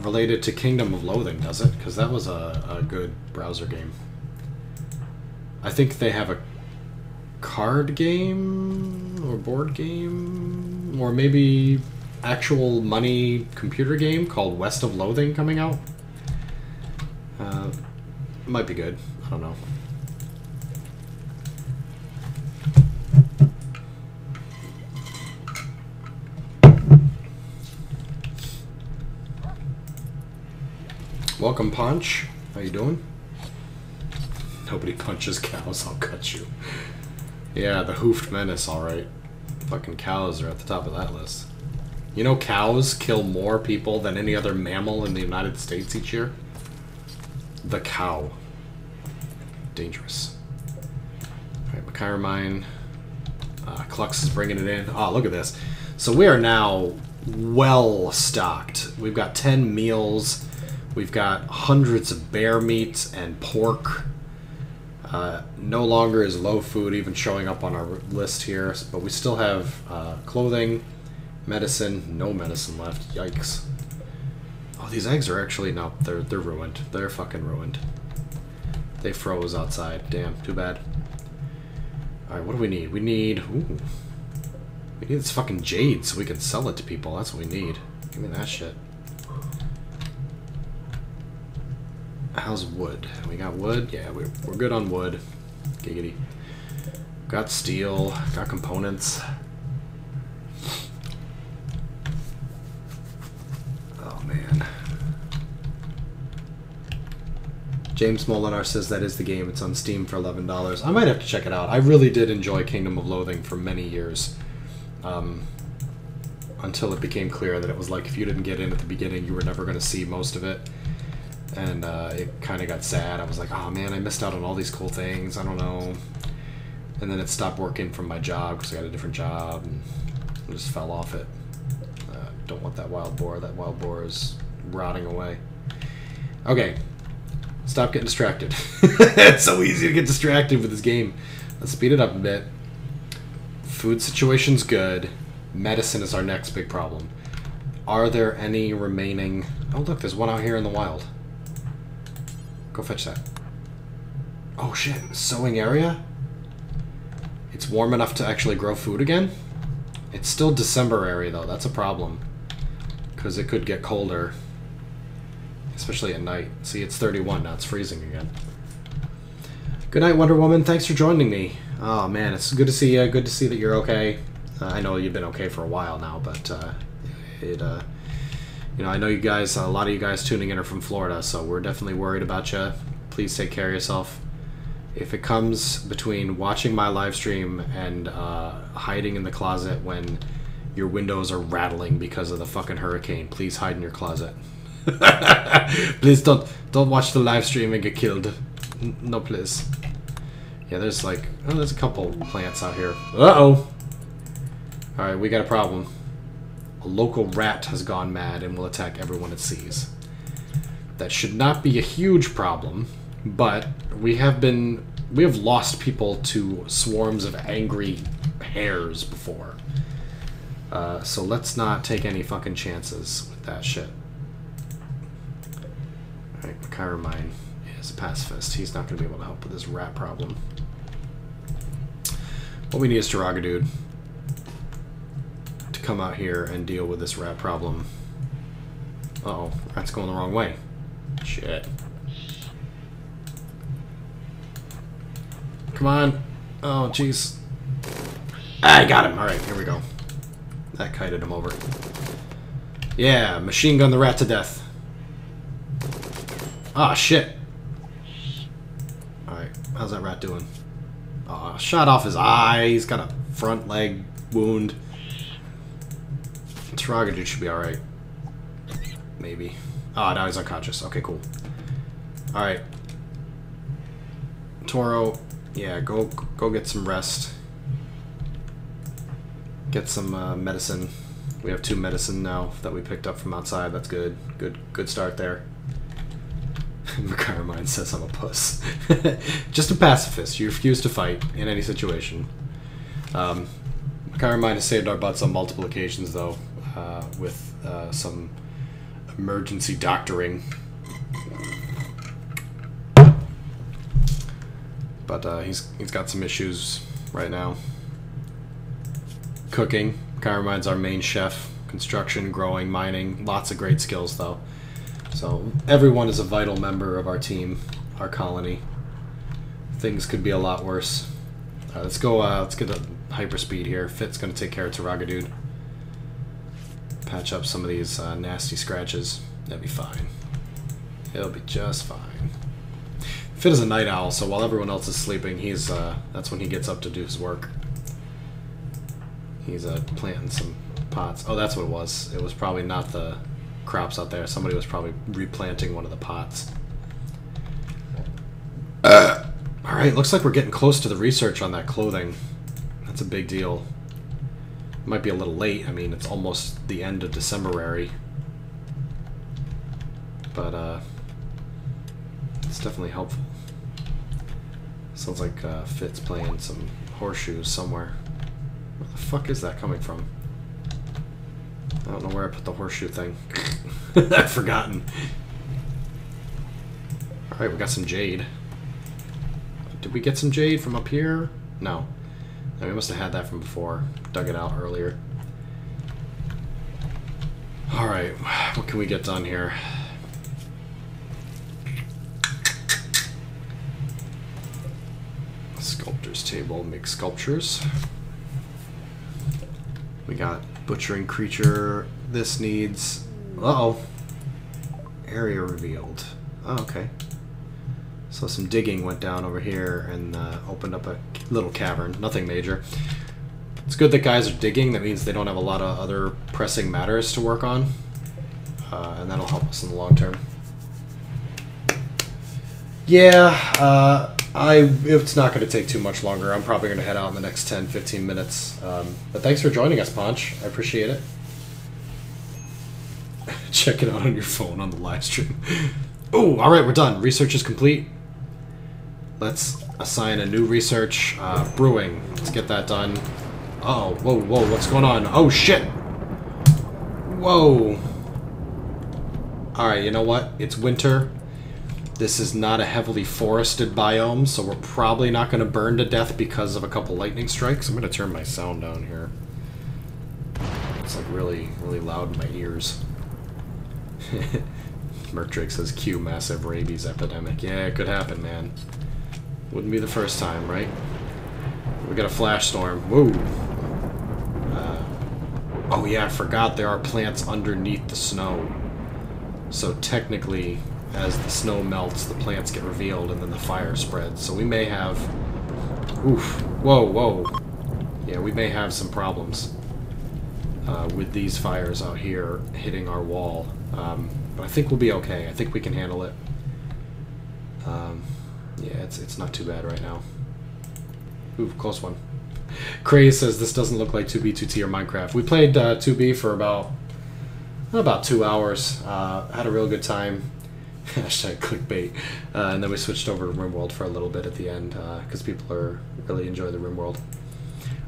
related to Kingdom of Loathing, does it? Because that was a good browser game. I think they have a card game or board game or maybe actual money computer game called West of Loathing coming out. Might be good. I don't know. Welcome, Punch. How you doing? Nobody punches cows, I'll cut you. Yeah, the hoofed menace, alright. Fucking cows are at the top of that list. You know cows kill more people than any other mammal in the United States each year? The cow. Dangerous. Alright, Chiron. Clux is bringing it in. Oh, look at this. So we are now well stocked. We've got 10 meals. We've got hundreds of bear meats and pork. No longer is low food even showing up on our list here, but we still have clothing, medicine, no medicine left. Yikes. Oh, these eggs are actually, no, they're ruined. They're fucking ruined. They froze outside. Damn, too bad. Alright, what do we need? We need this fucking jade so we can sell it to people. That's what we need. Give me that shit. How's wood? We got wood? Yeah, we're good on wood. Giggity. Got steel. Got components. Oh, man. James Molinar says that is the game. It's on Steam for $11. I might have to check it out. I really did enjoy Kingdom of Loathing for many years. Until it became clear that it was like if you didn't get in at the beginning, you were never going to see most of it. And it kind of got sad. I was like, oh man, I missed out on all these cool things. I don't know. And then it stopped working from my job because I got a different job and I just fell off it. Don't want that wild boar. That wild boar is rotting away. Okay. Stop getting distracted. It's so easy to get distracted with this game. Let's speed it up a bit. Food situation's good. Medicine is our next big problem. Are there any remaining... Oh, look, there's one out here in the wild. Go fetch that. Oh, shit. Sowing area? It's warm enough to actually grow food again? It's still December area, though. That's a problem. Because it could get colder. Especially at night. See, it's 31 now. It's freezing again. Good night, Wonder Woman. Thanks for joining me. Oh, man. It's good to see you. Good to see that you're okay. I know you've been okay for a while now, but you know, I know you guys, a lot of you guys tuning in are from Florida, so we're definitely worried about you. Please take care of yourself. If it comes between watching my live stream and hiding in the closet when your windows are rattling because of the fucking hurricane, please hide in your closet. Please don't watch the live stream and get killed. No, please. Yeah, there's like, oh, there's a couple plants out here. Uh-oh. Alright, we got a problem. A local rat has gone mad and will attack everyone it sees. That should not be a huge problem, but we have lost people to swarms of angry hares before. So let's not take any fucking chances with that shit. Alright, Chiron is a pacifist. He's not going to be able to help with this rat problem. What we need is Taragadude to come out here and deal with this rat problem. Uh-oh, rat's going the wrong way. Shit. Come on. Oh, jeez. I got him. Alright, here we go. That kited him over. Yeah, machine gun the rat to death. Ah, shit. Alright, how's that rat doing? Aw, shot off his eye. He's got a front leg wound. Taragadude should be alright. Maybe. Ah, now he's unconscious. Okay, cool. Alright. Toro, yeah, go get some rest. Get some medicine. We have 2 medicine now that we picked up from outside. That's good. Good start there. Chiron says I'm a puss. Just a pacifist. You refuse to fight in any situation. Chiron has saved our butts on multiple occasions, though, with some emergency doctoring. But he's got some issues right now. Cooking. Chiron's our main chef. Construction, growing, mining. Lots of great skills, though. So everyone is a vital member of our team, our colony. Things could be a lot worse. Let's go. Let's get a hyperspeed here. Fit's going to take care of Taragadude. Patch up some of these nasty scratches. That'll be fine. It'll be just fine. Fit is a night owl, so while everyone else is sleeping, he's that's when he gets up to do his work. He's planting some pots. Oh, that's what it was. It was probably not the crops out there. Somebody was probably replanting one of the pots. Alright, looks like we're getting close to the research on that clothing. That's a big deal. Might be a little late. I mean, it's almost the end of Decemberary. But, it's definitely helpful. Sounds like Fitz playing some horseshoes somewhere. Where the fuck is that coming from? I don't know where I put the horseshoe thing. I've forgotten. Alright, we got some jade. Did we get some jade from up here? No. No, we must have had that from before. Dug it out earlier. Alright, what can we get done here? Sculptor's table, make sculptures. We got butchering creature. This needs... Uh-oh. Area revealed. Oh, okay. So some digging went down over here and opened up a little cavern. Nothing major. It's good that guys are digging. That means they don't have a lot of other pressing matters to work on. And that'll help us in the long term. Yeah, it's not going to take too much longer. I'm probably going to head out in the next 10-15 minutes. But thanks for joining us, Ponch. I appreciate it. Check it out on your phone on the live stream. Oh, all right, we're done. Research is complete. Let's assign a new research. Brewing. Let's get that done. Oh, whoa, whoa, what's going on? Oh, shit! Whoa! Alright, you know what? It's winter. This is not a heavily forested biome, so we're probably not going to burn to death because of a couple lightning strikes. I'm going to turn my sound down here. It's like really, really loud in my ears. Mertrick says, cue massive rabies epidemic. Yeah, it could happen, man. Wouldn't be the first time, right? We got a flash storm. Woo! Oh yeah, I forgot there are plants underneath the snow. So technically, as the snow melts, the plants get revealed and then the fire spreads. So we may have... Oof. Whoa, whoa. Yeah, we may have some problems with these fires out here hitting our wall. But I think we'll be okay. I think we can handle it. Yeah, it's not too bad right now. Ooh, close one. Craze says this doesn't look like 2B, 2T, or Minecraft. We played 2B for about 2 hours. Had a real good time. Hashtag clickbait. And then we switched over to RimWorld for a little bit at the end because people really enjoy the RimWorld.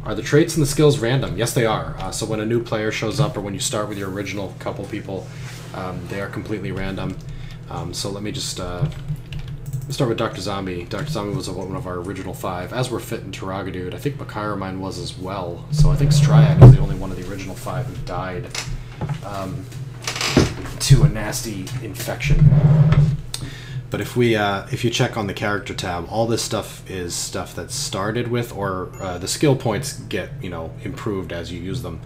Are the traits and the skills random? Yes, they are. So when a new player shows up or when you start with your original couple people, they are completely random. So let me just... Let's start with DoctrZombie. DoctrZombie was one of our original 5, as were Fit and Terragadude. I think Makaramine was as well. So I think Stryak is the only one of the original 5 who died to a nasty infection. But if you check on the character tab, all this stuff is stuff that's started with, or the skill points get improved as you use them.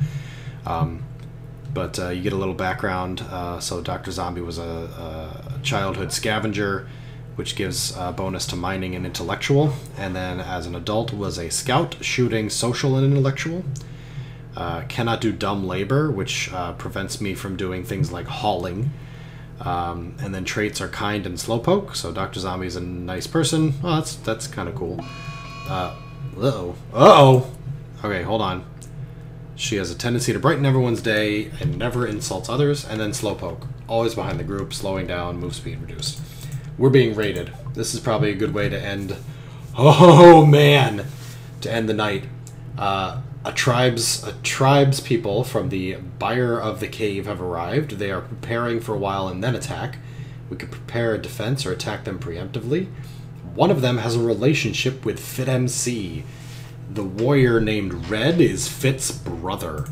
But you get a little background. So DoctrZombie was a childhood scavenger, which gives a bonus to mining and intellectual, and then as an adult was a scout, shooting, social, and intellectual. Cannot do dumb labor, which prevents me from doing things like hauling. And then traits are kind and slowpoke, so DoctrZombie is a nice person. Oh, that's kind of cool. Uh-oh. Uh-oh! Okay, hold on. She has a tendency to brighten everyone's day and never insults others, and then slowpoke. Always behind the group, slowing down, move speed reduced. We're being raided. This is probably a good way to end... Oh, man! To end the night. A tribe's people from the buyer of the cave have arrived. They are preparing for a while and then attack. We could prepare a defense or attack them preemptively. One of them has a relationship with Fit MC. The warrior named Red is Fit's brother.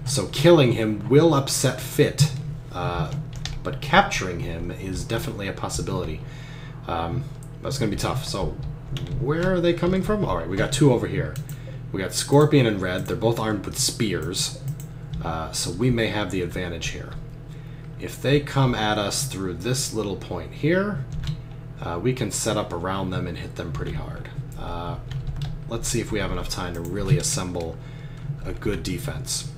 So killing him will upset Fit. But capturing him is definitely a possibility. That's going to be tough. So, where are they coming from? Alright, we got 2 over here. We got Scorpion and Red. They're both armed with spears. So we may have the advantage here. If they come at us through this little point here, we can set up around them and hit them pretty hard. Let's see if we have enough time to really assemble a good defense.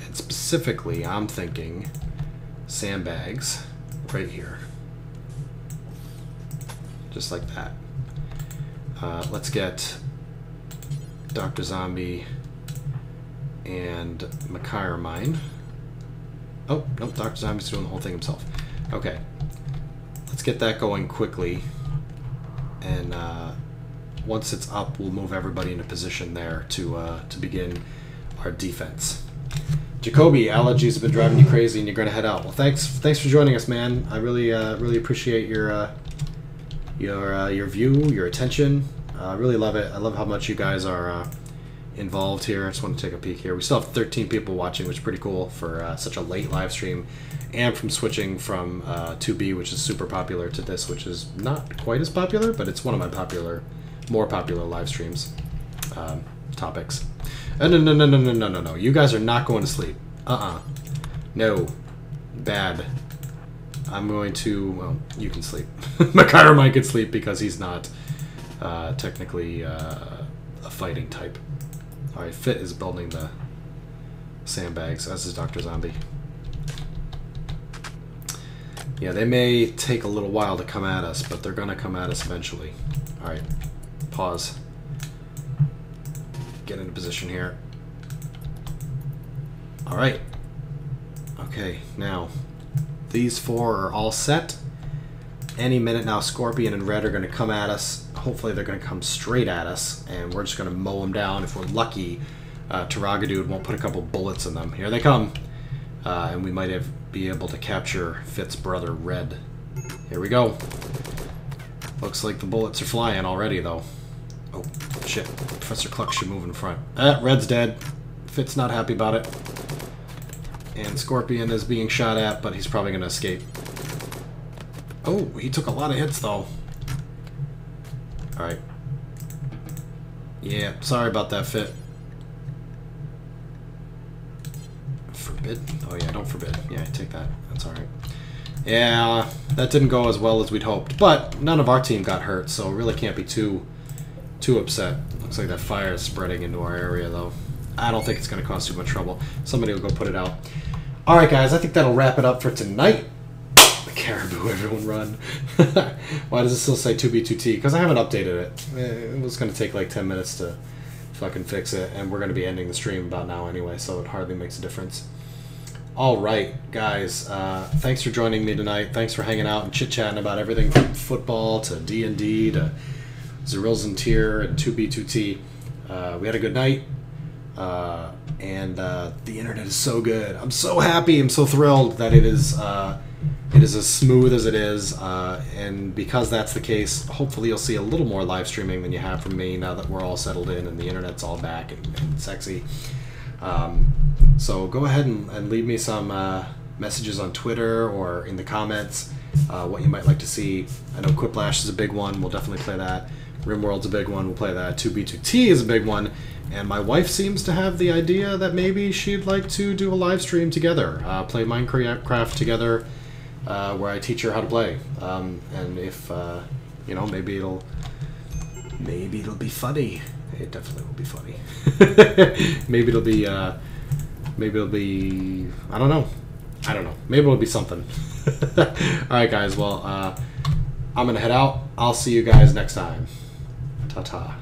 And specifically, I'm thinking... sandbags right here, just like that. Let's get DoctrZombie and Makaramine. Oh, nope, DoctrZombie's doing the whole thing himself. Okay, let's get that going quickly, and once it's up, we'll move everybody into position there to begin our defense. Jacoby, allergies have been driving you crazy, and you're going to head out. Well, thanks for joining us, man. I really appreciate your view, your attention. I really love it. I love how much you guys are involved here. I just want to take a peek here. We still have 13 people watching, which is pretty cool for such a late live stream, and from switching from 2B, which is super popular, to this, which is not quite as popular, but it's one of my more popular live streams topics. No. You guys are not going to sleep. No. Bad. I'm going to... Well, you can sleep. Makaramine can sleep because he's not technically a fighting type. Alright, Fit is building the sandbags, as is DoctrZombie. Yeah, they may take a little while to come at us, but they're going to come at us eventually. Alright, pause. Get into position here. Alright. Okay, now, these 4 are all set. Any minute now, Scorpion and Red are going to come at us. Hopefully they're going to come straight at us, and we're just going to mow them down. If we're lucky, Taragadude won't put a couple bullets in them. Here they come. And we might be able to capture Fit's brother, Red. Here we go. Looks like the bullets are flying already, though. Oh, shit. Professor Cluck should move in front. Red's dead. Fit's not happy about it. And Scorpion is being shot at, but he's probably going to escape. Oh, he took a lot of hits, though. Alright. Yeah, sorry about that, Fit. Forbid? Oh, yeah, don't forbid. Yeah, take that. That's alright. Yeah, that didn't go as well as we'd hoped. But none of our team got hurt, so really can't be too upset. Looks like that fire is spreading into our area, though. I don't think it's going to cause too much trouble. Somebody will go put it out. Alright, guys, I think that'll wrap it up for tonight. The caribou, everyone run. Why does it still say 2B2T? Because I haven't updated it. It was going to take like 10 minutes to fucking fix it, and we're going to be ending the stream about now anyway, so it hardly makes a difference. Alright, guys, thanks for joining me tonight. Thanks for hanging out and chit-chatting about everything from football to D&D to ZirilZuntir and 2B2T. We had a good night. And the internet is so good. I'm so happy. I'm so thrilled that it is as smooth as it is. And because that's the case, hopefully you'll see a little more live streaming than you have from me now that we're all settled in and the internet's all back and sexy. So go ahead and leave me some messages on Twitter or in the comments what you might like to see. I know Quiplash is a big one. We'll definitely play that. RimWorld's a big one. We'll play that. 2B2T is a big one. And my wife seems to have the idea that maybe she'd like to do a live stream together, play Minecraft together, where I teach her how to play. And if you know, maybe it'll be funny. It definitely will be funny. maybe it'll be I don't know. Maybe it'll be something. All right, guys. Well, I'm gonna head out. I'll see you guys next time. Ta-ta.